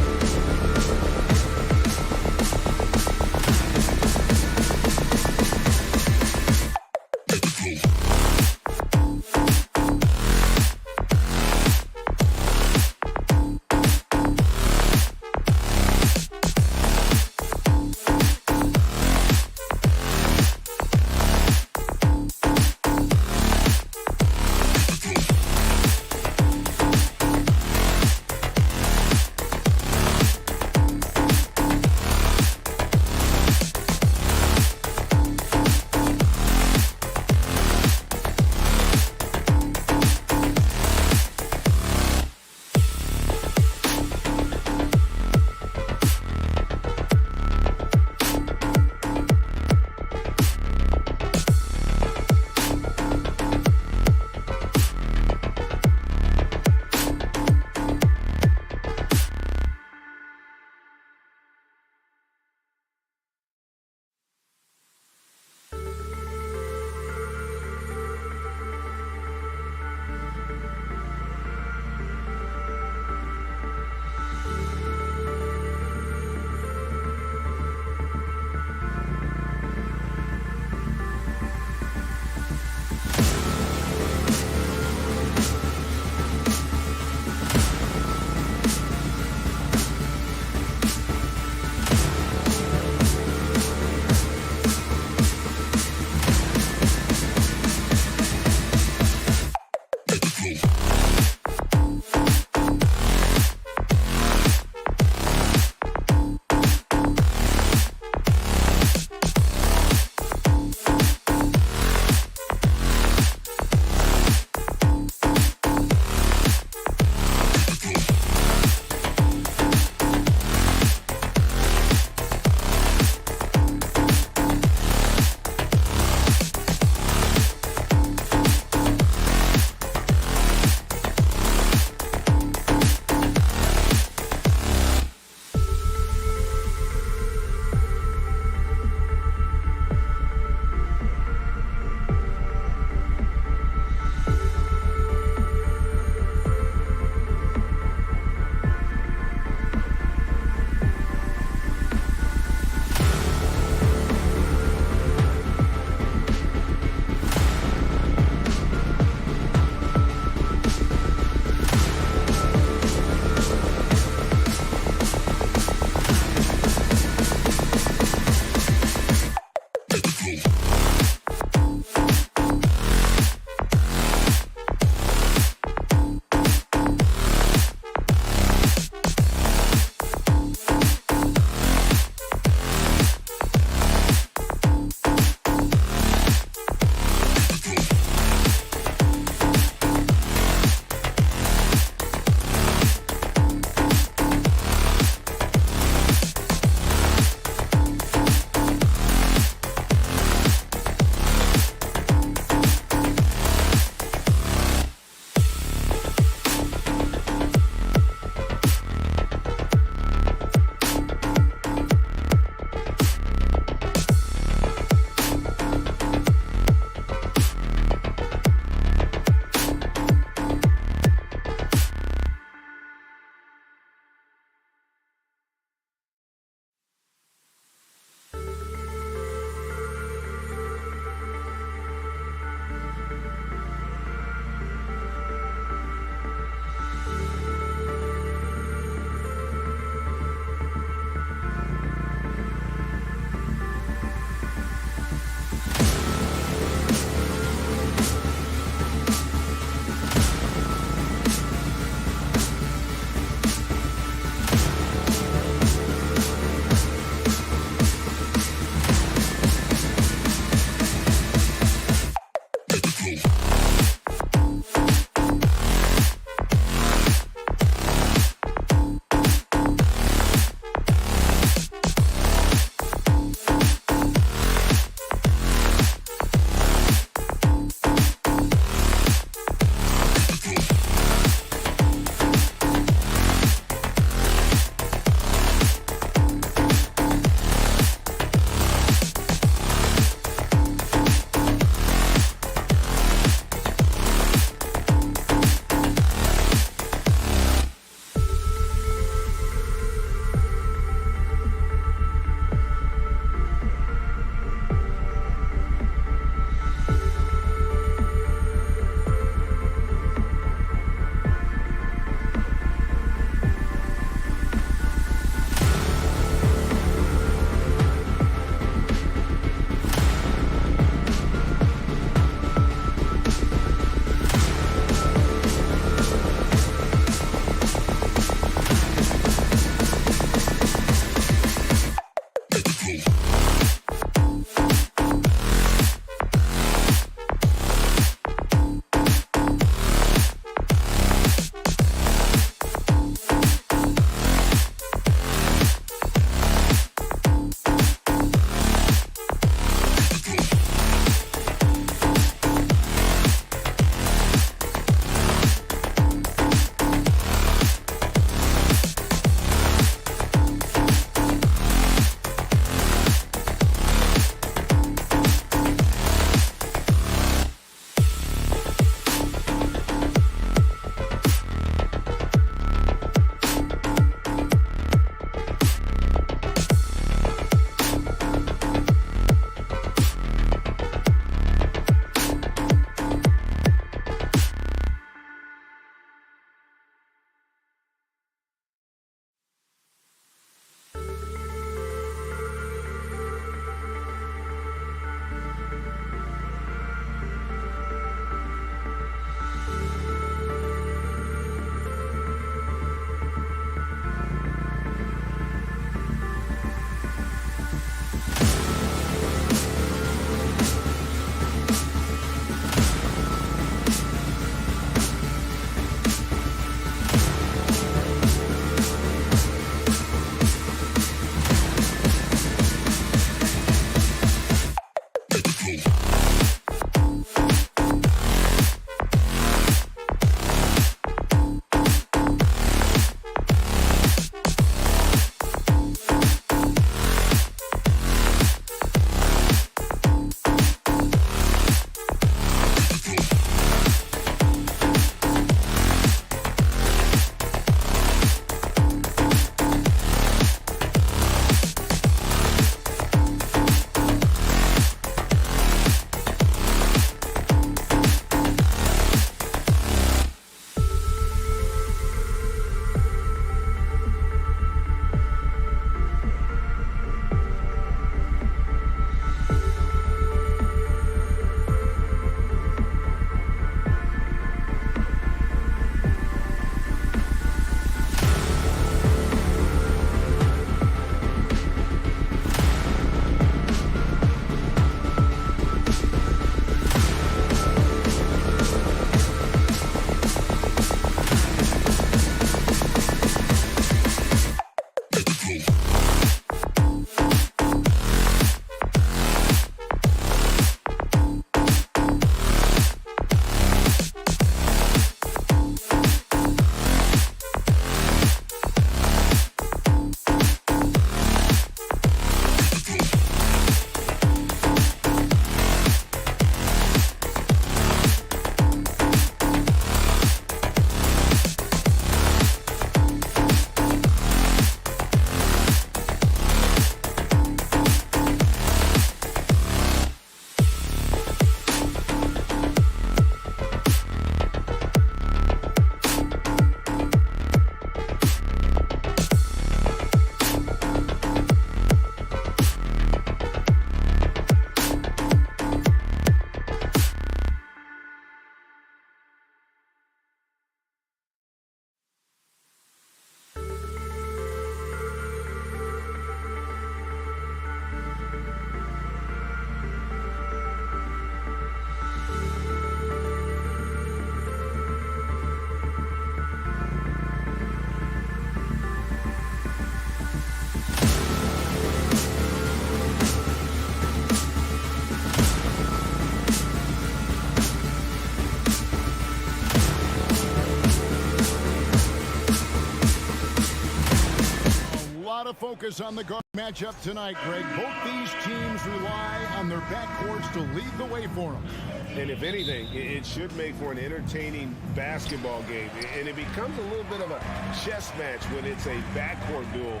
of focus on the guard matchup tonight, Greg. Both these teams rely on their backcourts to lead the way for them. And if anything, it should make for an entertaining basketball game. And it becomes a little bit of a chess match when it's a backcourt duel.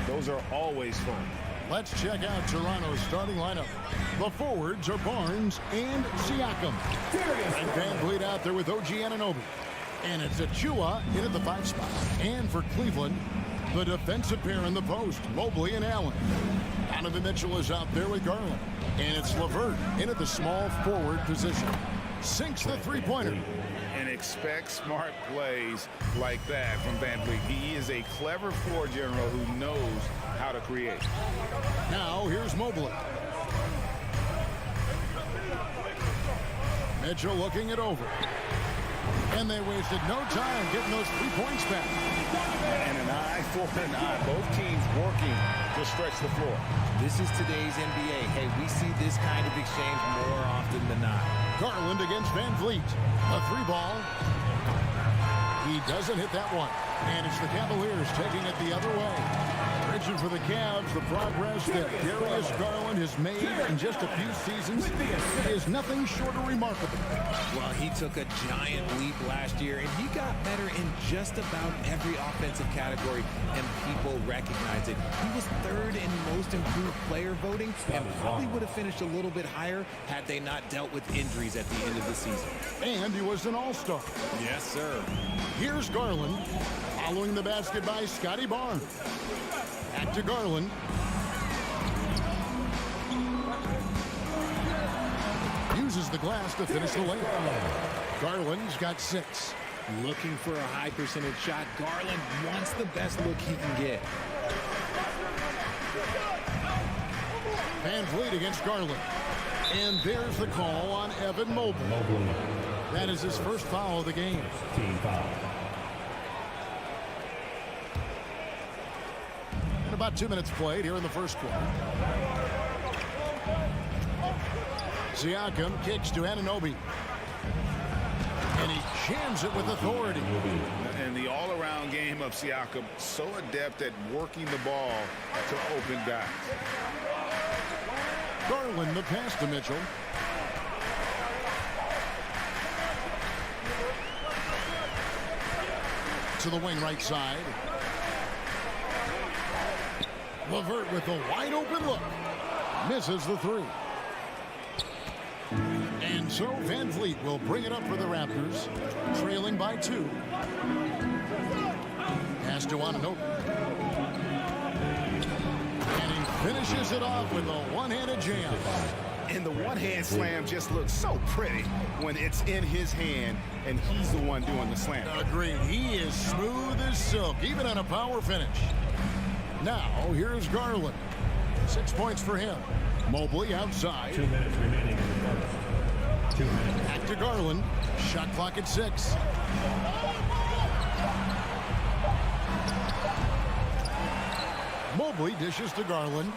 Those are always fun. Let's check out Toronto's starting lineup. The forwards are Barnes and Siakam. And Van Vliet out there with OG Anunoby. And it's Achua in at the 5 spot. And for Cleveland, the defensive pair in the post, Mobley and Allen. Donovan Mitchell is out there with Garland. And it's LeVert in at the small forward position. Sinks the three-pointer. And expect smart plays like that from Van Vliet. He is a clever floor general who knows how to create. Now, here's Here's Mobley. Mitchell looking it over. And they wasted no time getting those 3 points back. And an eye for an eye. Both teams working to stretch the floor. This is today's NBA. Hey, we see this kind of exchange more often than not. Garland against Van Vliet. A 3-ball. He doesn't hit that one. And it's the Cavaliers taking it the other way. Bridging for the Cavs, the progress that Darius Garland has made in just a few seasons is nothing short of remarkable. Well, he took a giant leap last year, and he got better in just about every offensive category, and people recognize it. He was 3rd in most improved player voting, and probably would have finished a little bit higher had they not dealt with injuries at the end of the season. And he was an all-star. Yes, sir. Here's Garland, following the basket by Scotty Barnes. Back to Garland. Uses the glass to finish the layup. Garland's got 6. Looking for a high percentage shot. Garland wants the best look he can get. Van Vliet against Garland. And there's the call on Evan Mobley. That is his first foul of the game. Team foul. And about 2 minutes played here in the first quarter. Siakam kicks to Anunoby. And he jams it with authority. And the all-around game of Siakam, so adept at working the ball to open guys. Garland the pass to Mitchell. To the wing right side. LeVert with a wide open look. Misses the 3. And so Van Vliet will bring it up for the Raptors, trailing by 2. Pass to Anunoby. And he finishes it off with a one-handed jam. And the one-hand slam just looks so pretty when it's in his hand and he's the one doing the slam. Agreed. He is smooth as silk, even on a power finish. Now, here's Garland. 6 points for him. Mobley outside. 2 minutes remaining in the first. 2 minutes. Back to Garland. Shot clock at 6. Mobley dishes to Garland.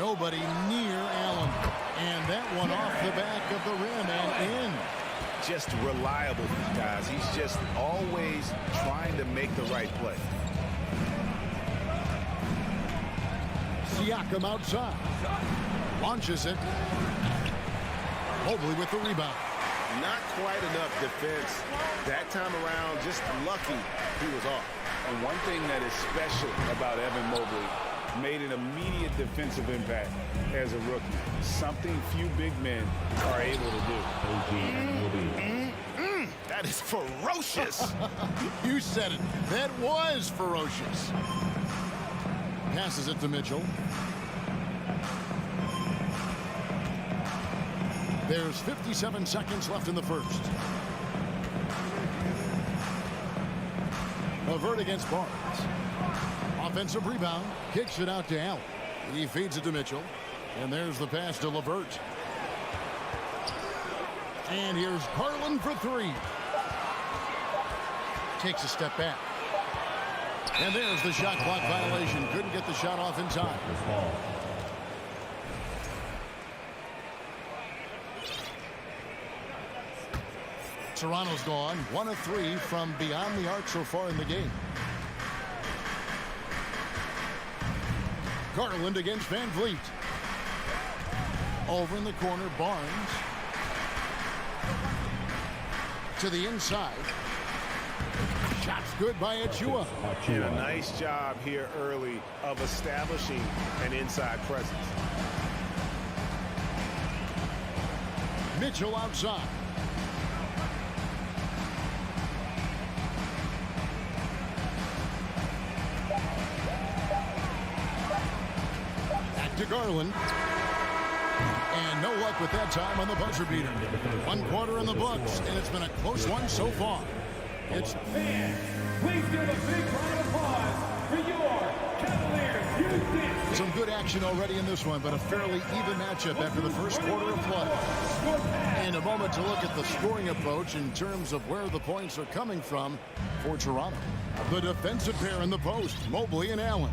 Nobody near Allen. And that one off the back of the rim and in. Just reliable, guys. He's just always trying to make the right play. Siakam outside. Launches it. Mobley with the rebound. Not quite enough defense that time around. Just lucky he was off. And one thing that is special about Evan Mobley, made an immediate defensive impact as a rookie. Something few big men are able to do. That is ferocious. You said it. That was ferocious. Passes it to Mitchell. There's 57 seconds left in the first. LeVert against Barnes. Offensive rebound. Kicks it out to Allen. He feeds it to Mitchell. And there's the pass to LeVert. And here's Garland for 3. Takes a step back. And there's the shot clock violation. Couldn't get the shot off in time. Toronto's gone 1 of 3 from beyond the arc so far in the game. Garland against Van Vliet. Over in the corner, Barnes. To the inside. Shots good by Achua. And a nice job here early of establishing an inside presence. Mitchell outside. Back to Garland. And no luck with that time on the buzzer beater. 1 quarter in the books, and it's been a close one so far. It's fans, please give a big round of applause for your Cavaliers Houston Some good action already in this one, but a fairly even matchup after the first quarter of play. And a moment to look at the scoring approach in terms of where the points are coming from for Toronto. The defensive pair in the post, Mobley and Allen.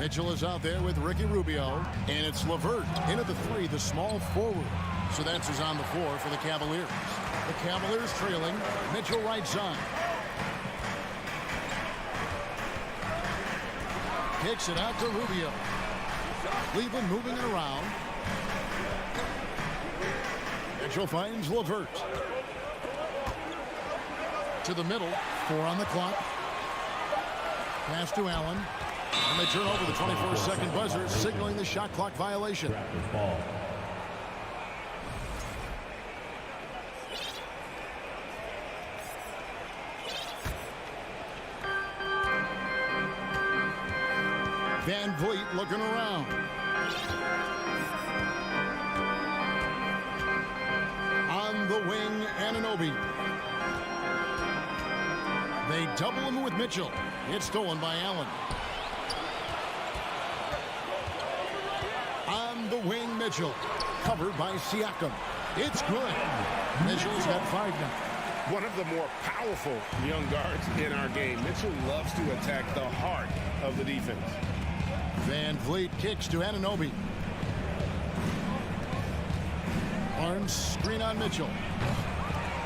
Mitchell is out there with Ricky Rubio, and it's LeVert into the three, the small forward. So that's who's on the floor for the Cavaliers. The Cavaliers trailing. Mitchell right side. Kicks it out to Rubio. Cleveland moving it around. Mitchell finds LeVert. To the middle. 4 on the clock. Pass to Allen. And they turn over the 24-second buzzer, signaling the shot clock violation. Raptors ball. Van Vliet looking around. On the wing, Anunoby. They double him with Mitchell. It's stolen by Allen. On the wing, Mitchell. Covered by Siakam. It's good. Mitchell's got 5 now. One of the more powerful young guards in our game. Mitchell loves to attack the heart of the defense. Van Vliet kicks to Anunoby. Barnes screen on Mitchell.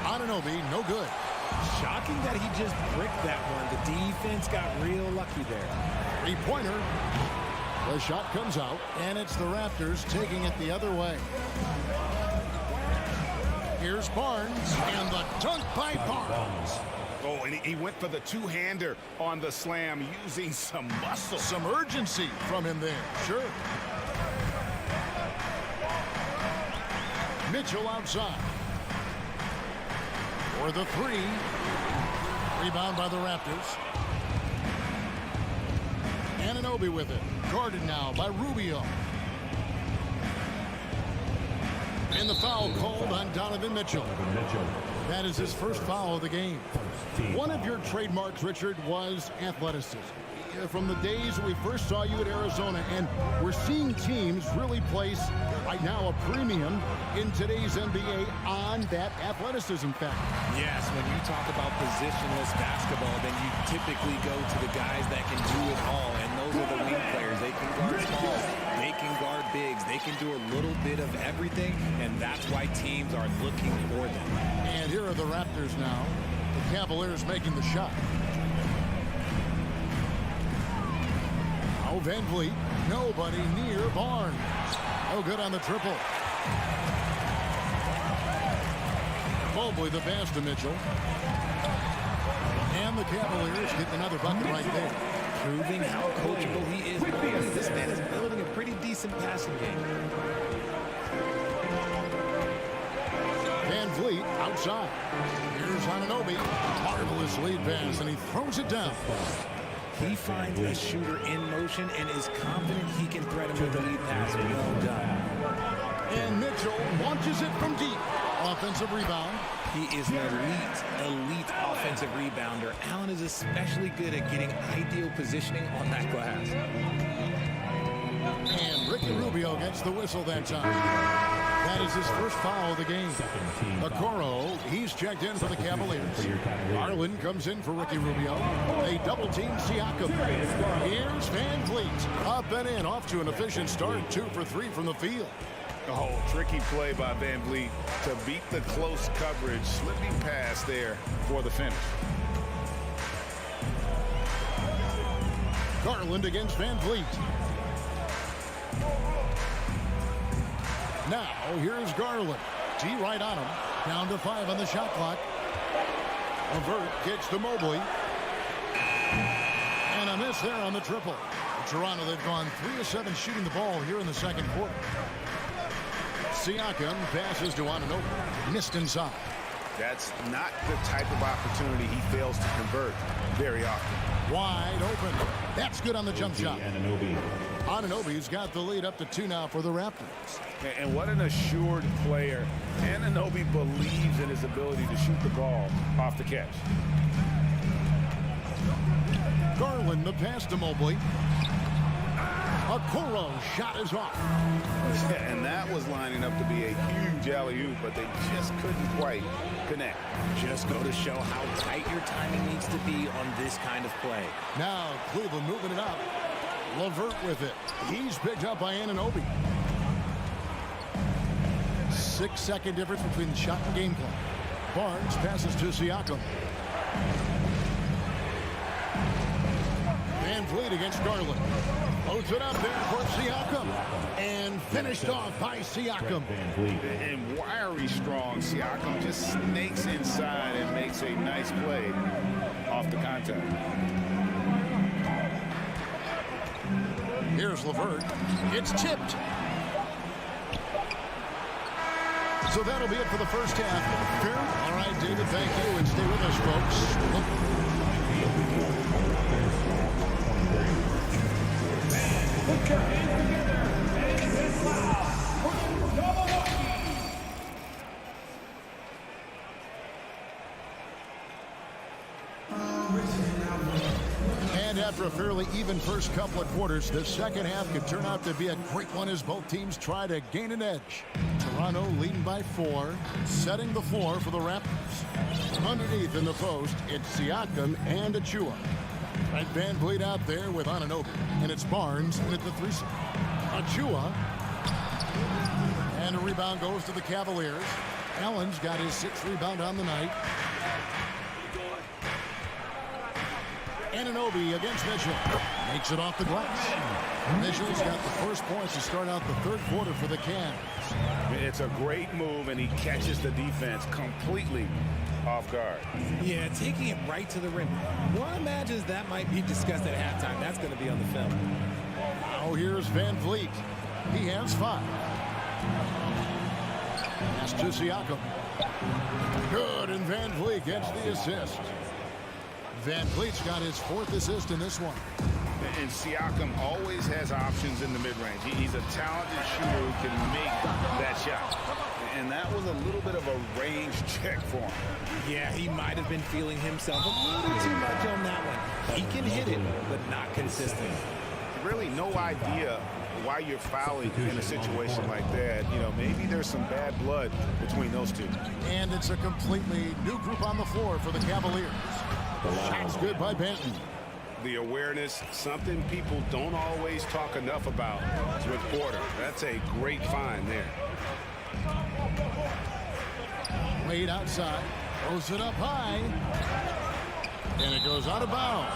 Anunoby, no good. Shocking that he just bricked that one. The defense got real lucky there. 3-pointer. The shot comes out, and it's the Raptors taking it the other way. Here's Barnes, and the dunk by Barnes. Oh, and he went for the two-hander on the slam, using some muscle. Some urgency from him there, sure. Mitchell outside. For the 3. Rebound by the Raptors. Anunoby with it. Guarded now by Rubio. And the foul called on Donovan Mitchell. That is his first foul of the game. One of your trademarks, Richard, was athleticism. From the days we first saw you at Arizona, and we're seeing teams really place right now a premium in today's NBA on that athleticism factor. Yes, when you talk about positionless basketball, then you typically go to the guys that can do it all, and those are the wing players. They can guard smalls, they can guard bigs, they can do a little bit of everything, and that's why teams are looking for them. And here are the Raptors now. The Cavaliers making the shot. Oh, Van Vliet, nobody near Barnes. Oh, good on the triple. Mobley the pass to Mitchell. And the Cavaliers get another bucket right there. Proving how coachable he is. This man is building a pretty decent passing game. Van Vliet outside. Here's Anunoby. Marvelous lead pass, and he throws it down. He finds a shooter in motion and is confident he can thread him with the lead pass. Well done. And Mitchell launches it from deep. Offensive rebound. He is an elite offensive rebounder. Allen is especially good at getting ideal positioning on that glass. And Ricky Rubio gets the whistle that time. That is his first foul of the game. Okoro, he's checked in for the Cavaliers. Garland comes in for Ricky Rubio. They double-team Siakam. Here's Van Vliet. Up and in, off to an efficient start. 2 for 3 from the field. Oh, tricky play by Van Vliet to beat the close coverage. Slipping pass there for the finish. Garland against Van Vliet. Now, here's Garland. T right on him. Down to 5 on the shot clock. LeVert kicks to Mobley. And a miss there on the triple. Toronto, they've gone 3 of 7 shooting the ball here in the second quarter. Siakam passes to Anunoby. Missed inside. That's not the type of opportunity he fails to convert very often. Wide open. That's good on the jump shot. Anunoby's got the lead up to 2 now for the Raptors. And what an assured player. Anunoby believes in his ability to shoot the ball off the catch. Garland the pass to Mobley. A Okoro's shot is off. And that was lining up to be a huge alley-oop, but they just couldn't quite connect. Just go to show how tight your timing needs to be on this kind of play. Now Cleveland moving it up. LeVert with it. He's picked up by Anunoby. 6-second difference between the shot and game plan. Barnes passes to Siakam. Van Vliet against Garland. Loads it up there for Siakam. And finished off by Siakam. And wiry strong Siakam just snakes inside and makes a nice play off the contact. Here's LeVert. It's tipped. So that'll be it for the first half. Fair? All right, David, thank you. And stay with us, folks. Put your hands together and get loud for Milwaukee. And after a fairly even first couple of quarters, the second half could turn out to be a great one as both teams try to gain an edge. Toronto leading by 4, setting the floor for the Raptors. Underneath in the post, it's Siakam and Achua. Right, Van Vliet out there with Anunoby. And it's Barnes and at the 3. Achua. And a rebound goes to the Cavaliers. Allen's got his 6th rebound on the night. Anunoby against Mitchell. Makes it off the glass. Mitchell's got the first points to start out the third quarter for the Cavs. It's a great move, and he catches the defense completely off guard. Yeah, taking it right to the rim. One imagines that might be discussed at halftime. That's going to be on the film. Now here's Van Vliet. He has 5. Pass to Siakam. Good, and Van Vliet gets the assist. Van Vliet's got his 4th assist in this one. And Siakam always has options in the mid-range. He's a talented shooter who can make that shot. And that was a little bit of a range check for him. Yeah, he might have been feeling himself a little too much on that one. He can hit it, but not consistent. Really no idea why you're fouling in a situation like that. You know, maybe there's some bad blood between those two. And it's a completely new group on the floor for the Cavaliers. Shot's good by Benton. The awareness, something people don't always talk enough about with Porter. That's a great find there. Wade outside, throws it up high, and it goes out of bounds.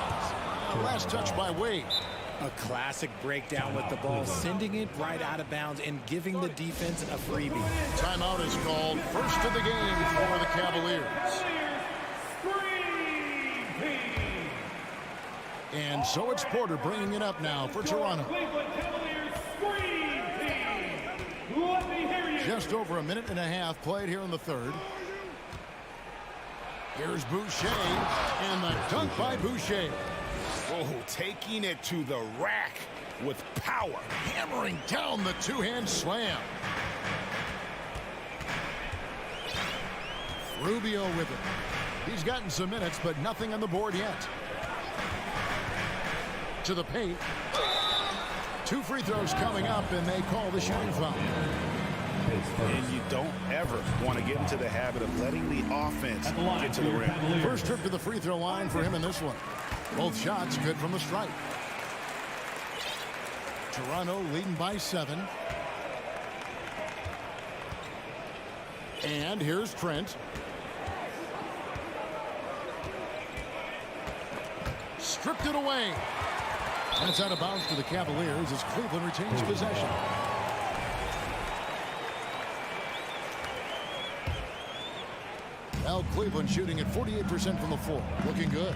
Last touch by Wade. A classic breakdown with the ball, sending it right out of bounds and giving the defense a freebie. Timeout is called. First of the game for the Cavaliers. And so it's Porter bringing it up now for Toronto. Just over a minute and a half played here in the third. Here's Boucher, and the dunk by Boucher. Oh, taking it to the rack with power. Hammering down the two-hand slam. Rubio with it. He's gotten some minutes, but nothing on the board yet. To the paint. 2 free throws coming up, and they call the shooting foul. And you don't ever want to get into the habit of letting the offense get to the rim. First trip to the free throw line for him in this one. Both shots good from the stripe. Toronto leading by 7. And here's Trent. Stripped it away. That's out of bounds to the Cavaliers as Cleveland retains possession. Now Cleveland shooting at 48% from the floor. Looking good.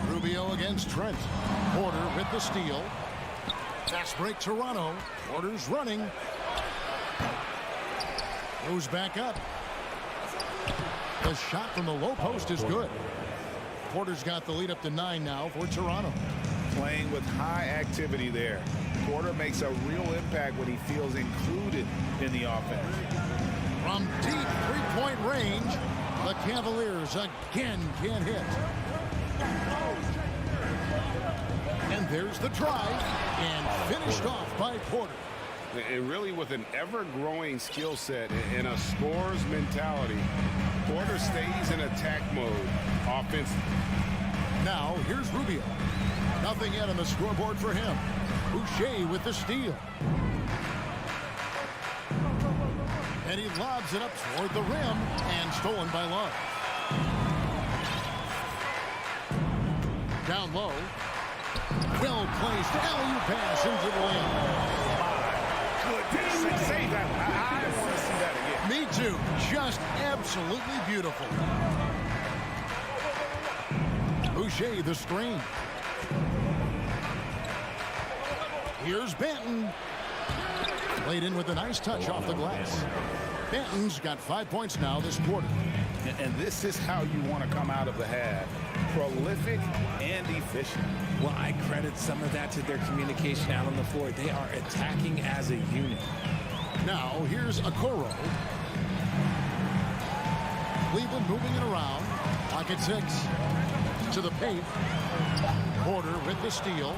Rubio against Trent. Porter with the steal. Fast break Toronto. Porter's running. Goes back up. The shot from the low post is good. Porter's got the lead up to 9 now for Toronto. Playing with high activity there. Porter makes a real impact when he feels included in the offense. From deep three-point range, the Cavaliers again can't hit. There's the drive, and finished off by Porter. And really with an ever-growing skill set and a scorer's mentality, Porter stays in attack mode offensively. Now, here's Rubio. Nothing yet on the scoreboard for him. Boucher with the steal. And he lobs it up toward the rim, and stolen by Love. Down low. Well-placed alley-oop pass into the lane. Goodness, save that. I want to see that again. Me too. Just absolutely beautiful. Boucher the screen. Here's Benton. Played in with a nice touch off the glass. Benton's got 5 points now this quarter. And this is how you want to come out of the half. Prolific and efficient. Well, I credit some of that to their communication out on the floor. They are attacking as a unit. Now, here's Okoro. Cleveland moving it around. Pocket 6. To the paint. Porter with the steal.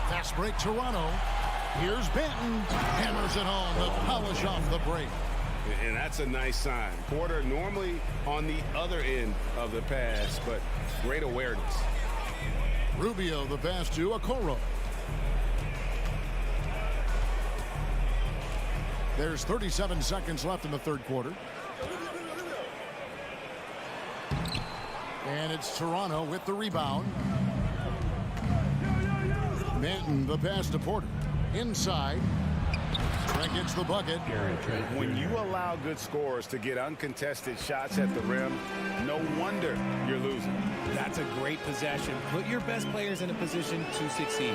Fast break Toronto. Here's Benton. Hammers it home to polish off the break. And that's a nice sign. Porter normally on the other end of the pass, but great awareness. Rubio the pass to Okoro. There's 37 seconds left in the third quarter. And it's Toronto with the rebound. Benton the pass to Porter. Inside. That gets the bucket. When you allow good scorers to get uncontested shots at the rim, no wonder you're losing. That's a great possession. Put your best players in a position to succeed.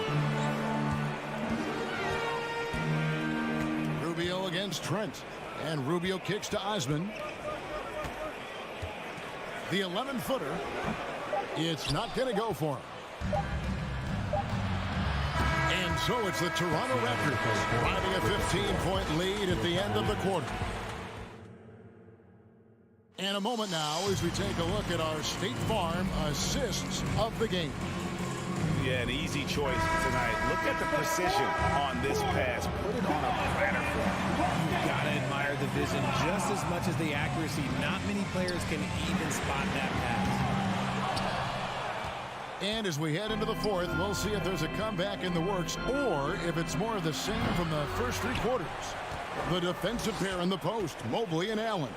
Rubio against Trent. And Rubio kicks to Osman. The 11-footer. It's not going to go for him. And so it's the Toronto Raptors riding a 15-point lead at the end of the quarter. And a moment now as we take a look at our State Farm assists of the game. Yeah, an easy choice tonight. Look at the precision on this pass. Put it on a platter for him. You gotta admire the vision just as much as the accuracy. Not many players can even spot that pass. And as we head into the fourth, we'll see if there's a comeback in the works or if it's more of the same from the first three quarters. The defensive pair in the post, Mobley and Allen.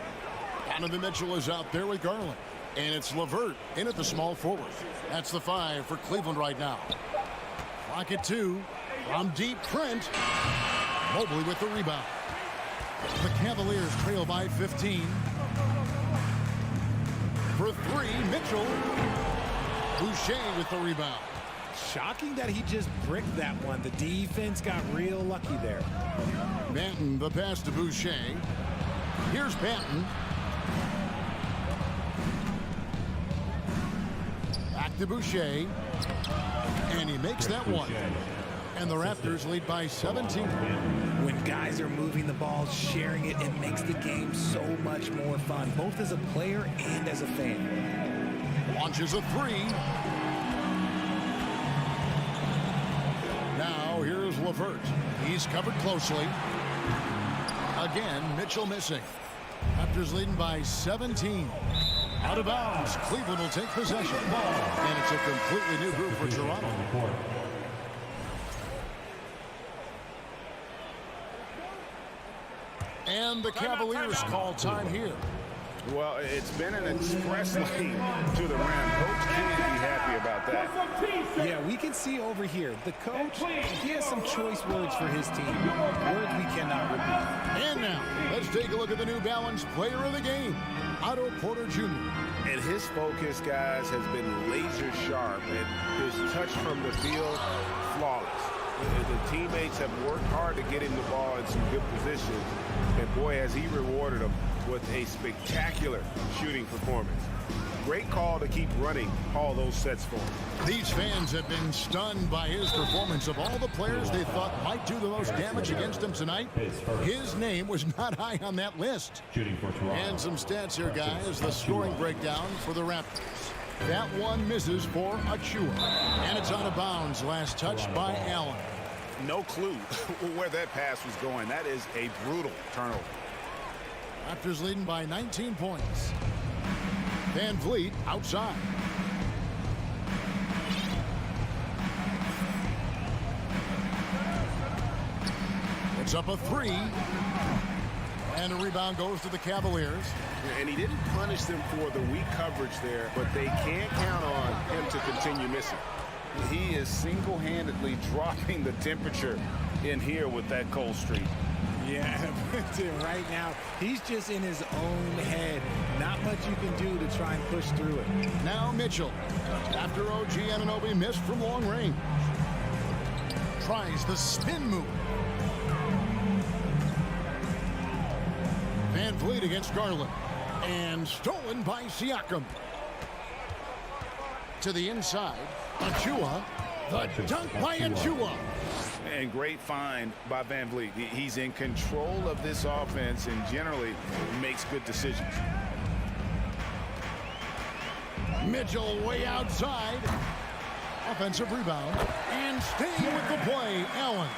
Donovan Mitchell is out there with Garland. And it's LeVert in at the small forward. That's the 5 for Cleveland right now. Clock at 2. From deep, Trent. Mobley with the rebound. The Cavaliers trail by 15. For 3, Mitchell. Boucher with the rebound. Shocking that he just bricked that one. The defense got real lucky there. Benton, the pass to Boucher. Here's Benton. Back to Boucher. And he makes that one. And the Raptors lead by 17. When guys are moving the ball, sharing it, it makes the game so much more fun, both as a player and as a fan. Launches a 3. Now here's LeVert. He's covered closely. Again, Mitchell missing. Raptors leading by 17. Out of bounds. Cleveland will take possession. And it's a completely new group for Toronto. And the Cavaliers call time here. Well, it's been an express lane to the rim. Coach can't be happy about that. Yeah, we can see over here. The coach, he has some choice words for his team. Words we cannot repeat. And now, let's take a look at the New Balance player of the game, Otto Porter Jr. And his focus, guys, has been laser sharp. And his touch from the field, flawless. The teammates have worked hard to get him the ball in some good positions. And boy, has he rewarded them with a spectacular shooting performance. Great call to keep running all those sets for him. These fans have been stunned by his performance. Of all the players they thought might do the most damage against him tonight, his name was not high on that list. And some stats here, guys. The scoring breakdown for the Raptors. That one misses for Achua. And it's out of bounds. Last touch by Allen. No clue where that pass was going. That is a brutal turnover. Raptors leading by 19 points. Van Vliet outside. It's up a three. And the rebound goes to the Cavaliers. And he didn't punish them for the weak coverage there, but they can't count on him to continue missing. He is single-handedly dropping the temperature in here with that cold streak. Yeah, right now, he's just in his own head. Not much you can do to try and push through it. Now Mitchell, after OG Anunoby missed from long range. Tries the spin move. Van Vliet against Garland. And stolen by Siakam. To the inside, Achua. The dunk by Achua. And great find by Van Vliet. He's in control of this offense and generally makes good decisions. Mitchell way outside. Offensive rebound. And staying with the play, Allen.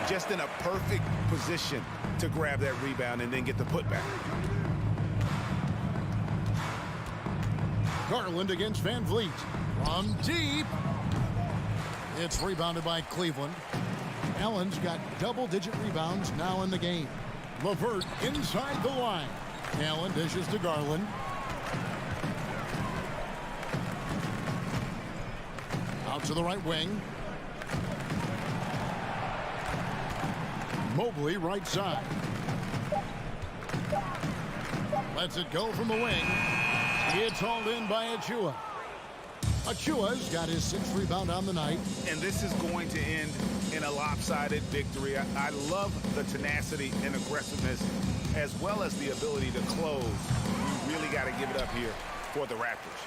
Just in a perfect position to grab that rebound and then get the putback. Garland against Van Vliet. From deep. It's rebounded by Cleveland. Allen's got double-digit rebounds now in the game. LeVert inside the line. Allen dishes to Garland. Out to the right wing. Mobley right side. Lets it go from the wing. It's hauled in by Achua. Achua's got his 6th rebound on the night. And this is going to end in a lopsided victory. I love the tenacity and aggressiveness as well as the ability to close. You really got to give it up here for the Raptors.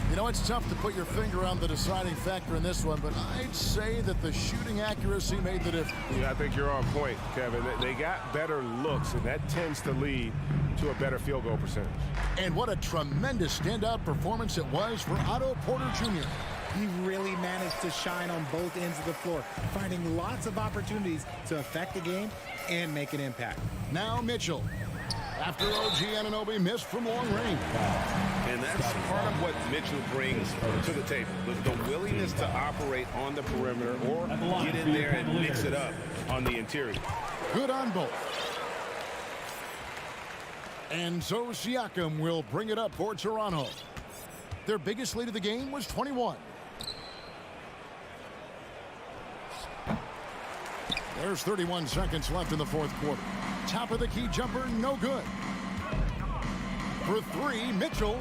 You know, it's tough to put your finger on the deciding factor in this one, but I'd say that the shooting accuracy made the difference. Yeah, I think you're on point, Kevin. They got better looks, and that tends to lead to a better field goal percentage. And what a tremendous standout performance it was for Otto Porter Jr. He really managed to shine on both ends of the floor, finding lots of opportunities to affect the game and make an impact. Now Mitchell. After OG Anunoby missed from long range. And that's part of what Mitchell brings to the table. The willingness to operate on the perimeter or get in there and mix it up on the interior. Good on both. And so Siakam will bring it up for Toronto. Their biggest lead of the game was 21. There's 31 seconds left in the 4th quarter. Top of the key jumper, no good. For 3, Mitchell.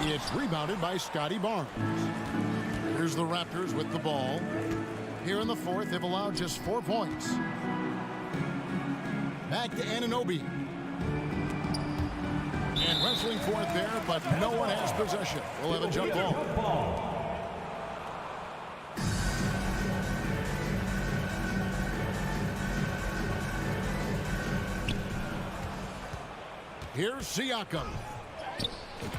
It's rebounded by Scotty Barnes. Here's the Raptors with the ball. Here in the 4th, they've allowed just 4 points. Back to Anunoby. And wrestling for it there, but no one has possession. We'll have a jump ball. Here's Siakam.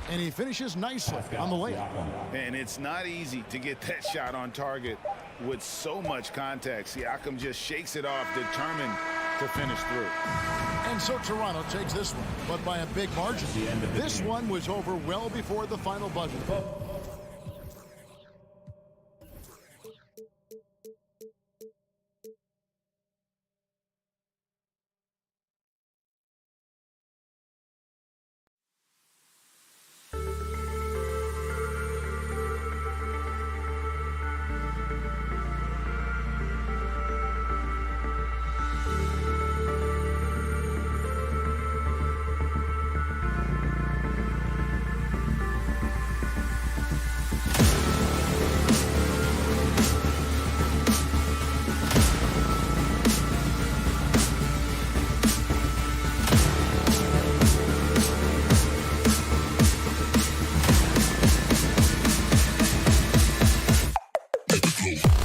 And he finishes nicely on the layup. And it's not easy to get that shot on target with so much contact. Siakam just shakes it off, determined to finish through. And so Toronto takes this one, but by a big margin. This one was over well before the final buzzer. Let's go.